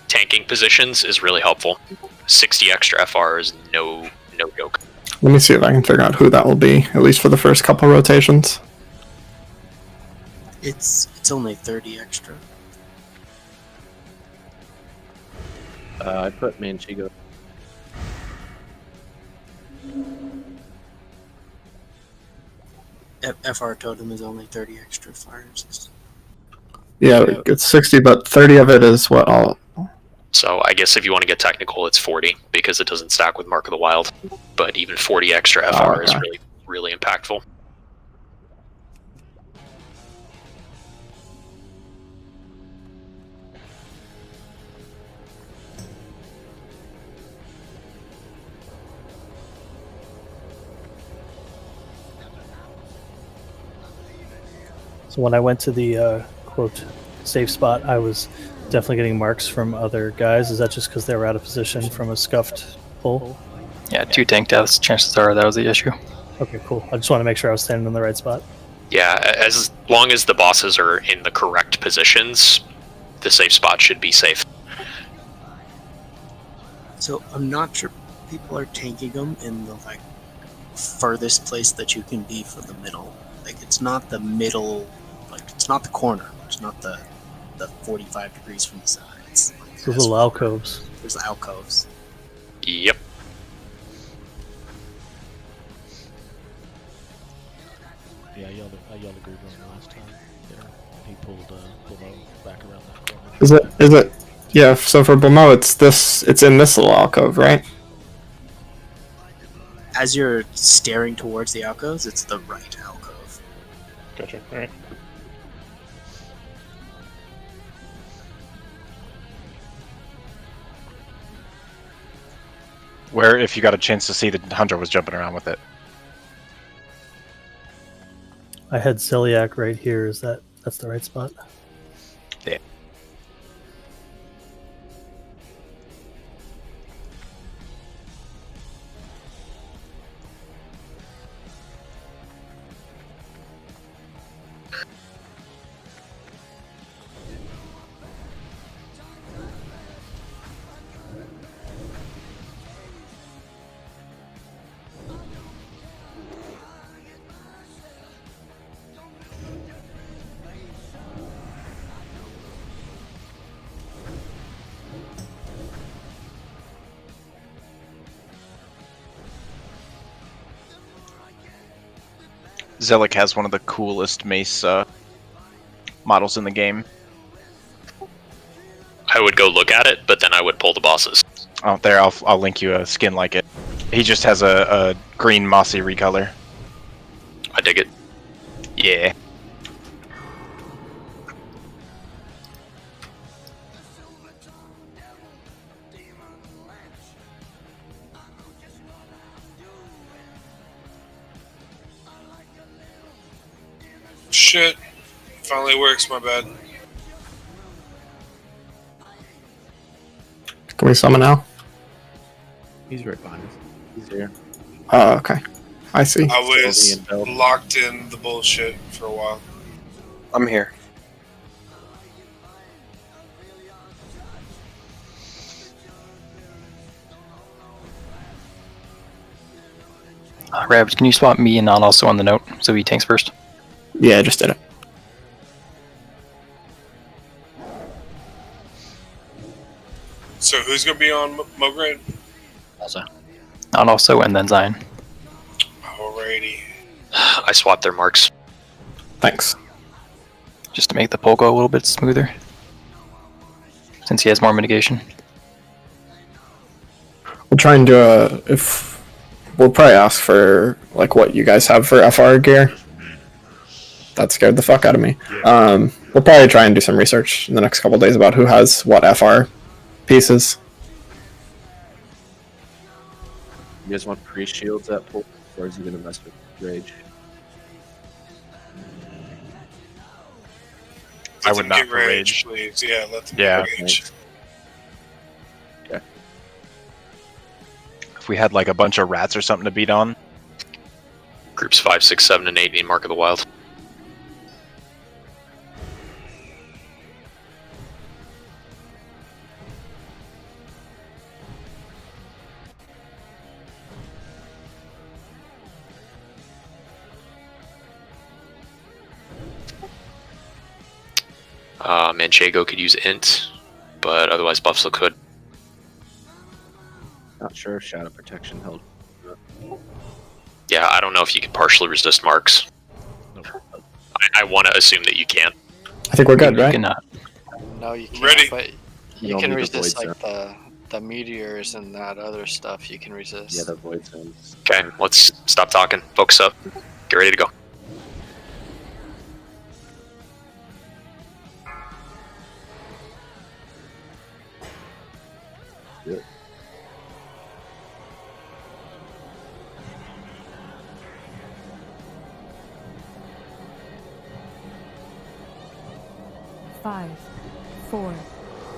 tanking positions is really helpful. 60 extra FR is no joke. Let me see if I can figure out who that will be, at least for the first couple rotations. It's only 30 extra. I put Manchigo. FR totem is only 30 extra fire resistance. Yeah, it's 60, but 30 of it is what I'll... So I guess if you want to get technical, it's 40 because it doesn't stack with Mark of the Wild. But even 40 extra FR is really, really impactful. So when I went to the quote safe spot, I was definitely getting marks from other guys. Is that just because they were out of position from a scuffed pull? Yeah, 2 tank deaths. Chances are that was the issue. Okay, cool. I just want to make sure I was standing in the right spot. Yeah, as long as the bosses are in the correct positions, the safe spot should be safe. So I'm not sure people are tanking them in the like furthest place that you can be for the middle. Like it's not the middle, like it's not the corner. It's not the 45 degrees from the side. It's like Those little alcoves. There's alcoves. Yep. Yeah, I yelled a group on last time. There, he pulled below back around that corner. Is it? Yeah, so for Blamo, it's in this little alcove, right? As you're staring towards the alcoves, it's the right alcove. Gotcha. Alright. Where, if you got a chance to see, the hunter was jumping around with it. I had Celiac right here. That's the right spot? Yeah. Zelik has one of the coolest mace models in the game. I would go look at it, but then I would pull the bosses. Oh, there, I'll link you a skin like it. He just has a green mossy recolor. I dig it. Yeah. Shit. Finally works, my bad. Can we summon now? He's right behind us. He's here. Oh, okay. I see. I was locked in the bullshit for a while. I'm here. Rabs, can you swap me and not also on the note so he tanks first? Yeah, I just did it. So who's gonna be on Mogren? Also. Not also and then Zion. Alrighty. I swapped their marks. Thanks. Just to make the pull go a little bit smoother. Since he has more mitigation. We'll try and do we'll probably ask for like what you guys have for FR gear. That scared the fuck out of me. We'll probably try and do some research in the next couple days about who has what FR pieces. You guys want pre-shields at pull, or is he gonna mess with rage? I would not Get for rage. please. Yeah, let them Yeah. get rage. Okay. If we had like a bunch of rats or something to beat on. Groups 5, 6, 7, and 8 need Mark of the Wild. Manchego could use int, but otherwise Buffalo could. Not sure if Shadow Protection held. Yeah, I don't know if you can partially resist marks. I want to assume that you can. I think we're good, right? No, you can't. Ready. But You you don't can need the resist void like the meteors and that other stuff. You can resist. Yeah, the void zones. Okay, let's stop talking. Focus up. Get ready to go. Yep. Five, 4,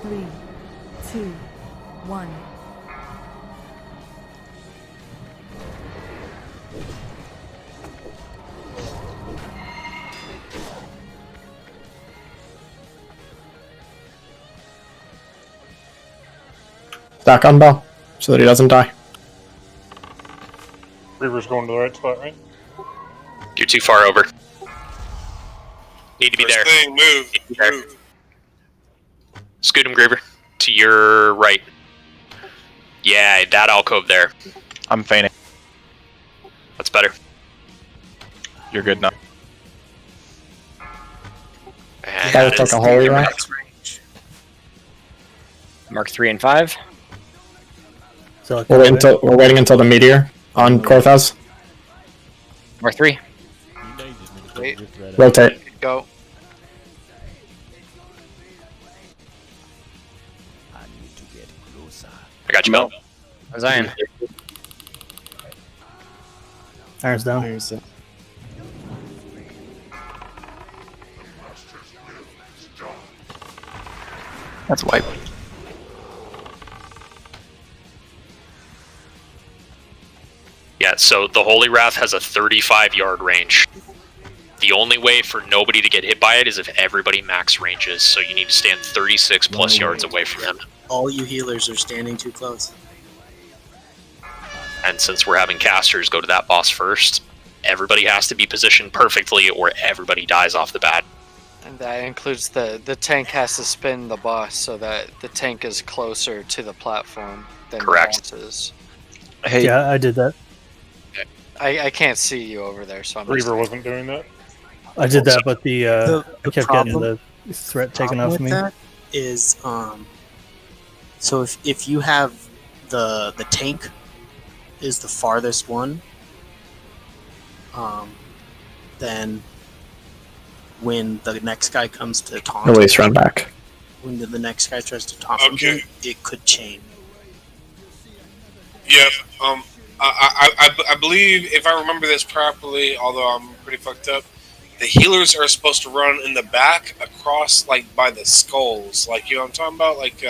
3, 2, 1. Stack on Bell so that he doesn't die. Reaver's going to the right spot, right? You're too far over. Need to be First there. thing, move. Need to be there. Scoot him, Graver. To your right. Yeah, that alcove there. I'm fainting. That's better. You're good now. And That was that like is a holy the round. Mark 3 and 5. So We're waiting until the meteor on Korthas. Mark 3. Wait. Rotate. Go. I got you, Mel. Zion. Iron's down. That's wipe. Yeah, so the Holy Wrath has a 35-yard range. The only way for nobody to get hit by it is if everybody max ranges, so you need to stand 36 plus yards away from him. All you healers are standing too close. And since we're having casters go to that boss first, everybody has to be positioned perfectly or everybody dies off the bat. And that includes the tank has to spin the boss so that the tank is closer to the platform than Correct. the boss is. Hey. Yeah, I did that. I can't see you over there, so I'm Reaver wasn't doing that. I did that, but I kept getting problem- the threat taken off with me. that is so if you have the tank is the farthest one, then when the next guy comes to taunt, At least run back. when the next guy tries to taunt Okay. you, it could chain. Yep. I believe, if I remember this properly, although I'm pretty fucked up, the healers are supposed to run in the back across, like, by the skulls. Like, you know what I'm talking about? Like,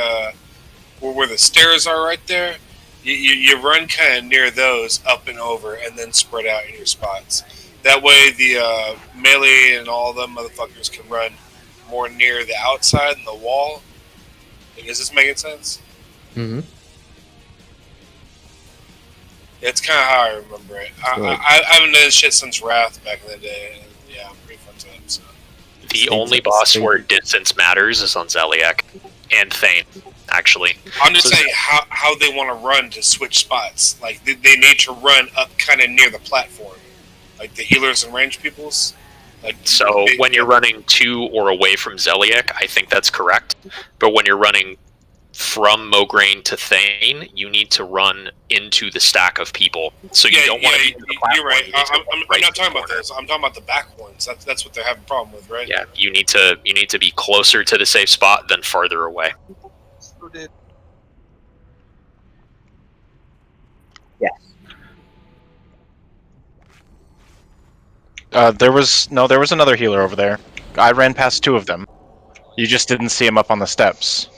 where the stairs are right there, you run kind of near those up and over, and then spread out in your spots. That way, the melee and all them motherfuckers can run more near the outside and the wall. Is this making sense? Mm-hmm. It's kind of how I remember it. I haven't done this shit since Wrath back in the day. And yeah, I'm pretty fun to it. So. The only boss where distance matters is on Zeliek and Thane, actually. I'm just saying how they want to run to switch spots. Like, they need to run up kind of near the platform. Like the healers and range peoples. Like, so when you're running to or away from Zeliek, I think that's correct. But when you're running from Mograine to Thane, you need to run into the stack of people. So you don't want to be in the platform. You're right. You I'm not talking about this. I'm talking about the back ones. That's what they're having a problem with, right? Yeah, you need to be closer to the safe spot than farther away. Yes. There was another healer over there. I ran past 2 of them. You just didn't see him up on the steps.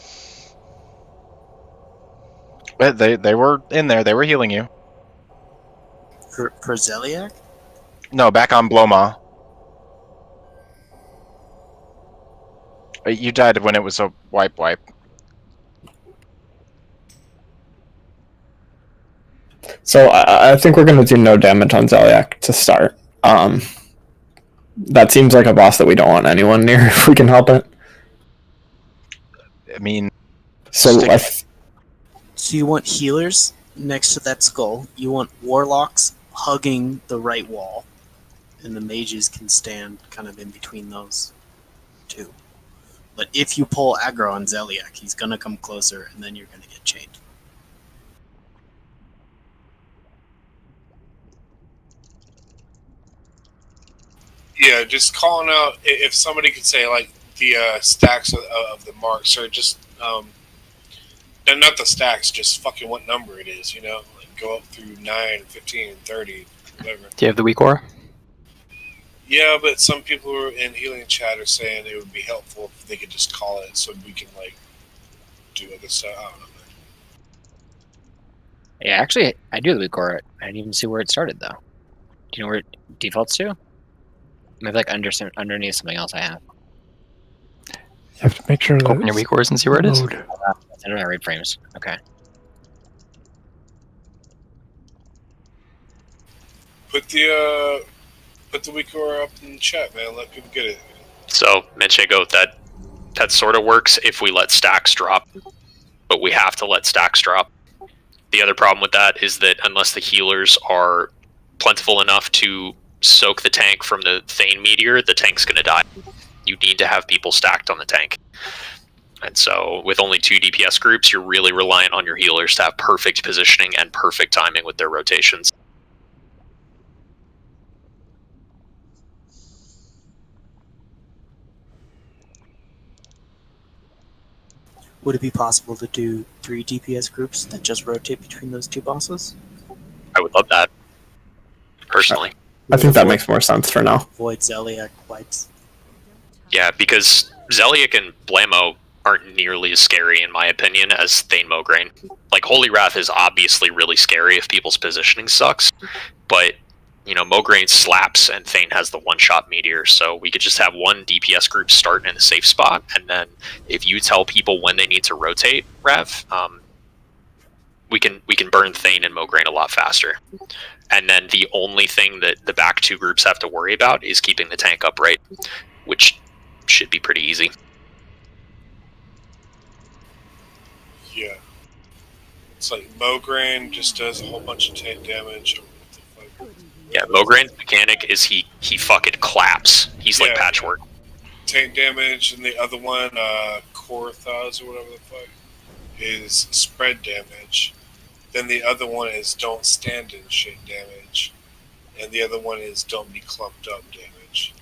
But they were in there. They were healing you. For Zeliek? No, back on Bloma. You died when it was a wipe. So I think we're going to do no damage on Zeliek to start. That seems like a boss that we don't want anyone near if we can help it. I mean, So you want healers next to that skull. You want warlocks hugging the right wall, and the mages can stand kind of in between those two. But if you pull aggro on Zeliek, he's gonna come closer, and then you're gonna get chained. Yeah, just calling out if somebody could say like the stacks of the marks, or just not the stacks, just fucking what number it is, you know, like go up through 9, 15, 30, whatever. Do you have the weak aura? Yeah, but some people who are in healing chat are saying it would be helpful if they could just call it so we can like do other stuff. I don't know. Yeah, actually, I do have the weak aura. I didn't even see where it started though. Do you know where it defaults to? Maybe like underneath something else I have. You have to make sure open your weak auras and see where it is. I don't know, raid frames. Okay. Put the weak aura up in the chat, man. Let people get it. So, Manchego, that sort of works if we let stacks drop, but we have to let stacks drop. The other problem with that is that unless the healers are plentiful enough to soak the tank from the Thane meteor, the tank's going to die. You need to have people stacked on the tank. And so, with only 2 DPS groups, you're really reliant on your healers to have perfect positioning and perfect timing with their rotations. Would it be possible to do 3 DPS groups that just rotate between those 2 bosses? I would love that, personally. I think that makes more sense for now. Avoid Zeliek wipes. Yeah, because Zeliek and Blamo aren't nearly as scary, in my opinion, as Thane Mograine. Like, Holy Wrath is obviously really scary if people's positioning sucks, but, you know, Mograine slaps and Thane has the one-shot meteor, so we could just have one DPS group start in a safe spot, and then if you tell people when they need to rotate, Rev, we can burn Thane and Mograine a lot faster. And then the only thing that the back 2 groups have to worry about is keeping the tank upright, which should be pretty easy. Yeah. It's like Mograine just does a whole bunch of tank damage. Yeah, Mograine's mechanic is he fucking claps. He's like Patchwork. Tank damage, and the other one, Shorfuzz or whatever the fuck, is spread damage. Then the other one is don't stand in shit damage. And the other one is don't be clumped up damage.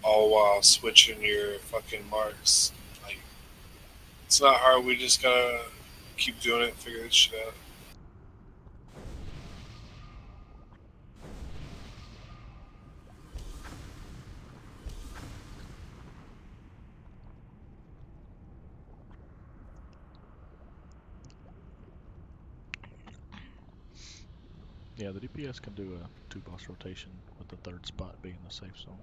All while switching your fucking marks. Like, it's not hard, we just gotta keep doing it and figure this shit out. Yeah, the DPS can do a 2-boss rotation with the third spot being the safe zone.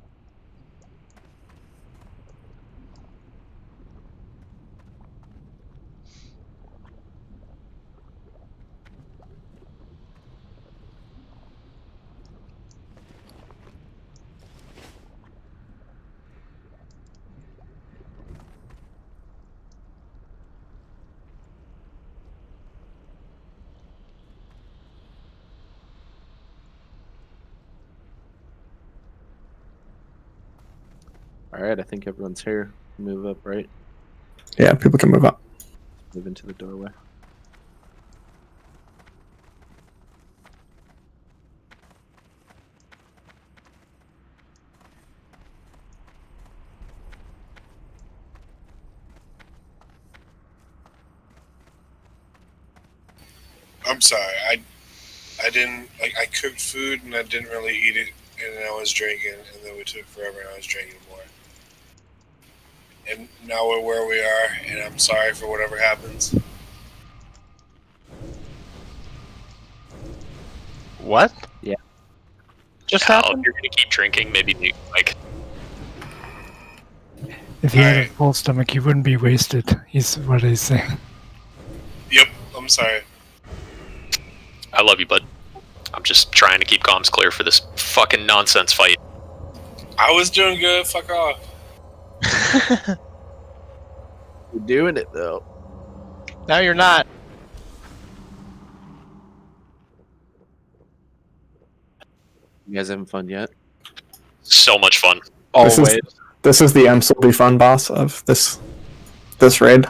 Alright, I think everyone's here. Move up, right? Yeah, people can move up. Move into the doorway. I'm sorry. I didn't like. I cooked food and I didn't really eat it, and then I was drinking, and then we took forever, and I was drinking more. And now we're where we are, and I'm sorry for whatever happens. What? Yeah. Just Al, happened? if you're gonna keep drinking, maybe like. If he had a full stomach, he wouldn't be wasted. He's what he's saying. Yep. I'm sorry. I love you, bud. I'm just trying to keep comms clear for this fucking nonsense fight. I was doing good. Fuck off. You're doing it though. No, you're not. You guys having fun yet? So much fun. This is the Absolutely Fun boss of this raid.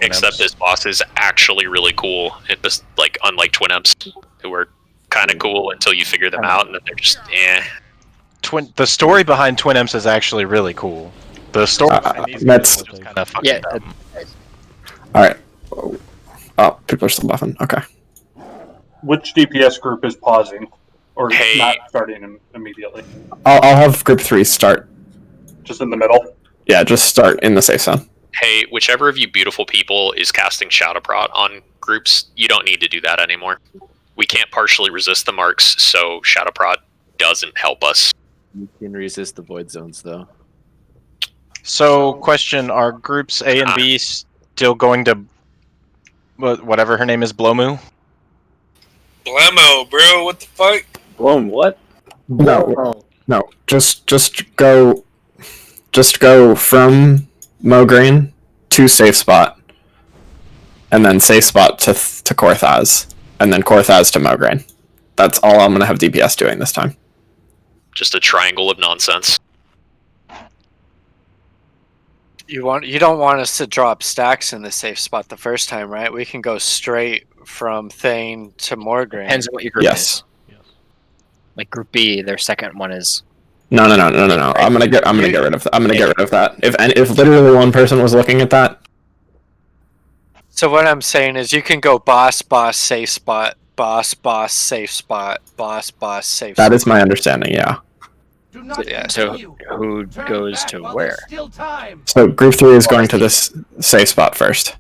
Except this boss is actually really cool. It was like unlike Twin Imps, who were kind of cool until you figure them out, and then they're just The story behind Twin Imps is actually really cool. The story behind these that's guys is kind of fucking dumb. Alright. Oh, people are still buffing. Okay. Which DPS group is pausing? Or Hey. not starting immediately? I'll have group 3 start. Just in the middle? Yeah, just start in the safe zone. Hey, whichever of you beautiful people is casting Shadowprot on groups, you don't need to do that anymore. We can't partially resist the marks, so Shadowprot doesn't help us. You can resist the void zones though. So, question: are groups A and B still going to whatever her name is, Blomu? Blammo, bro. What the fuck? Blown what? No. Just go from Mograine to safe spot, and then safe spot to Korthaz, and then Korthaz to Mograine. That's all I'm gonna have DPS doing this time. Just a triangle of nonsense. You don't want us to drop stacks in the safe spot the first time, right? We can go straight from Thane to Morgraine. Depends on what your group Yes. is. Like group B, their second one is. No. I'm gonna get rid of that. If literally one person was looking at that. So what I'm saying is you can go boss, safe spot, boss, safe spot, boss, safe spot. That is my understanding. Yeah. So who goes to where? So group 3 is going to this safe spot first.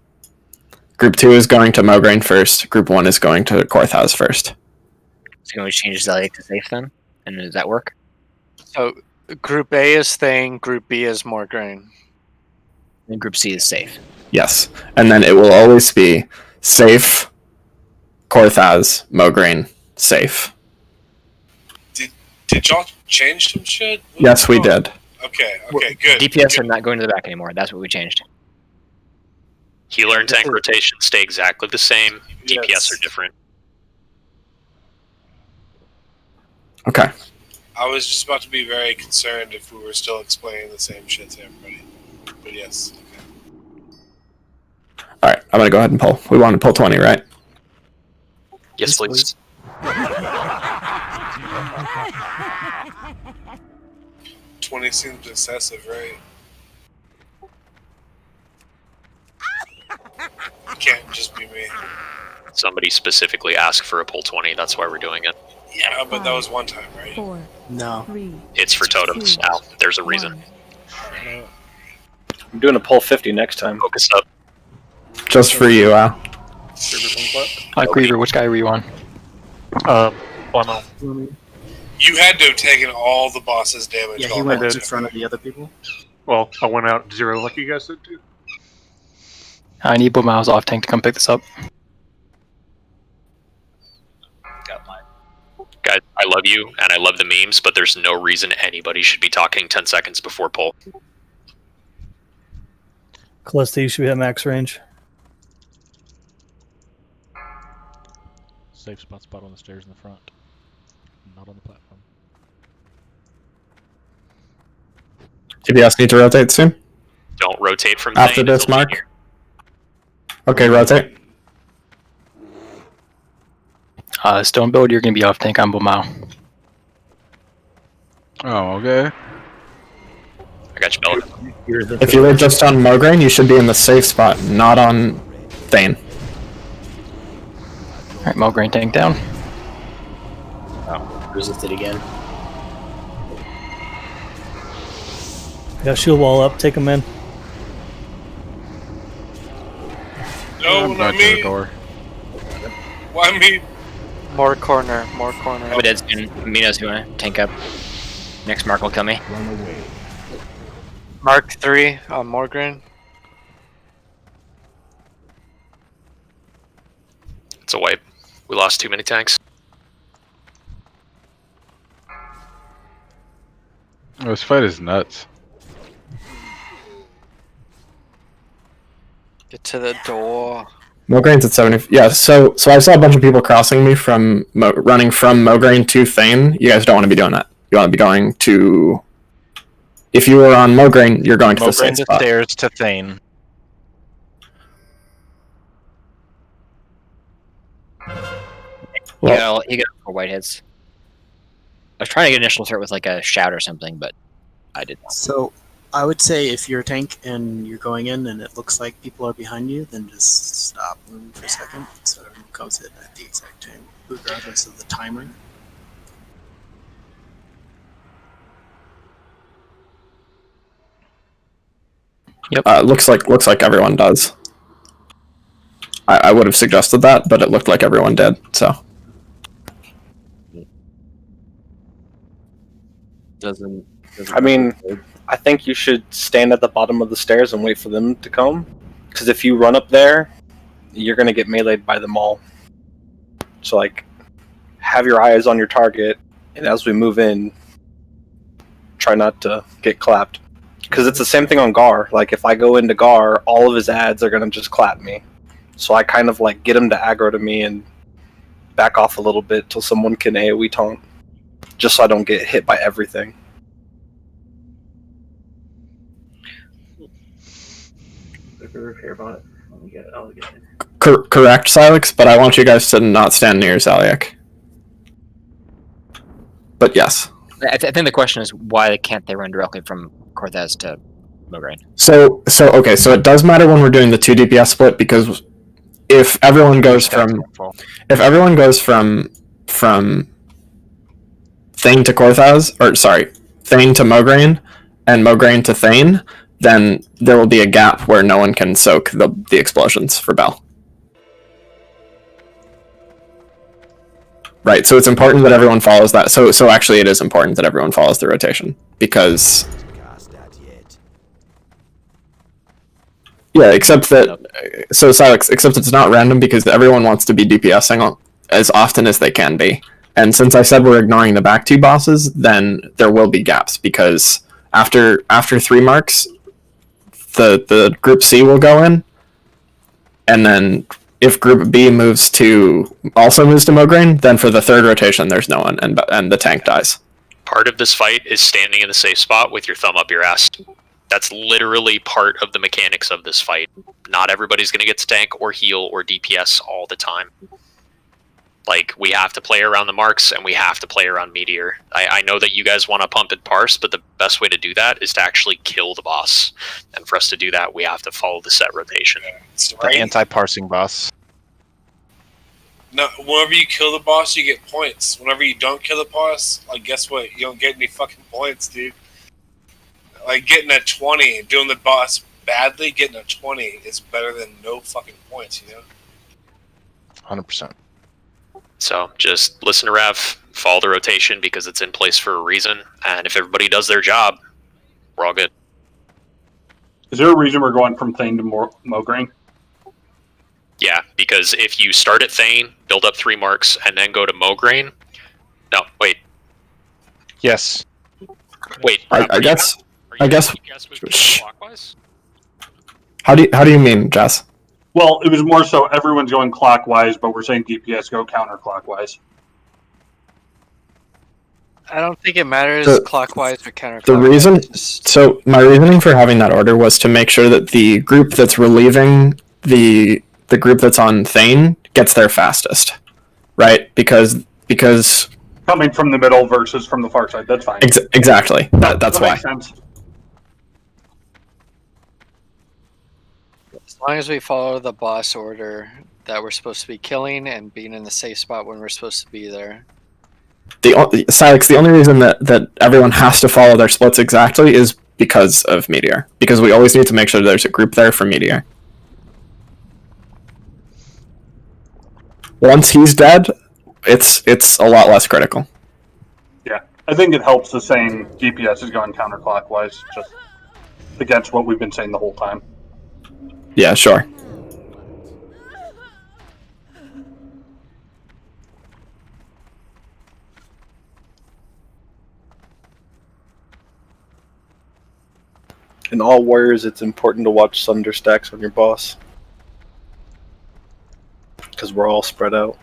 Group 2 is going to Mograine first. Group 1 is going to Korthaz first. So can we change Zeliek to safe then? And does that work? So group A is Thane, group B is Morgraine. And group C is safe. Yes, and then it will always be safe, Korthaz, Mograine, safe. Did y'all change some shit? Yes, we did. Okay, good. DPS are not going to the back anymore. That's what we changed. Healer and tank rotation stay exactly the same. DPS are different. Okay. I was just about to be very concerned if we were still explaining the same shit to everybody. But yes. Alright, I'm gonna go ahead and pull. We want to pull 20, right? Yes, please. 20 seems excessive, right? It can't just be me. Somebody specifically asked for a pull 20, that's why we're doing it. Yeah, but that was one time, right? 4, No. 3, It's for totems now. There's a reason. I'm doing a pull 50 next time. Focus up. Just for you, Al. Griever, which guy were you on? Oh no. You had to have taken all the boss's damage. Yeah, he went in front of the other people. Well, I went out 0 like you guys did too. I need Bomao's off tank to come pick this up. Guys, I love you and I love the memes, but there's no reason anybody should be talking 10 seconds before pull. Callista, you should be at max range. Safe spot on the stairs in the front. Not on the platform. TBS need to rotate soon? Don't rotate from After Thane this, until Mark? Meteor. Okay, rotate. Stone build, you're going to be off tank on Bomao. Oh, okay. I got you, Bella. If you were just on Mograine, you should be in the safe spot, not on Thane. Alright, Mograine tank down. Oh, resisted again. Yeah, shield wall up, take him in. No, not me. Why me? More corner, more corner. I'm dead soon. Mina's gonna tank up. Next Mark will kill me. Mark 3 on Morgren. It's a wipe. We lost too many tanks. This fight is nuts. Get to the door. Mograine's at 70. Yeah, so I saw a bunch of people crossing me from running from Mograine to Thane. You guys don't want to be doing that. You want to be going to. If you were on Mograine, you're going to the safe Mograine to spot. stairs to Thane. He got 4 white hits. I was trying to get initial threat with like a shout or something, but I didn't. So I would say if you're a tank and you're going in and it looks like people are behind you, then just stop moving for a second so everyone comes in at the exact time, regardless of the timer. Yep. Looks like everyone does. I would have suggested that, but it looked like everyone did. So. Doesn't I mean, I think you should stand at the bottom of the stairs and wait for them to come. Because if you run up there, you're going to get meleeed by them all. So, like, have your eyes on your target, and as we move in, try not to get clapped. Because it's the same thing on Gar. Like, if I go into Gar, all of his ads are going to just clap me. So I kind of, like, get him to aggro to me and back off a little bit till someone can AoE taunt. Just so I don't get hit by everything. Here about it. I'll get it. Correct, Silex, but I want you guys to not stand near Zaliak. But yes. I think the question is why can't they run directly from Cortez to Mograine? So it does matter when we're doing the 2 DPS split, because if everyone goes from Thane to Cortez, or sorry, Thane to Mograine, and Mograine to Thane, then there will be a gap where no one can soak the explosions for Bell. Right, so it's important that everyone follows that. So actually it is important that everyone follows the rotation, because... Yeah, except that... So, Silex, except it's not random because everyone wants to be DPSing as often as they can be. And since I said we're ignoring the back 2 bosses, then there will be gaps, because after 3 marks, the Group C will go in, and then if Group B also moves to Mograine, then for the 3rd rotation there's no one, and the tank dies. Part of this fight is standing in the safe spot with your thumb up your ass. That's literally part of the mechanics of this fight. Not everybody's going to get to tank or heal or DPS all the time. Like, we have to play around the marks, and we have to play around Meteor. I know that you guys want to pump and parse, but the best way to do that is to actually kill the boss. And for us to do that, we have to follow the set rotation. The anti-parsing boss. No, whenever you kill the boss, you get points. Whenever you don't kill the boss, like, guess what? You don't get any fucking points, dude. Like, getting a 20, doing the boss badly, getting a 20 is better than no fucking points, you know? 100%. So just listen to Rev, follow the rotation because it's in place for a reason, and if everybody does their job, we're all good. Is there a reason we're going from Thane to Mograine? Yeah, because if you start at Thane, build up 3 marks, and then go to Mograine... No, wait. Yes. Wait. I guess. Clockwise? How do you mean, Jess? Well, it was more so everyone's going clockwise, but we're saying DPS go counterclockwise. I don't think it matters clockwise or counterclockwise. The reason, so my reasoning for having that order was to make sure that the group that's relieving the group that's on Thane gets there fastest, right? Because coming from the middle versus from the far side, that's fine. Exactly. That's why. Makes sense. As long as we follow the boss order that we're supposed to be killing and being in the safe spot when we're supposed to be there. Silex, the only reason that everyone has to follow their splits exactly is because of Meteor. Because we always need to make sure there's a group there for Meteor. Once he's dead, it's a lot less critical. Yeah, I think it helps the saying DPS is going counterclockwise, just against what we've been saying the whole time. Yeah, sure. In all warriors, it's important to watch Sunder stacks on your boss. Because we're all spread out.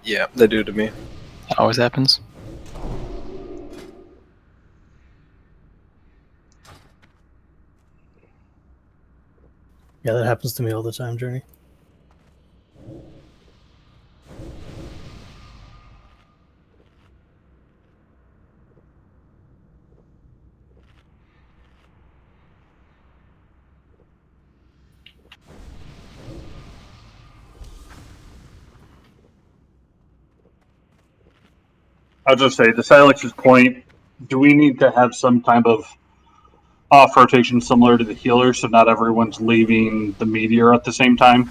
Yeah, they do to me. Always happens. Yeah, that happens to me all the time, Journey. I'll just say, to Silex's point, do we need to have some type of off rotation similar to the healer so not everyone's leaving the Meteor at the same time?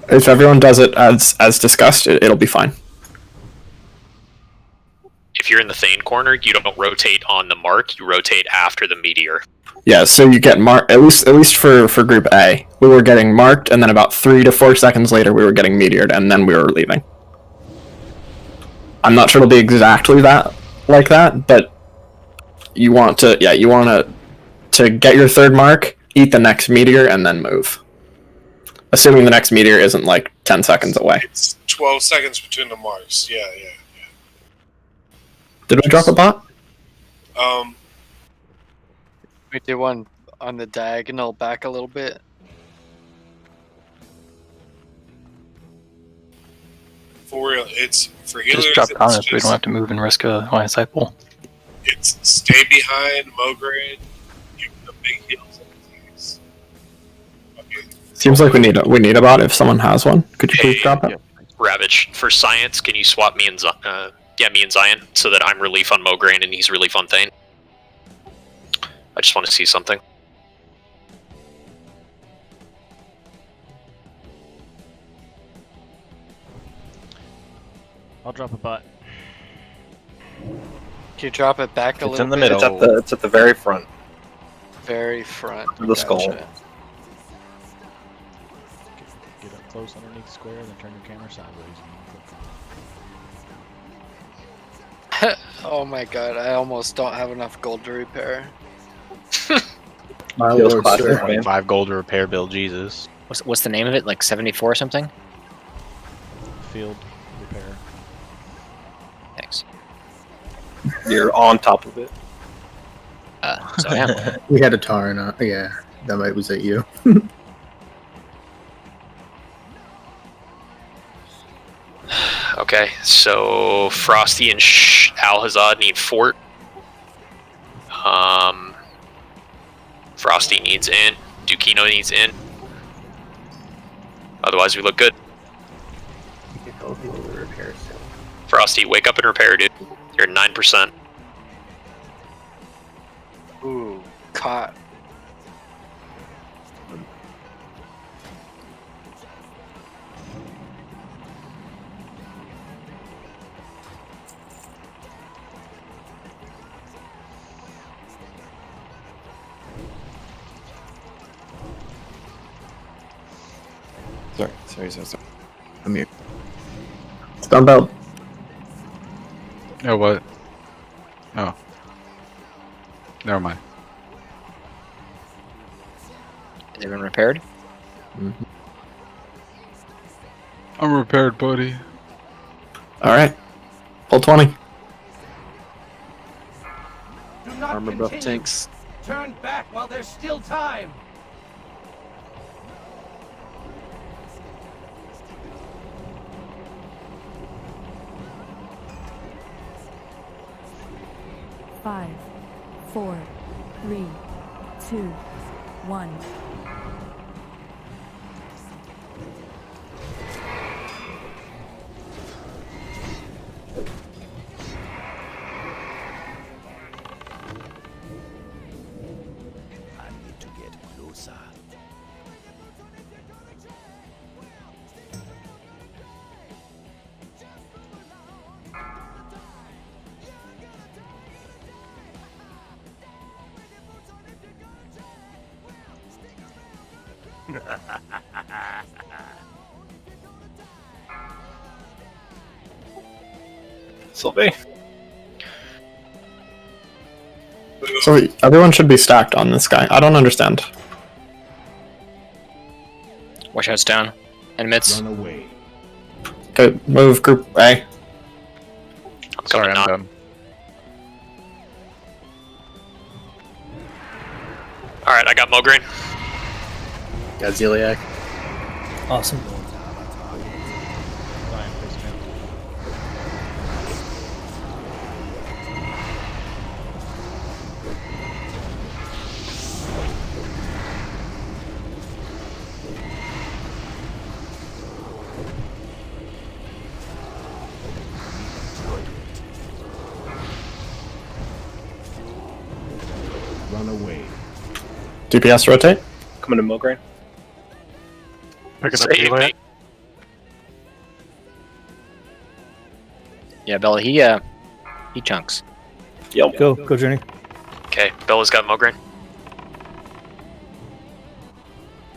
If everyone does it as discussed, it'll be fine. If you're in the Thane corner, you don't rotate on the mark, you rotate after the Meteor. Yeah, so you get marked, at least for Group A, we were getting marked, and then about 3 to 4 seconds later we were getting meteored, and then we were leaving. I'm not sure it'll be exactly like that, but you want to get your 3rd mark, eat the next meteor, and then move. Assuming the next meteor isn't like 10 seconds away. It's 12 seconds between the marks. Yeah. Did we drop a bot? We did one on the diagonal back a little bit. For real, it's for healers. Just drop it on us. We don't have to move and risk a line of sight pull. It's stay behind Mograine. Give the big heals and things. Okay. Seems like we need a bot if someone has one. Could you please drop it? Ravage, for science, can you swap me and Zion so that I'm relief on Mograine and he's relief on Thane? I just want to see something. I'll drop a bot. Can you drop it back a little bit? It's in the middle. It's at the very front. Very front. Of the skull. Get up close underneath the square, then turn your camera sideways. Oh my god, I almost don't have enough gold to repair. My lord, sir. 25 gold to repair Bill, Jesus. What's the name of it? Like 74 or something? Field repair. Thanks. You're on top of it. So yeah. We had a Tarn. Yeah, that was at you. Okay, so Frosty and Alhazad need fort. Frosty needs in. Dukino needs in. Otherwise, we look good. Frosty, wake up and repair, dude. You're at 9%. caught. Sorry. I'm here. Stun belt. Oh, what? Oh. Never mind. Has everyone repaired? I'm repaired, buddy. Alright. Pull 20. Do not Armor buff continue. tanks. Turn back while there's still time. Five, 4, 3, 2, 1. I need to get closer. Sylvie. So everyone should be stacked on this guy. I don't understand. Watch out's down. Enemies. Okay, move group A. Sorry, I'm done. Alright, I got Mograine. Got Zeliak. Awesome. DPS rotate. Coming to Mograine. Picking up Zeliak. Yeah, Bella, he chunks. Yep. Go, Journey. Okay, Bella's got Mograine.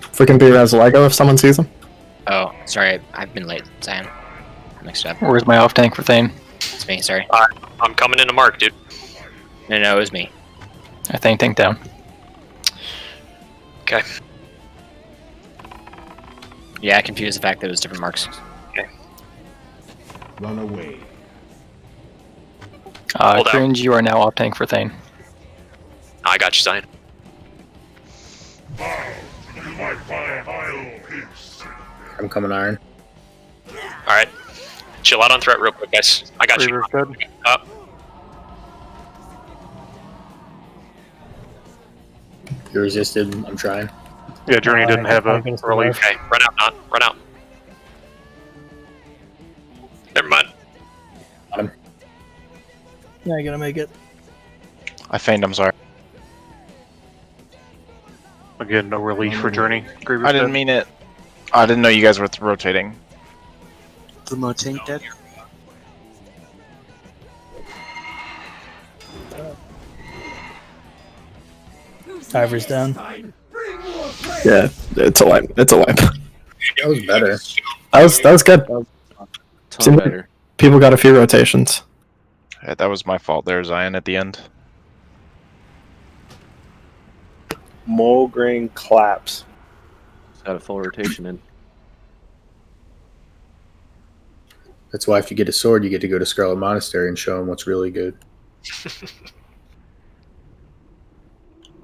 If we can be res Lego if someone sees him. Oh, sorry, I've been late, Zion. I mixed up. Where's my off tank for Thane? It's me, sorry. I'm coming into Mark, dude. No, it was me. I Thane tank down. Okay. Yeah, I confused the fact that it was different marks. Okay. Run away. Hold out. Cringe, you are now off tank for Thane. I got you, Zion. I'm coming iron. Alright. Chill out on threat real quick, guys. I got you. Up. You resisted. I'm trying. Yeah, Journey didn't have a relief. Okay, run out, not. Run out. Never mind. Got him. Yeah, you gotta make it. I feigned, I'm sorry. Again, no relief for Journey. I didn't mean it. I didn't know you guys were rotating. The Moting dead? Ivor's down. Yeah, it's a wipe. It's a wipe. That was better. That was good. Ton better. People got a few rotations. Yeah, that was my fault there, Zion, at the end. Mograine claps. Got a full rotation in. That's why if you get a sword, you get to go to Scarlet Monastery and show them what's really good.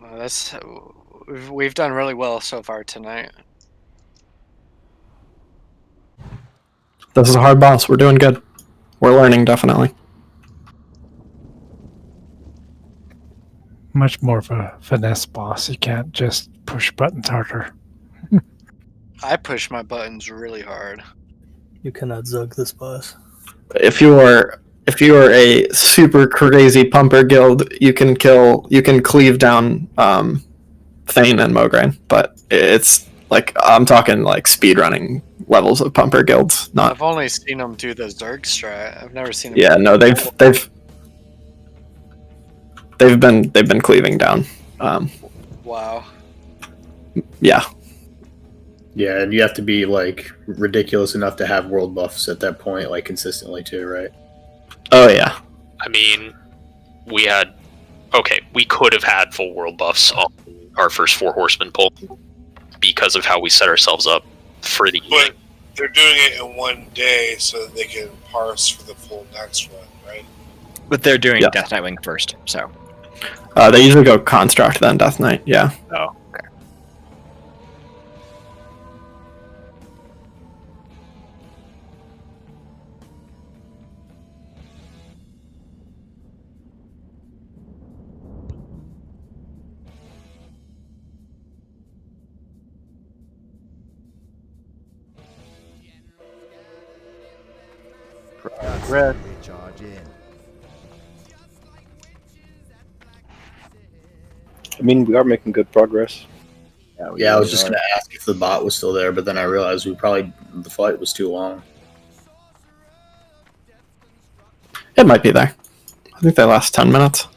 Well, we've done really well so far tonight. This is a hard boss. We're doing good. We're learning, definitely. Much more of a finesse boss. You can't just push buttons harder. I push my buttons really hard. You cannot zug this boss. If you if you are a super crazy pumper guild, you can cleave down Thane and Mograine, but it's like I'm talking like speedrunning levels of pumper guilds. Not I've only seen them do the Zerg strat. I've never seen them. yeah, no, they've been cleaving down. Wow. Yeah. Yeah, and you have to be like ridiculous enough to have world buffs at that point, like consistently too, right? Oh yeah. I mean, we could have had full world buffs on our first 4 horsemen pull because of how we set ourselves up for the. But they're doing it in one day so that they can parse for the full next run, right? But they're doing Death Nightwing first, so. They usually go Construct then Death Knight. Yeah. Oh, okay. Red. I mean, we are making good progress. Yeah, I was just gonna ask if the bot was still there, but then I realized the fight was too long. It might be there. I think they last 10 minutes.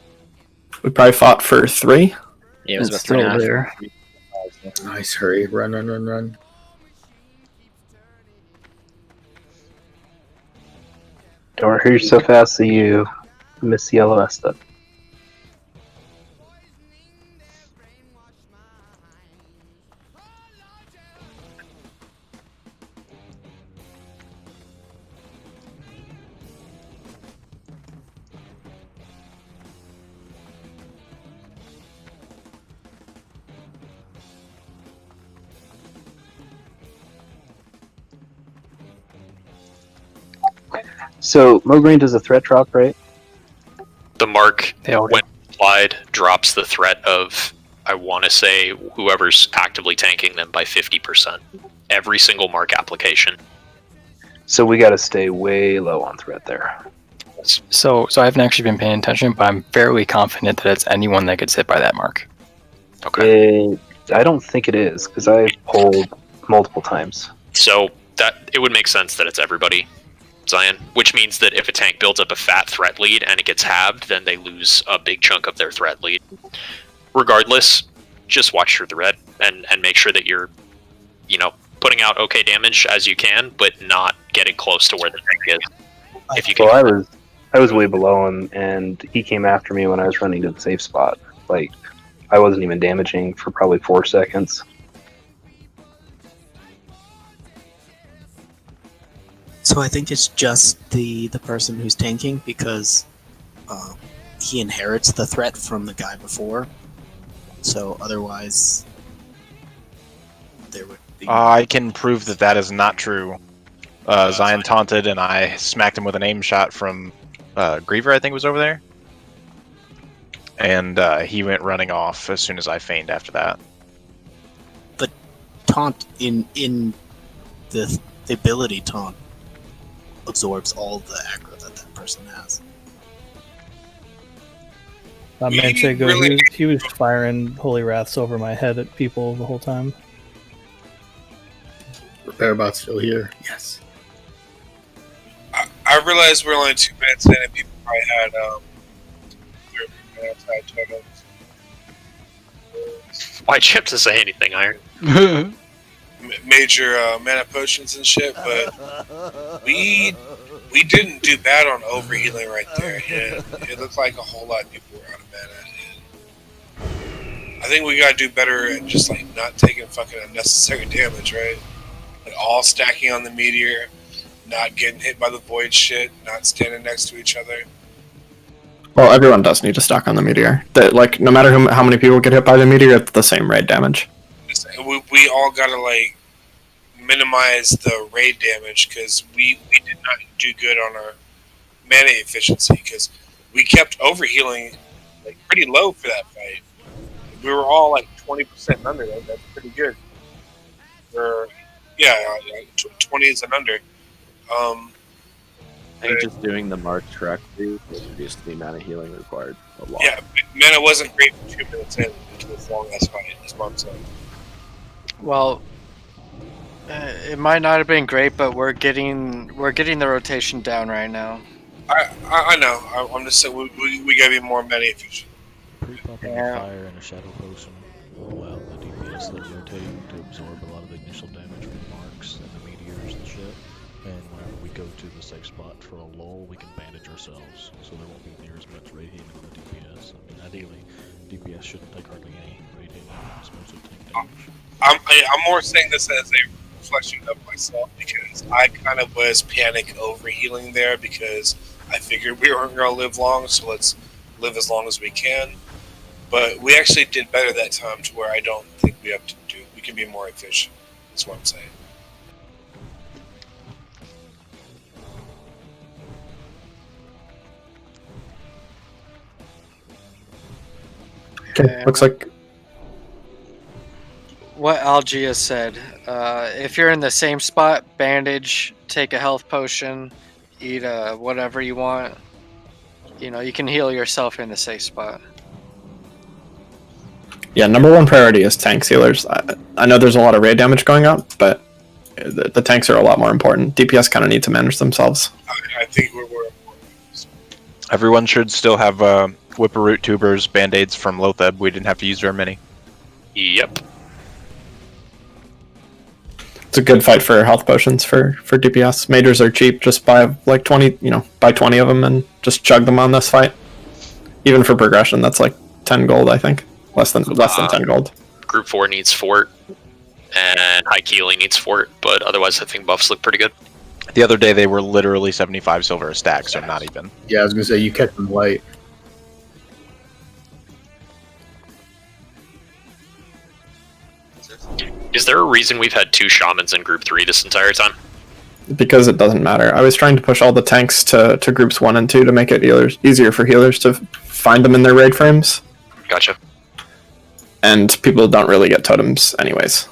We probably fought for 3. Yeah, it was It's about 3.5. there. Nice, hurry, run. Don't hurt yourself fast so you miss the LOS stuff. So, Mograine does a threat drop, right? The mark, when applied, drops the threat of, I want to say, whoever's actively tanking them by 50%. Every single mark application. So we got to stay way low on threat there. So I haven't actually been paying attention, but I'm fairly confident that it's anyone that gets hit by that mark. Okay. I don't think it is, because I pulled multiple times. So that it would make sense that it's everybody, Zion, which means that if a tank builds up a fat threat lead and it gets halved, then they lose a big chunk of their threat lead. Regardless, just watch your threat and make sure that you're, putting out okay damage as you can, but not getting close to where the tank is. If you can. Well, I was way below him, and he came after me when I was running to the safe spot. Like, I wasn't even damaging for probably 4 seconds. So I think it's just the person who's tanking, because he inherits the threat from the guy before. So otherwise, there would be. I can prove that is not true. Zion taunted, and I smacked him with an aim shot from Griever, I think was over there. And he went running off as soon as I feigned after that. But taunt in the ability taunt absorbs all the aggro that person has. Manchego, he was firing Holy Wraths over my head at people the whole time. Repairbot's still here. Yes. I realized we're only 2 minutes in and people probably had their outside totals. Why'd you have to say anything, Iron? Major mana potions and shit, but we didn't do bad on overhealing right there. It looked like a whole lot of people were out of mana. And I think we gotta do better at just like not taking fucking unnecessary damage, right? Like all stacking on the meteor, not getting hit by the void shit, not standing next to each other. Well, everyone does need to stack on the meteor. Like, no matter how many people get hit by the meteor, it's the same raid damage. We all gotta like minimize the raid damage because we did not do good on our mana efficiency because we kept overhealing like pretty low for that fight. We were all like 20% under. That's pretty good. Or 20s and under. think just doing the march correctly will reduce the amount of healing required a lot. Yeah, mana wasn't great for 2 minutes into this long ass fight. That's what I'm saying. Well, it might not have been great, but we're getting the rotation down right now. I know. I'm just saying we gotta be more meta efficient. Pre-popping a fire and a shadow potion will allow the DPS that are rotating to absorb a lot of the initial damage from the marks and the meteors and shit. And whenever we go to the safe spot for a lull, we can bandage ourselves, so there won't be near as much rate healing on the DPS. I mean, ideally, DPS shouldn't take hardly any rate healing. It's mostly tank damage. I'm more saying this as a reflection of myself because I kind of was panic overhealing there because I figured we weren't going to live long, so let's live as long as we can. But we actually did better that time to where I don't think we have to do. We can be more efficient. That's what I'm saying. Okay, looks like What Algia said. If you're in the same spot, bandage, take a health potion, eat whatever you want. You know, you can heal yourself in the safe spot. yeah, number one priority is tank healers. I know there's a lot of raid damage going up, but the tanks are a lot more important. DPS kind of need to manage themselves. I think we're Everyone should still have Whipperroot tubers, band-aids from Lotheb. We didn't have to use very many. Yep. It's a good fight for health potions for DPS. Majors are cheap. Just buy like 20, buy 20 of them and just chug them on this fight. Even for progression, that's like 10 gold, I think. Less than 10 gold. Group 4 needs Fort, and High Keeling needs Fort, but otherwise I think buffs look pretty good. The other day they were literally 75 silver a stack, so not even. Yeah, I was gonna say you catch them light. Is there a reason we've had 2 shamans in group 3 this entire time? Because it doesn't matter. I was trying to push all the tanks to groups 1 and 2 to make it easier for healers to find them in their raid frames. Gotcha. And people don't really get totems anyways.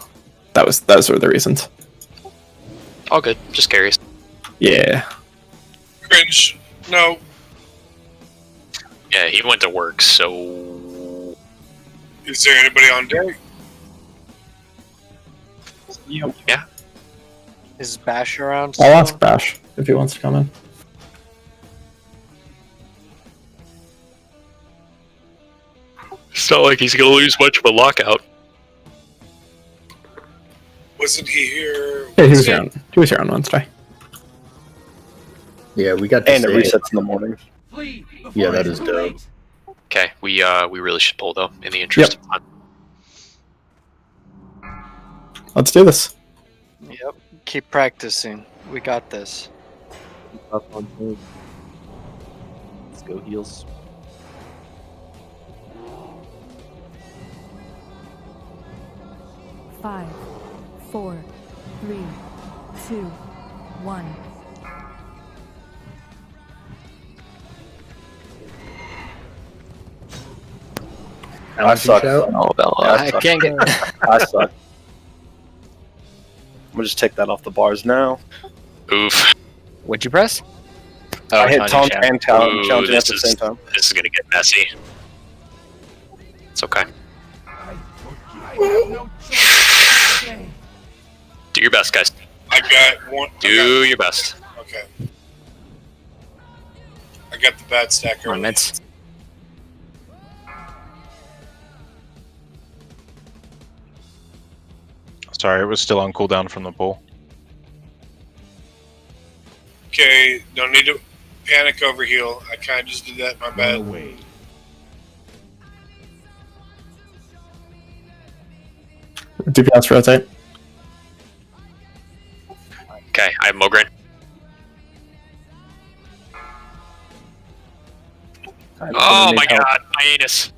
Those were the reasons. All good. Just curious. Yeah. Cringe. No. Yeah, he went to work, so... Is there anybody on deck? Yeah. Is Bash around? I'll ask Bash if he wants to come in. It's not like he's gonna lose much of a lockout. Wasn't he here? Yeah, he was here on Wednesday. Yeah, we got. And it resets in the morning. Yeah, that is dope. Okay, we really should pull though, in the interest of time. Let's do this. Yep. Keep practicing. We got this. Up on point. Let's go heals. Five, 4, 3, 2, 1. I suck. Oh, Bella. I can't get. I suck. I'm gonna just take that off the bars now. Oof. What'd you press? I hit taunt and challenge at this the is, same time. This is gonna get messy. It's okay. Do your best, guys. I got one. Do your best. Okay. I got the bad stack early. Minutes. Sorry, it was still on cooldown from the pull. Okay, don't need to panic over heal. I kind of just did that. My bad. DPS rotate. Okay, I have Mograine. Oh my god, my anus.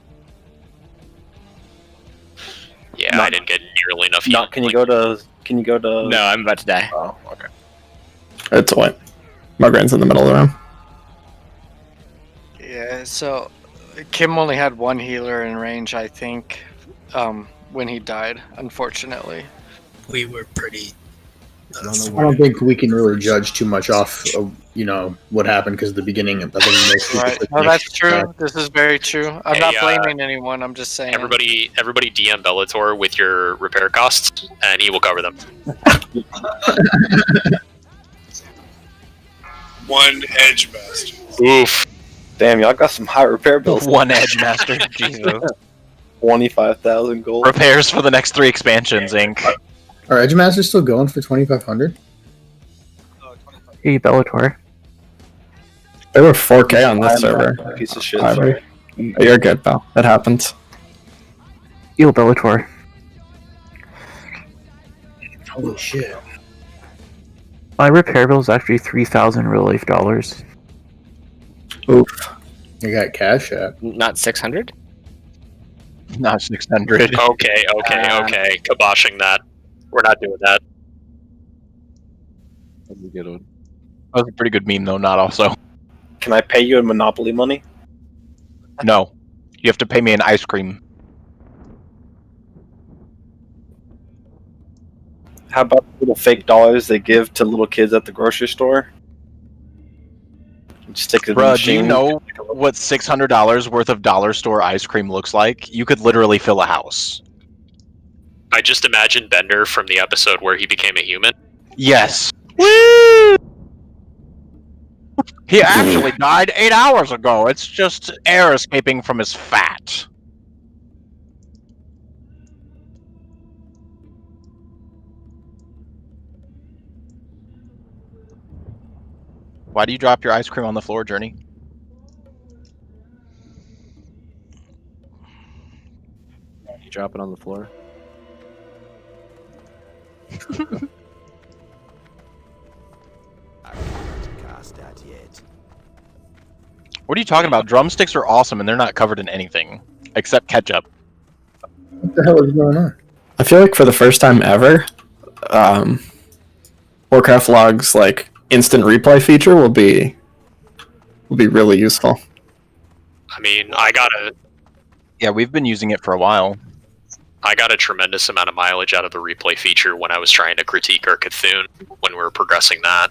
Yeah, I didn't get nearly enough heal. Can you go to? No, I'm about to die. Oh, okay. It's a white. Margarine's in the middle of the room. Yeah, so Kim only had one healer in range, I think, when he died, unfortunately. We were pretty I don't think we can really judge too much off of, what happened because the beginning. I think most people Right. No, that's true. This is very true. I'm not blaming anyone. I'm just saying. Everybody DM Bellator with your repair costs, and he will cover them. One Edge Master. Oof. Damn, y'all got some high repair bills. One Edge Master. Jesus. 25,000 gold. Repairs for the next 3 expansions, Inc. Are Edge Masters still going for 2,500? Hey, Bellator. They were 4K on this server. Piece of shit. Sorry. You're good, Bell. That happens. Yo, Bellator. Holy shit. My repair bill is actually 3,000 real life dollars. Oof. You got cash at? Not 600? Not 600. Okay. Kiboshing that. We're not doing that. That's a good one. That was a pretty good meme, though. Not also. Can I pay you in Monopoly money? No. You have to pay me in ice cream. How about the little fake dollars they give to little kids at the grocery store? Just stick it in the Bruh, do you machine. know what $600 worth of dollar store ice cream looks like? You could literally fill a house. I just imagine Bender from the episode where he became a human. Yes. Woo! He actually died 8 hours ago. It's just air escaping from his fat. Why do you drop your ice cream on the floor, Journey? You drop it on the floor. What are you talking about? Drumsticks are awesome and they're not covered in anything except ketchup. What the hell is going on? I feel like for the first time ever, Warcraft Log's like instant replay feature will be really useful. I mean, Yeah, we've been using it for a while. I got a tremendous amount of mileage out of the replay feature when I was trying to critique our Cthulhu when we were progressing that.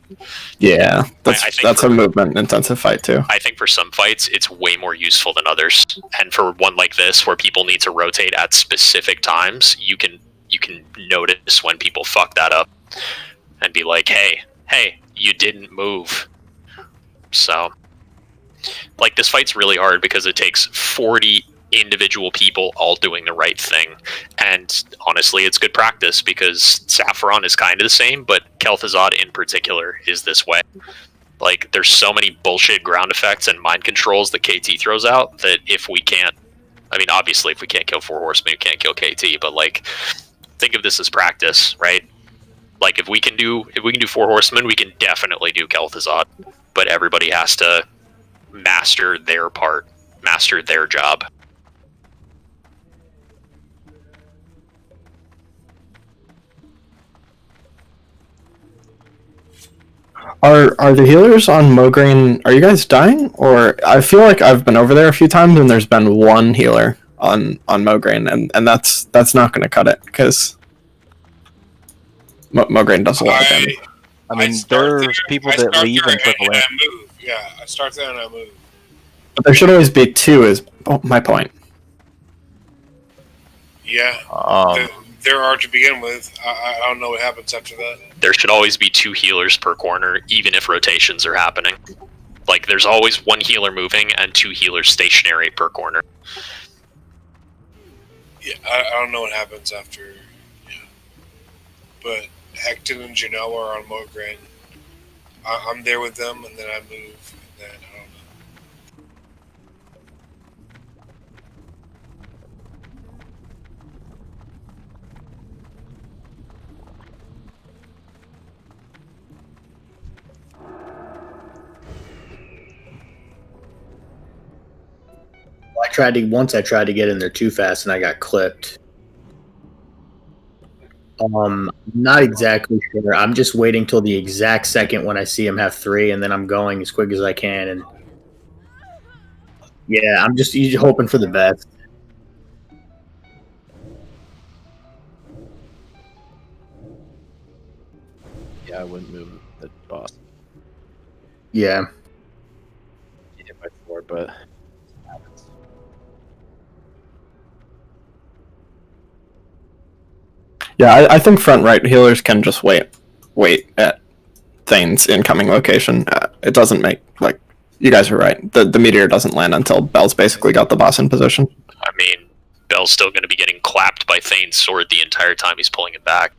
Yeah, that's a movement intensive fight too. I think for some fights, it's way more useful than others. And for one like this, where people need to rotate at specific times, you can notice when people fuck that up and be like, hey, you didn't move. So, like, this fight's really hard because it takes 40 individual people all doing the right thing. And honestly, it's good practice because Saffron is kind of the same, but Kel'Thuzad in particular is this way. Like, there's so many bullshit ground effects and mind controls that KT throws out that if we can't, I mean, obviously, if we can't kill 4 horsemen, we can't kill KT, but, like, think of this as practice, right? Like, if we can do 4 horsemen, we can definitely do Kel'Thuzad, but everybody has to master their part, master their job. Are the healers on Mograine, are you guys dying? Or I feel like I've been over there a few times and there's been one healer on Mograine, and that's not going to cut it because Mograine does a lot of damage. I mean, there's people that leave and triple in. Yeah, I start there and I move. But there should always be 2 is my point. Yeah, there are to begin with. I don't know what happens after that. There should always be 2 healers per corner, even if rotations are happening. Like, there's always 1 healer moving and 2 healers stationary per corner. Yeah, I don't know what happens after. Yeah. But Hecton and Janelle are on Mograine. I'm there with them, and then I move, and then I don't know. I tried to get in there too fast and I got clipped. Not exactly sure. I'm just waiting till the exact second when I see him have 3, and then I'm going as quick as I can. And yeah, I'm just hoping for the best. Yeah, I wouldn't move the boss. Yeah. Hit by 4, but Yeah, I think front right healers can just wait at Thane's incoming location. It doesn't make, like, you guys are right. The meteor doesn't land until Bell's basically got the boss in position. I mean, Bell's still going to be getting clapped by Thane's sword the entire time he's pulling it back.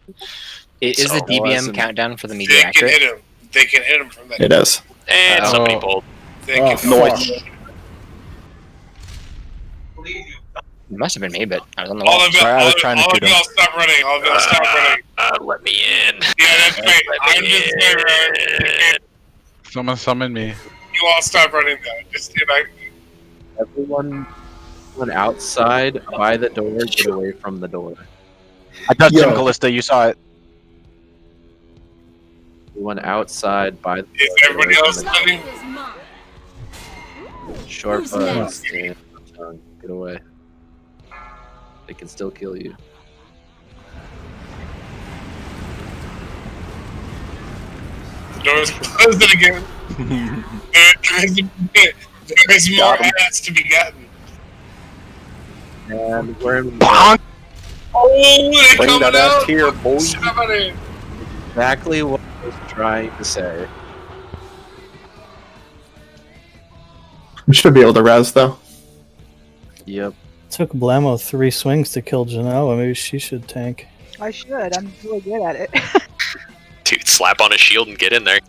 Is the So- DBM countdown for the meteor They can accurate? hit him. They can hit him from that. It is. And somebody pulled. They can It must have been me, but I was on the All wall. of y'all, all of y'all stop running. All of y'all stop running. Let me in. Yeah, that's right. I'm just saying, Someone summon me. you all stop running though. Just stay back. everyone outside by the door, get away from the door. I touched him, Callista. You saw it. Everyone outside by the Is everybody else running? Shorfuzz, get away. They can still kill you. The door's closed again. There is more ass to be gotten. And we're in Oh, they Bring coming that ass out. here, boy. Somebody. exactly what I was trying to say. We should be able to res, though. Yep. Took Blammo 3 swings to kill Janela. Maybe she should tank. I should. I'm really good at it. Dude, slap on a shield and get in there.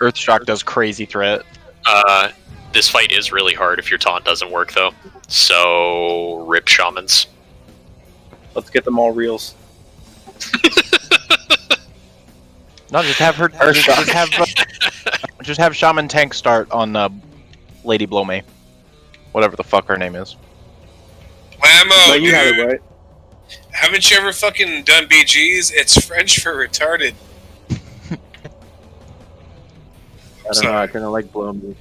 Earthshock does crazy threat. This fight is really hard if your taunt doesn't work, though. So, rip shamans. Let's get them all reels. No, just have her. Just have Shaman Tank start on Lady Blow May. Whatever the fuck her name is. Blammo, No, you had dude. it right. Haven't you ever fucking done BGs? It's French for retarded. I don't know, I kind of like blow me.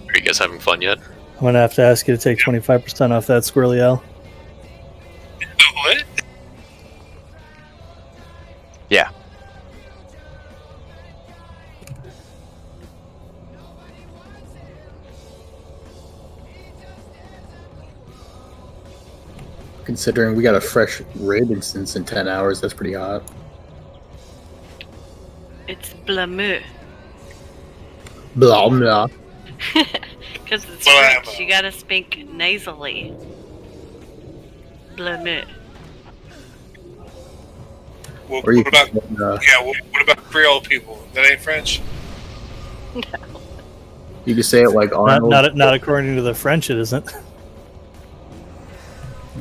Are you guys having fun yet? I'm gonna have to ask you to take 25% off that Squirrely L. What? Yeah. Considering we got a fresh raid instance in 10 hours, that's pretty hot. It's Blameux. Blah blah. Because it's French, you gotta speak nasally. Blameux. Well, Or you what about can, what about Creole people? That ain't French. You can say it like Arnold. Not according to the French, it isn't.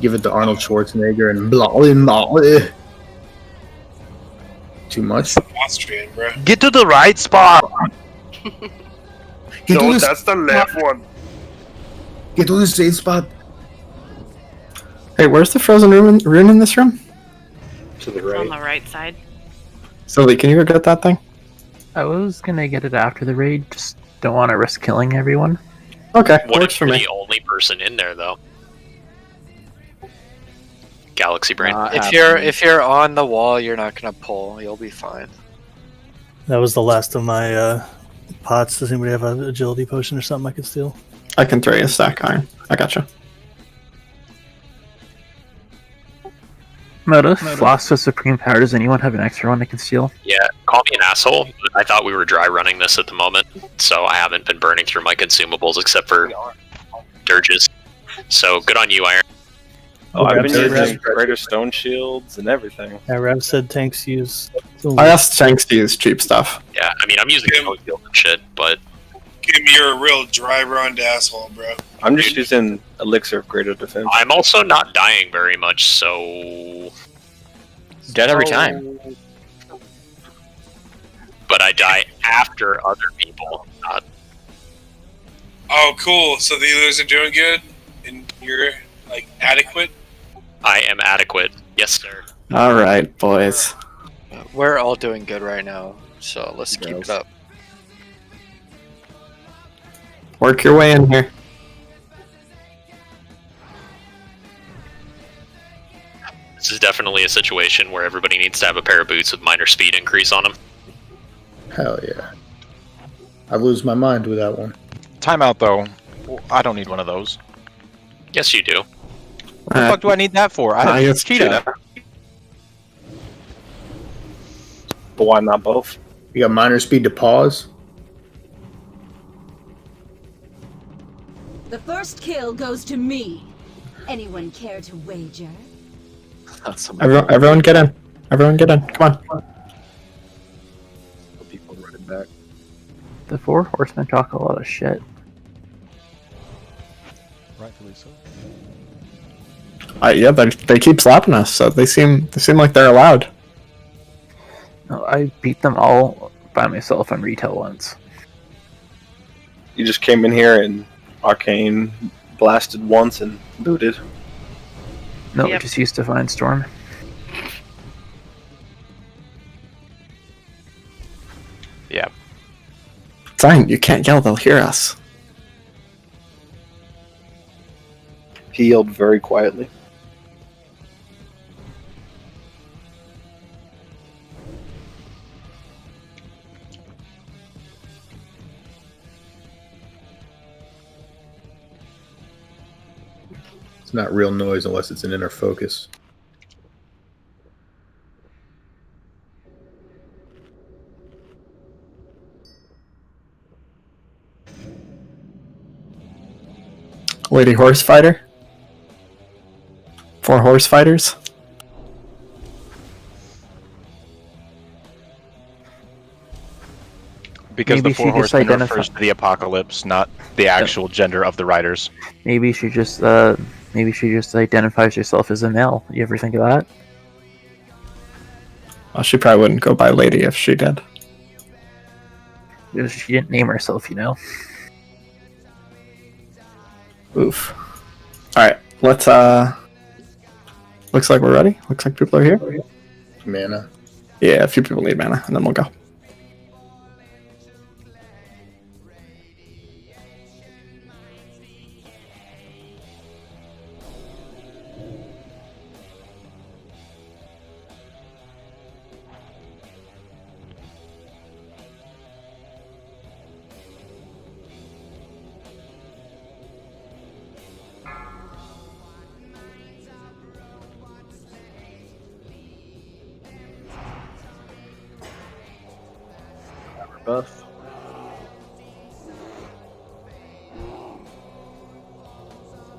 Give it to Arnold Schwarzenegger and blah blah blah. Too much? Austrian, bro. Get to the right spot. Get to the that's the left one. Get to the safe spot. Hey, where's the frozen rune in this room? To the On the right side. Sylvie, can you go get that thing? I was gonna get it after the raid, just don't want to risk killing everyone. Okay, What works if for you're me. the only person in there, though? Galaxy Brain. If you're on the wall, you're not gonna pull. You'll be fine. That was the last of my pots. Does anybody have an agility potion or something I could steal? I can throw you a stack iron. I gotcha. Moda, Floss with Supreme Power, does anyone have an extra one they can steal? Yeah, call me an asshole. But I thought we were dry running this at the moment, so I haven't been burning through my consumables except for dirges. So good on you, Iron. Oh, I've been Rev- using greater stone shields and everything. Yeah, Rev said tanks use. I asked Tanks to use cheap stuff. Yeah, I mean, I'm using code field and shit, but Give me you're a real dry run asshole, bro. I'm just using elixir of greater defense. I'm also not dying very much, so... Dead every time. But I die after other people, not... Oh, cool. So the others are doing good, and you're like adequate. I am adequate. Yes, sir. All right, boys. We're all doing good right now, so let's keep it up. Work your way in here. This is definitely a situation where everybody needs to have a pair of boots with minor speed increase on them. Hell yeah. I lose my mind with that one. Timeout though. I don't need one of those. Yes, you do. What the fuck do I need that for? I have cheetah. But why not both? You got minor speed to pause. The first kill goes to me. Anyone care to wager? Everyone get in. Everyone get in. Come on. People running back. The four horsemen talk a lot of shit. Rightfully so. Yeah, they keep slapping us, so they seem like they're allowed. No, I beat them all by myself on retail once. You just came in here and Arcane blasted once and booted. No, we just used Divine Storm. Yeah. Fine, you can't yell, they'll hear us. He yelled very quietly. It's not real noise unless it's an inner focus. Lady Horse Fighter? 4 horse fighters? Because Maybe the she four just horsemen identifi- refers to the apocalypse, not the actual gender of the riders. Maybe she just identifies herself as a male. You ever think of that? Well, she probably wouldn't go by lady if she did. Because she didn't name herself, you know. Oof. Alright, let's looks like we're ready. Looks like people are here. Mana. Yeah, a few people need mana, and then we'll go. Buff.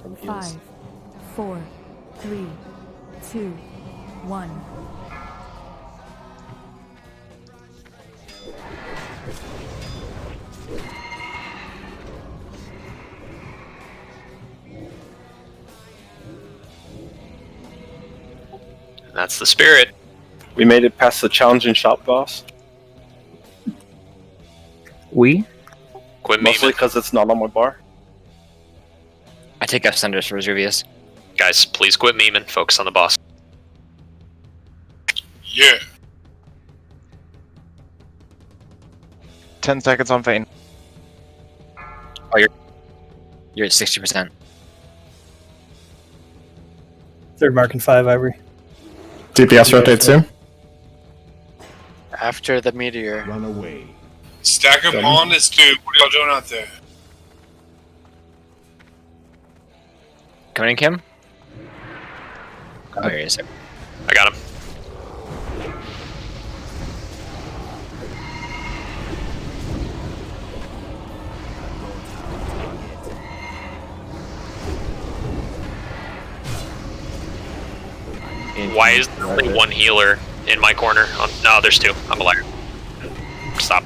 From 5, 4, 3, 2, 1. That's the spirit. We made it past the challenging shop boss. We? Quit Mostly because it's not on my bar. I take Ascenders for Reservius. Guys, please quit memeing. Focus on the boss. Yeah. 10 seconds on Fane. Oh, you're at 60%. Third mark and 5, Ivory. DPS rotate soon. After the meteor. Run away. Stack up on this dude. What are y'all doing out there? Coming in, Kim? Oh, here he is. I got him. Why is there only one healer in my corner? No, there's 2. I'm a liar. Stop.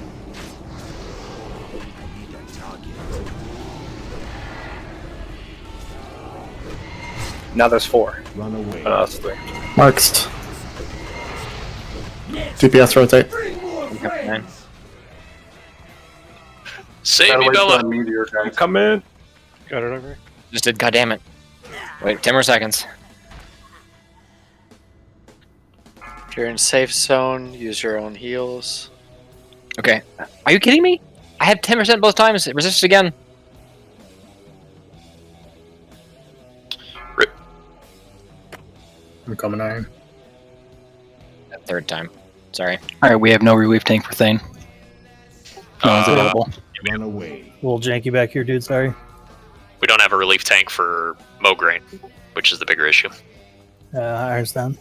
Now there's 4. Run away. That's 3. Marks. DPS rotate. Save me, Bella. Meteor guy. Come in. Got it over. Just did, goddammit. Wait, 10 more seconds. If you're in safe zone, use your own heals. Okay. Are you kidding me? I had 10% both times. It resisted again. I'm coming iron. Third time. Sorry. Alright, we have no relief tank for Thane. No one's available. Run away. A little janky back here, dude. Sorry. We don't have a relief tank for Mograine, which is the bigger issue. Iron's down.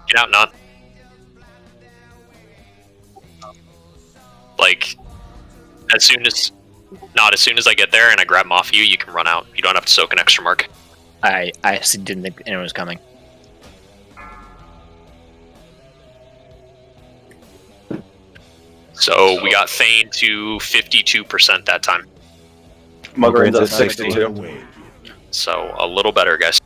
Get out, not. Like, as soon as I get there and I grab him off you can run out. You don't have to soak an extra mark. I actually didn't think anyone was coming. So we got Thane to 52% that time. Mugraine's at 62. So a little better, guys.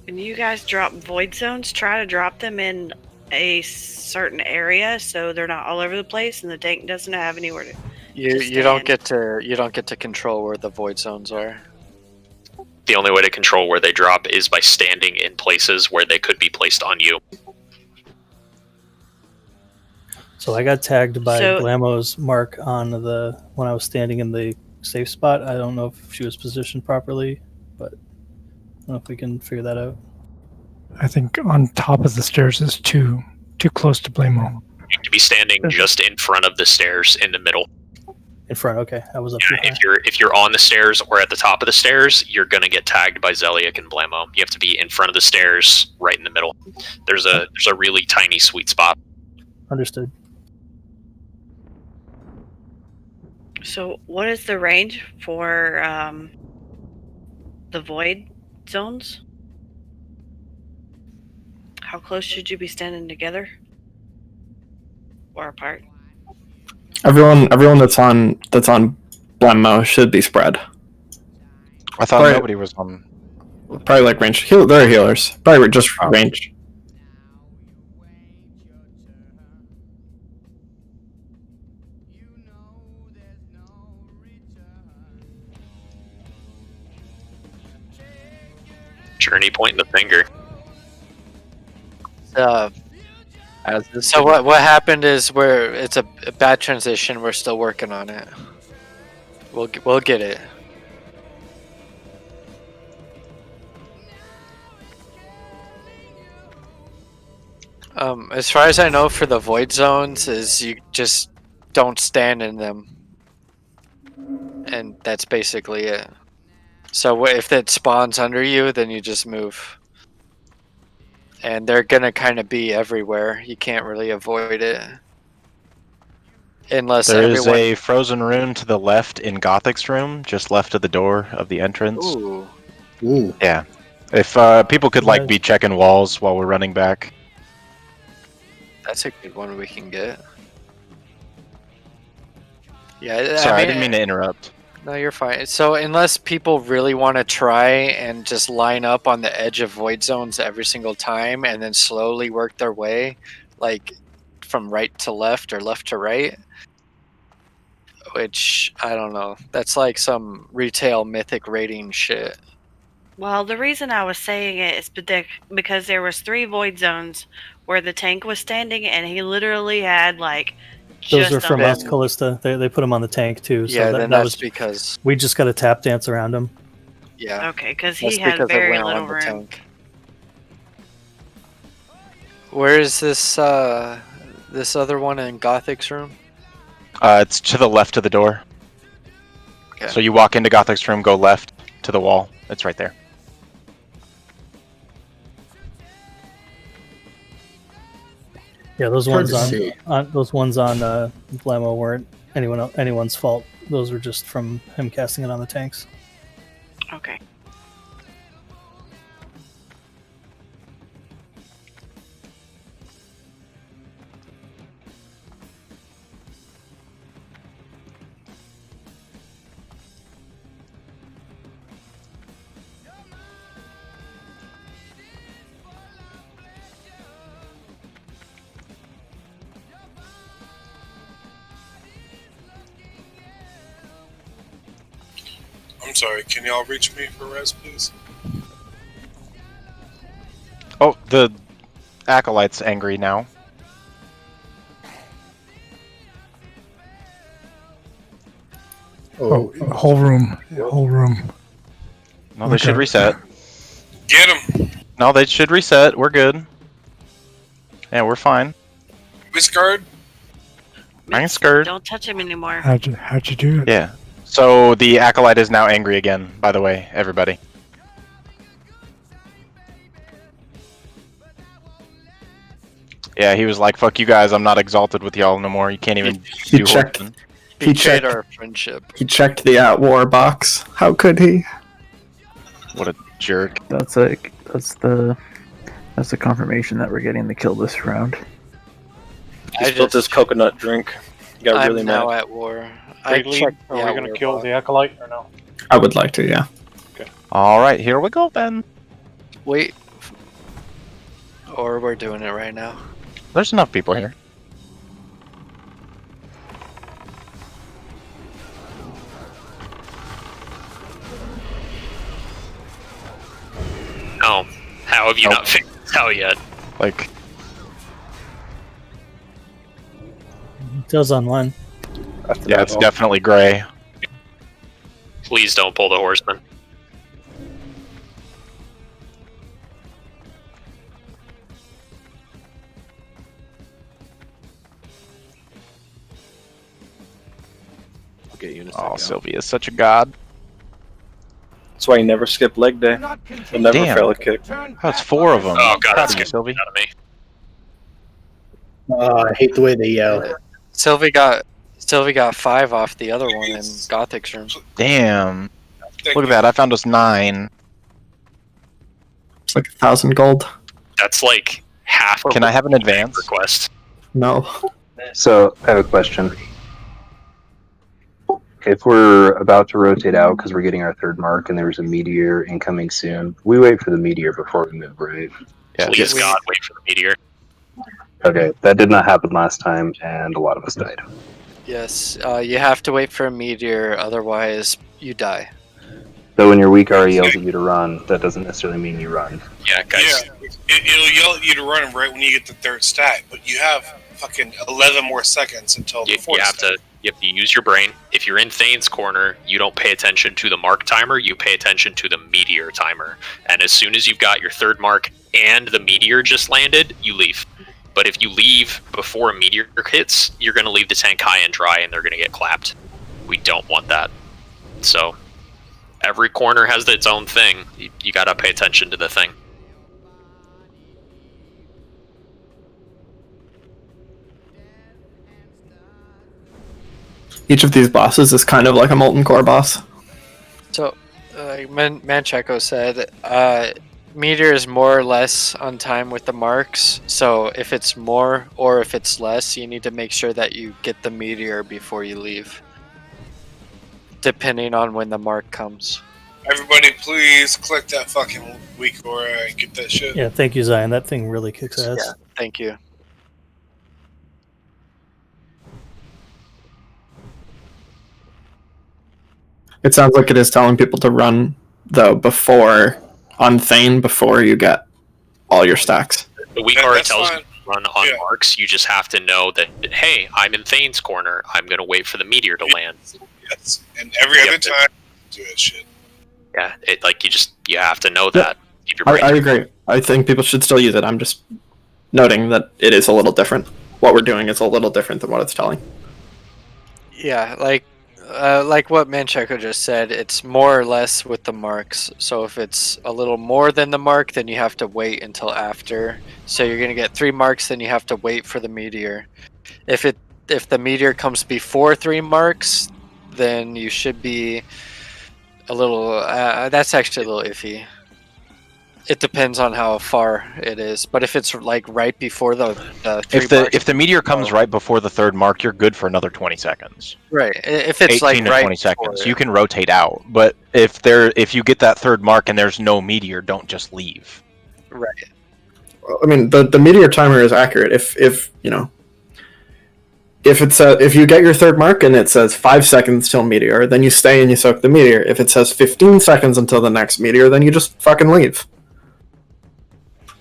When you guys drop void zones, try to drop them in a certain area so they're not all over the place and the tank doesn't have anywhere to. You don't get to control where the void zones are. The only way to control where they drop is by standing in places where they could be placed on you. So I got tagged by Glamo's mark on the when I was standing in the safe spot. I don't know if she was positioned properly, but I don't know if we can figure that out. I think on top of the stairs is too close to Blamo. You need to be standing just in front of the stairs in the middle. In front, okay. I was up Yeah, if you're on the stairs or at the top of the stairs, you're gonna get tagged by Zeliek and Blamo. You have to be in front of the stairs, right in the middle. There's a really tiny sweet spot. Understood. So, what is the range for the void zones? How close should you be standing together or apart? Everyone that's on Blamo should be spread. I thought nobody was on. Probably like range. They're healers. Probably just range. Journey pointing the finger. So what happened is it's a bad transition. We're still working on it. We'll get it. As far as I know, for the void zones, is you just don't stand in them, and that's basically it. So if it spawns under you, then you just move. And they're gonna kind of be everywhere. You can't really avoid it. Unless there is a frozen rune to the left in Gothic's room, just left of the door of the entrance. Ooh. Ooh. Yeah. If people could like be checking walls while we're running back. That's a good one we can get. Yeah. Sorry, I didn't mean to interrupt. No, you're fine. So unless people really want to try and just line up on the edge of void zones every single time and then slowly work their way, like from right to left or left to right, which I don't know. That's like some retail mythic rating shit. Well, the reason I was saying it is because there was 3 void zones where the tank was standing and he literally had like Those are from us, Callista. They put them on the tank too. So Yeah, that then that's was because we just got to tap dance around them. Yeah. Okay, because That's he had because it very went little on the room. tank. Where is this this other one in Gothic's room? It's to the left of the door. Okay. So you walk into Gothic's room, go left to the wall. It's right there. Yeah, those Hard ones to on Blamo weren't anyone's fault. Those were just from him casting it on the tanks. Okay. I'm sorry, can y'all reach me for res, please? Oh, the Acolyte's angry now. Oh, whole room. Whole room. No, they should reset. Get him. No, they should reset. We're good. Yeah, we're fine. Miss guard. I'm scared. Don't touch him anymore. How'd you do it? Yeah. So the Acolyte is now angry again, by the way, everybody. Yeah, he was like, fuck you guys, I'm not exalted with y'all no more. You can't even do Horseman. He checked our friendship. He checked the at war box. How could he? What a jerk. That's the confirmation that we're getting the kill this round. I spilled this coconut drink. He got really mad. I'm now at war. Are we going to kill the Acolyte or no? I would like to, yeah. Alright, here we go, Ben. Wait. Or we're doing it right now. There's enough people here. Oh, how have you not figured this out yet? Like, Tails online. yeah, it's definitely gray. Please don't pull the Horseman. Oh, Sylvia is such a god. That's why you never skip leg day. You'll never Damn. fail a kick. That's 4 of them. Oh god, that's good, good, Sylvie. out of me. I hate the way they yell. Sylvie got 5 off the other one in Gothic's room. Damn. Look at that, I found us 9. It's like 1,000 gold. That's like half. Can I have an advance request? No. So, I have a question. If we're about to rotate out because we're getting our 3rd mark and there's a meteor incoming soon, we wait for the meteor before we move, right? Yeah. Please God, wait for the meteor. Okay, that did not happen last time, and a lot of us died. Yes, you have to wait for a meteor, otherwise you die. So when your weak already yells at you to run, that doesn't necessarily mean you run. Yeah, guys. Yeah, it'll yell at you to run right when you get the 3rd stack, but you have fucking 11 more seconds until the 4th stack. You have to use your brain. If you're in Thane's corner, you don't pay attention to the mark timer, you pay attention to the meteor timer. And as soon as you've got your 3rd mark and the meteor just landed, you leave. But if you leave before a meteor hits, you're going to leave the tank high and dry and they're going to get clapped. We don't want that. So, every corner has its own thing. You got to pay attention to the thing. Each of these bosses is kind of like a Molten Core boss. So, Mancheko said, meteor is more or less on time with the marks, so if it's more or if it's less, you need to make sure that you get the meteor before you leave. Depending on when the mark comes. Everybody, please click that fucking weak aura and get that shit. Yeah, thank you, Zion. That thing really kicks ass. Yeah, thank you. It sounds like it is telling people to run, though, on Thane before you get all your stacks. The weak aura tells you to run on marks. You just have to know that, hey, I'm in Thane's corner. I'm going to wait for the meteor to land. Yes, and every other time, do that shit. Yeah, you have to know that. Keep your brain. I agree. I think people should still use it. I'm just noting that it is a little different. What we're doing is a little different than what it's telling. Yeah, like what Mancheko just said, it's more or less with the marks. So if it's a little more than the mark, then you have to wait until after. So you're gonna get 3 marks, then you have to wait for the meteor. If the meteor comes before 3 marks, then you should be a little. That's actually a little iffy. It depends on how far it is, but if it's like right before the 3 marks, if the meteor comes right before the 3rd mark, you're good for another 20 seconds. Right. If it's 18 like to right 20 seconds, you can rotate out. But if you get that 3rd mark and there's no meteor, don't just leave. Right. Well, I mean, the meteor timer is accurate. If you get your 3rd mark and it says 5 seconds till meteor, then you stay and you soak the meteor. If it says 15 seconds until the next meteor, then you just fucking leave.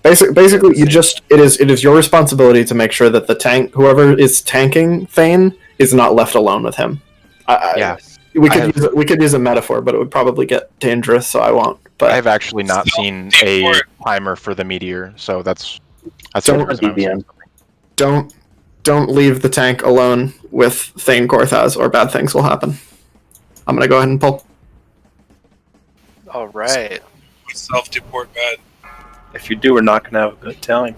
Basically, it is your responsibility to make sure that whoever is tanking Thane, is not left alone with him. Yeah. We could use a metaphor, but it would probably get dangerous, so I won't. But I've actually not seen a timer for the meteor, so that's don't leave the tank alone with Thane Korthaz, or bad things will happen. I'm gonna go ahead and pull. All right. Self-deport bad. If you do, we're not going to have a good time.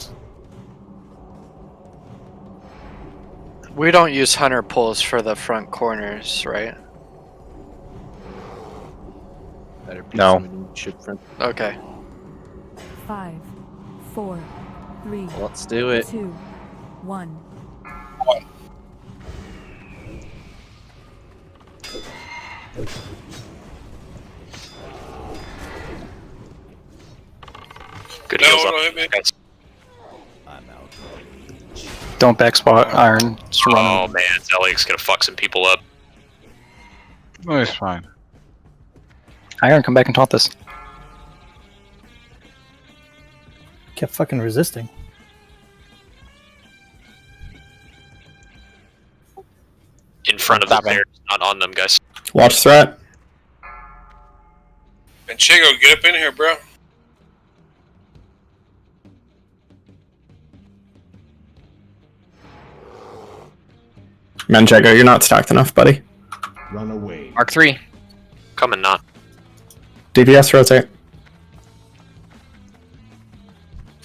We don't use hunter pulls for the front corners, right? No. Okay. 5, 4, 3. Let's do it. 2, 1. Good No, heals up. don't hit me. Guys. Don't back spot Iron. Just run Oh him. man, Zeliek's gonna fuck some people up. Oh, it's fine. Iron, come back and taunt this. Kept fucking resisting. In front of the bears, not on them, guys. Watch threat. And Chigo, get up in here, bro. Manchego, you're not stacked enough, buddy. Run away. Mark 3. Coming, not. DPS rotate.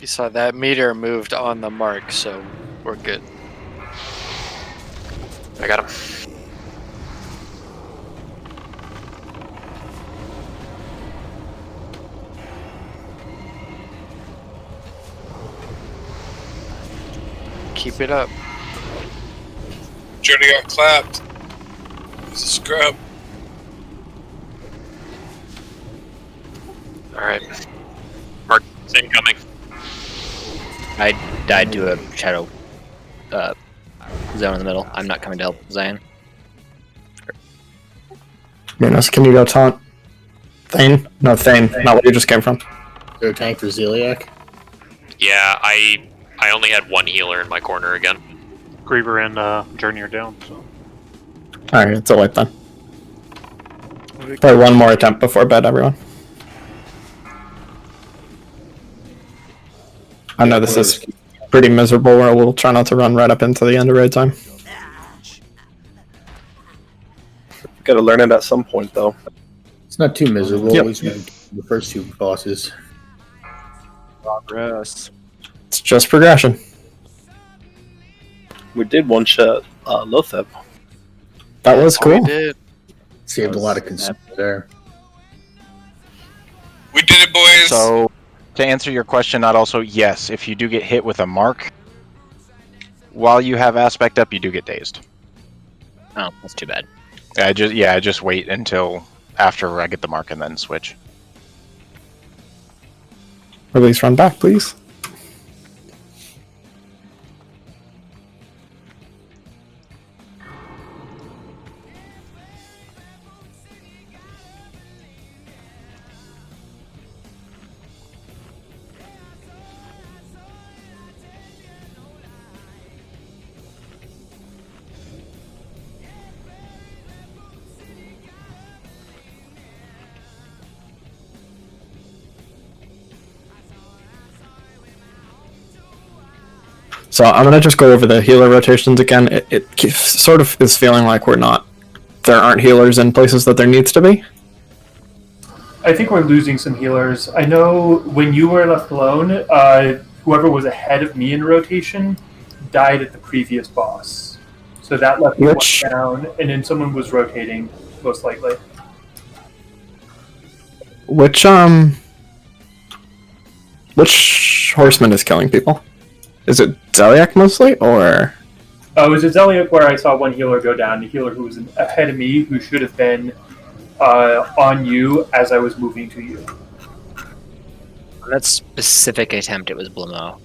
You saw that meteor moved on the mark, so we're good. I got him. Keep it up. Journey got clapped. He's a scrub. Alright. Mark, same coming. I died to a shadow zone in the middle. I'm not coming to help Zion. Minos, can you go taunt? Thane? No, Thane. Not what you just came from. Is there a tank for Zeliek? Yeah, I only had one healer in my corner again. Griever and Journey are down, so. Alright, it's a wipe then. Play one more attempt before bed, everyone. I know this is pretty miserable, where we'll try not to run right up into the end of raid time. Gotta learn it at some point, though. It's not too miserable. Yep. At least we can get the first two bosses. Progress. It's just progression. We did one-shot Lotheb. That was cool. We did. Saved a lot of consumer there. We did it, boys. So, to answer your question, not also, yes, if you do get hit with a mark, while you have aspect up, you do get dazed. Oh, that's too bad. I just wait until after I get the mark and then switch. Release run back, please. So I'm gonna just go over the healer rotations again. It sort of is feeling like there aren't healers in places that there needs to be. I think we're losing some healers. I know when you were left alone, whoever was ahead of me in rotation died at the previous boss. So that left me one down, and then someone was rotating, most likely. Which horseman is killing people? Is it Zeliek mostly, or? It was at Zeliek where I saw one healer go down, the healer who was ahead of me, who should have been on you as I was moving to you. On that specific attempt, it was Blimo.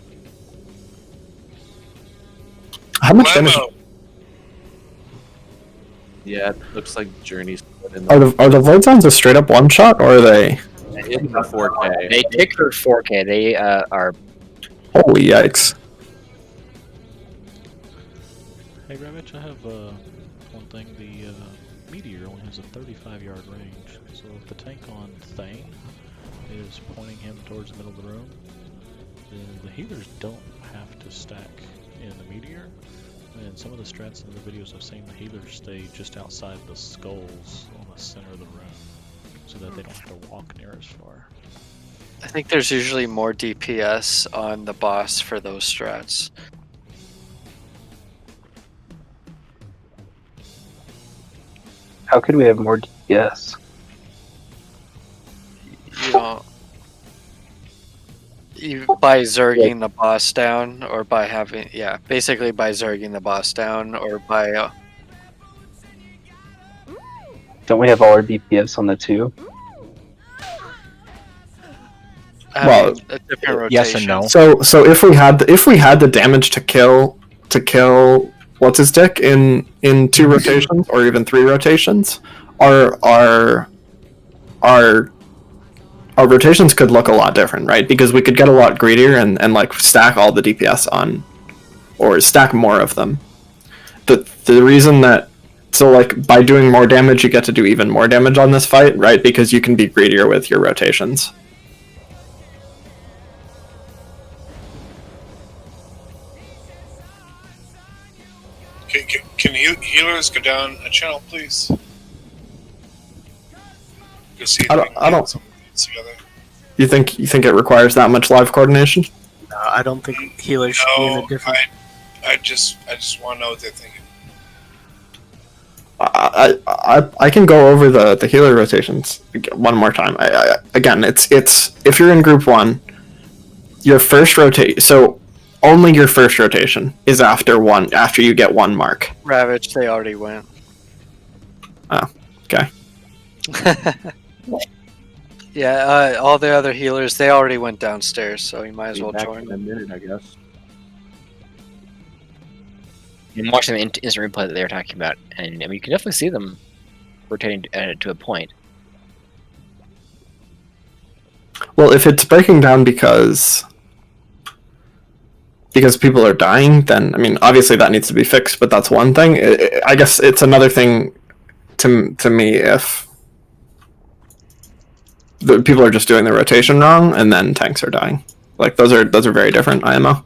How much damage? Yeah, it looks like Journey's in Are the Void Zones a straight up one shot, or are they? in the 4K. They tick for 4K. They are. Holy yikes! Hey, Ravage, I have one thing. The meteor only has a 30% if the tank on Thane is pointing him towards the middle of the room, then the healers don't have to stack in the meteor. And some of the strats in the videos I've seen, the healers stay just outside the skulls on the center of the room, so that they don't have to walk near as far. I think there's usually more DPS on the boss for those strats. How could we have more DPS? You know, by zerging the boss down, or by having, yeah, basically by zerging the boss down, or by. Don't we have all our DPS on the 2? Well, a different rotation. Yes and no. So if we had the damage to kill what's his dick in 2 rotations or even 3 rotations, our rotations could look a lot different, right? Because we could get a lot greedier and like stack all the DPS on, or stack more of them. The reason that, so like by doing more damage you get to do even more damage on this fight, right? Because you can be greedier with your rotations. Can healers go down a channel, please? Go see if I we don't- can I get don't- some together. You think it requires that much live coordination? No, I don't think healers should be in a different. I just want to know what they're thinking. I can go over the healer rotations one more time. Again, it's if you're in group 1, your first rotate. So only your first rotation is after you get 1 mark. Ravage, they already went. Oh, okay. Yeah, all the other healers, they already went downstairs, so you might as Be well back join. in a minute, I guess. I'm watching the instant replay that they were talking about, and I mean, you can definitely see them rotating to a point. Well, if it's breaking down because people are dying, then I mean, obviously that needs to be fixed. But that's one thing. I guess it's another thing to me if the people are just doing the rotation wrong and then tanks are dying. Like those are very different IMO.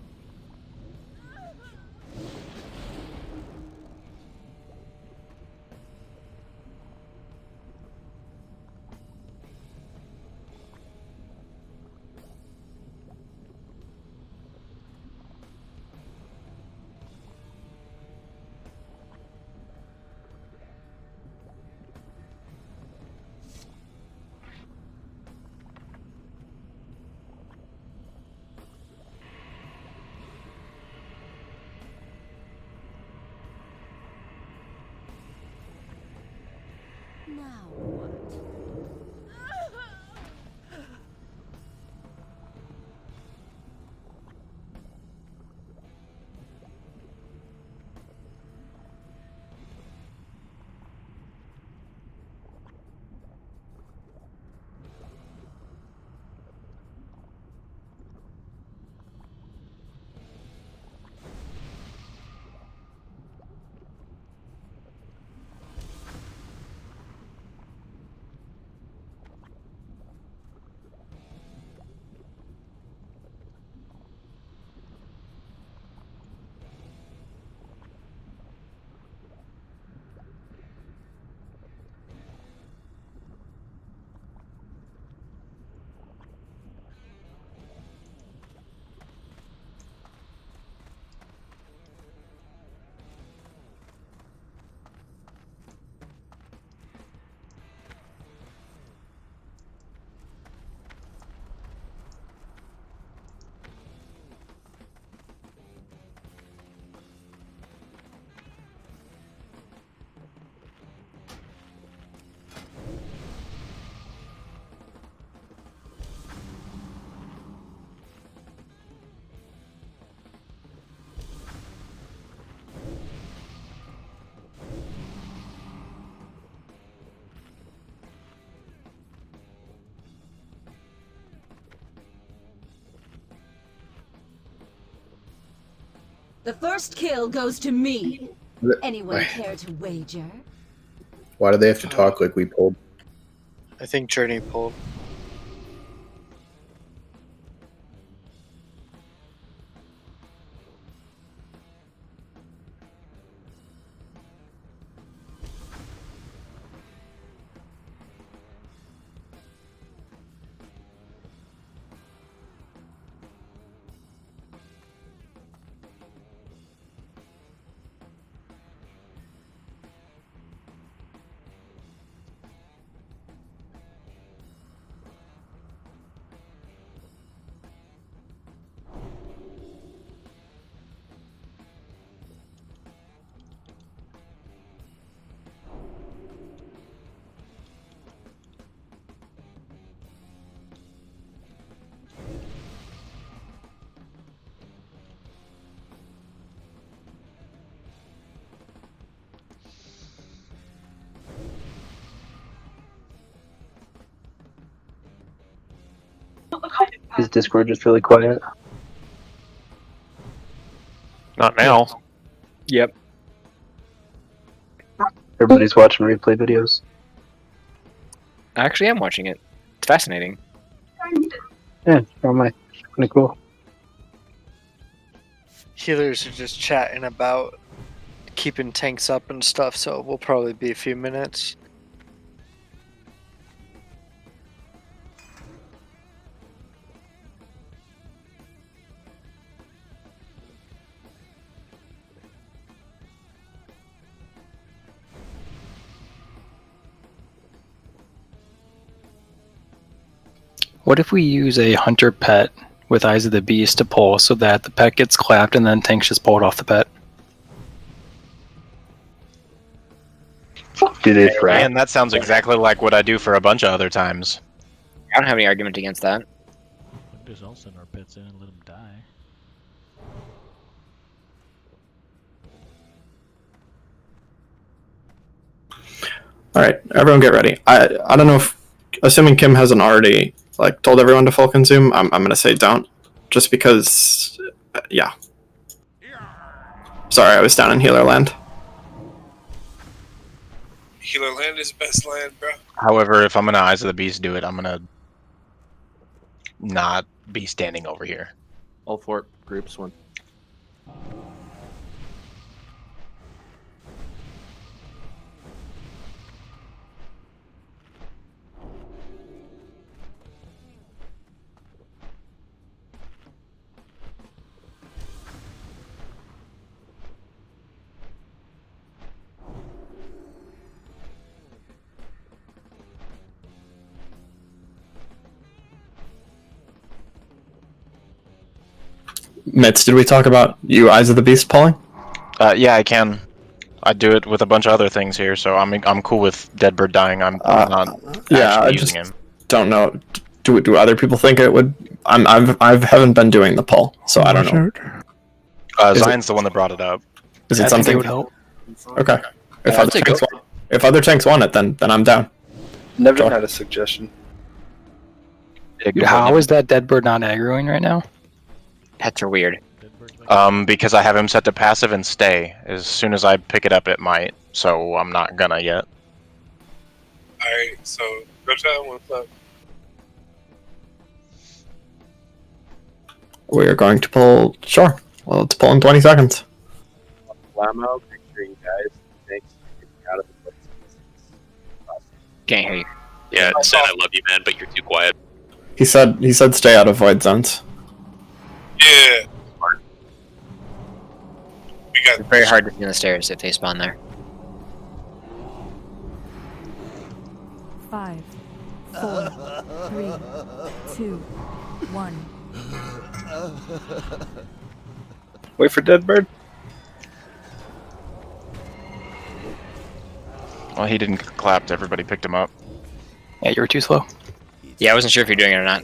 The first kill goes to me. Anyone Why- care to wager? Why do they have to talk like we pulled? I think Journey pulled. Is Discord just really quiet? Not now. Yep. Everybody's watching replay videos. I actually am watching it. It's fascinating. Yeah, how am I? Pretty cool. Healers are just chatting about keeping tanks up and stuff, so we'll probably be a few minutes. What if we use a hunter pet with Eyes of the Beast to pull so that the pet gets clapped and then tanks just pull it off the pet? Do they frag? And that sounds exactly like what I do for a bunch of other times. I don't have any argument against that. We can just all send our pets in and let them die. All right, everyone, get ready. I don't know if, assuming Kim hasn't already like told everyone to full consume, I'm gonna say don't, just because, yeah. Sorry, I was down in healer land. Healer land is best land, bro. However, if I'm gonna Eyes of the Beast do it, I'm gonna not be standing over here. All four groups, one. Mitz, did we talk about you Eyes of the Beast pulling? Yeah, I can. I do it with a bunch of other things here, so I'm cool with Deadbird dying. I'm not Yeah, I actually just using him. don't know. Do other people think it would? I haven't been doing the pull, so I don't know. Is it- Zion's the one that brought it up. Is it I think something? it would help. Okay. If Yeah, other tanks want, if other tanks want it, then I'm down. Never Sure. had a suggestion. How is that Deadbird not aggroing right now? Pets are weird. Because I have him set to passive and stay. As soon as I pick it up, it might. So I'm not gonna yet. Alright, so go down, what's up? We are going to pull. Sure. Well, let's pull in 20 seconds. Lamo, make sure you guys take out of the place. Can't hear you. Yeah, Sen, I love you, man, but you're too quiet. He said stay out of void zones. Yeah. We got It's very hard to see on the stairs if they spawn there. 5, 4, 3, 2, 1. Wait for Deadbird. Well, he didn't get clapped. Everybody picked him up. Yeah, you were too slow. Yeah, I wasn't sure if you're doing it or not.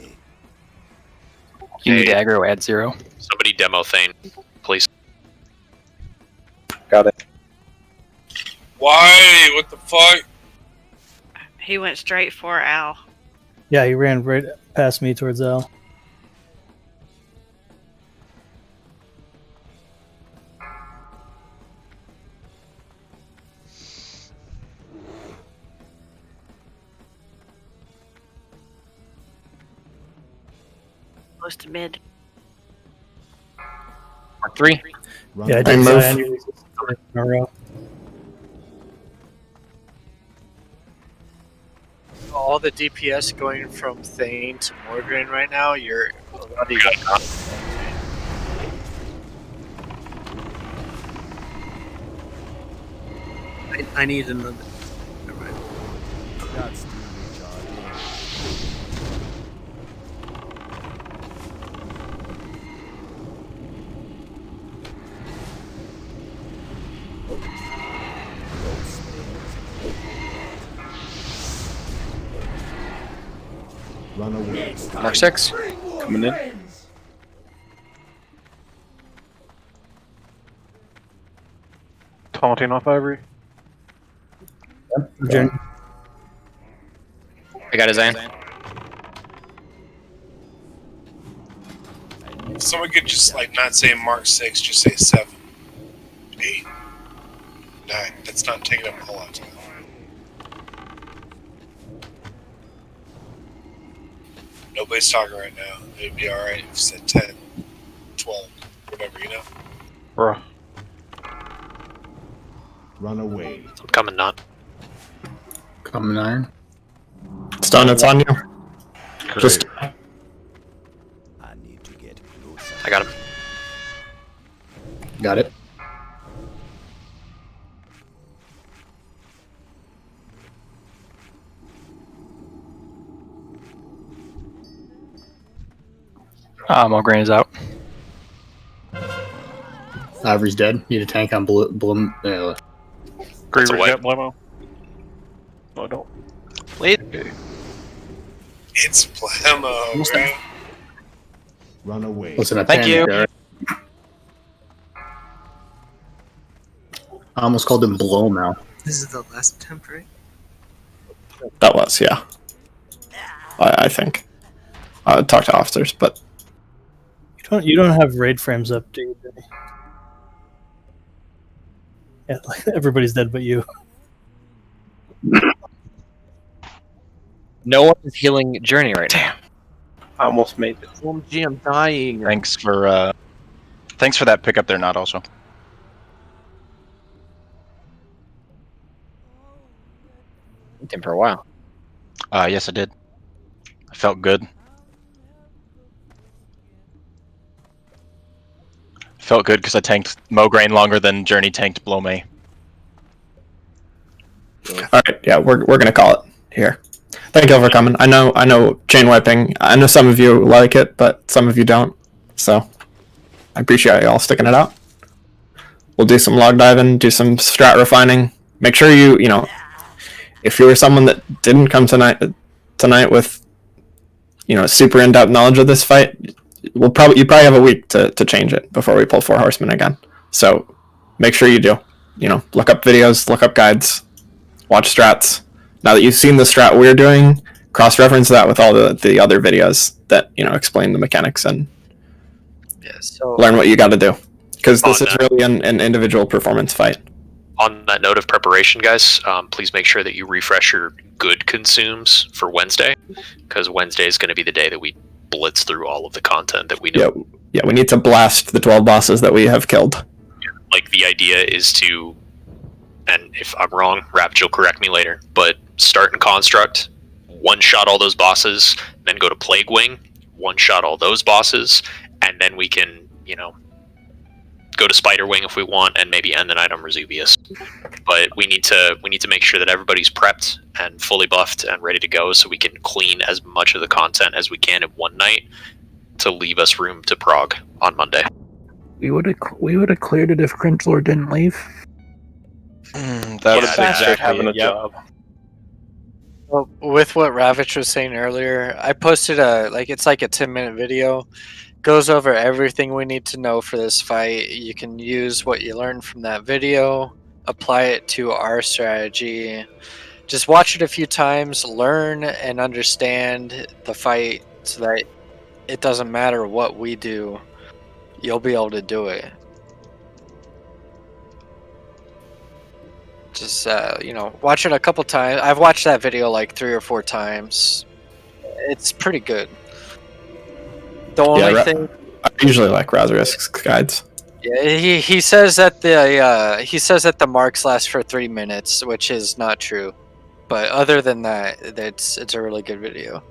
You need to aggro at 0. Somebody demo Thane, please. Got it. Why? What the fuck? He went straight for Al. Yeah, he ran right past me towards Al. close to mid. Mark 3. Yeah, I did move. Zion resistance in a row. All the DPS going from Thane to Morgraine right now, you're a lot of you I need another. That's too recharging. Run away. Mark 6. Coming in. Taunting off Ivory. I got his Zion. Someone could just like not say Mark 6, just say 7, 8, 9. That's not taking up a whole lot of time. Nobody's talking right now. It'd be alright if you said 10, 12, whatever, you know? Bruh. Run away. I'm coming, not. Coming iron. It's done. It's on you. Just I need to get closer. I got him. Got it. Mograine is out. Ivory's dead. Need a tank on blue. Griever's a got Blemo. No, I don't. Wait. It's Blemo, right? Run away. Listen, I Thank you. I almost called him Blow now. This is the last attempt, right? that was, yeah. I think. Talk to officers, but You don't have raid frames up, do you? Benny? Yeah, like, everybody's dead but you. No one is healing Journey right now. I almost made it. OMG, I'm dying. Thanks for that pickup there, not also. It's been for a while. Yes, I did. I felt good. Felt good because I tanked Mograine longer than Journey tanked Blow May. all right, yeah, we're gonna call it here. Thank you all for coming. I know chain wiping. I know some of you like it, but some of you don't. So I appreciate y'all sticking it out. We'll do some log diving, do some strat refining. Make sure you know, if you were someone that didn't come tonight with, you know, super in-depth knowledge of this fight, you probably have a week to change it before we pull 4 horsemen again. So make sure you do. You know, look up videos, look up guides, watch strats. Now that you've seen the strat we're doing, cross-reference that with all the other videos that, you know, explain the mechanics and learn what you got to do. Because this is really an individual performance fight. On that note of preparation, guys, please make sure that you refresh your good consumes for Wednesday, because Wednesday is going to be the day that we blitz through all of the content that we know. Yeah, we need to blast the 12 bosses that we have killed. Like, the idea is to, and if I'm wrong, Rapid, you'll correct me later, but start in Construct, one-shot all those bosses, then go to Plague Wing, one-shot all those bosses, and then we can, you know, go to Spider Wing if we want, and maybe end the night on Resuvius. But we need to make sure that everybody's prepped and fully buffed and ready to go, so we can clean as much of the content as we can in one night to leave us room to prog on Monday. We would have cleared it if Cringelord didn't leave. That's exactly having a it, yep. job. Well, with what Ravitch was saying earlier, I posted it's like a 10-minute video. Goes over everything we need to know for this fight. You can use what you learned from that video, apply it to our strategy. Just watch it a few times, learn and understand the fight so that it doesn't matter what we do, you'll be able to do it. Just, you know, watch it a couple times. I've watched that video like 3 or 4 times. It's pretty good. The only Yeah, thing. I usually like Razorisk's guides. Yeah, he says that the marks last for 3 minutes, which is not true. But other than that, it's a really good video.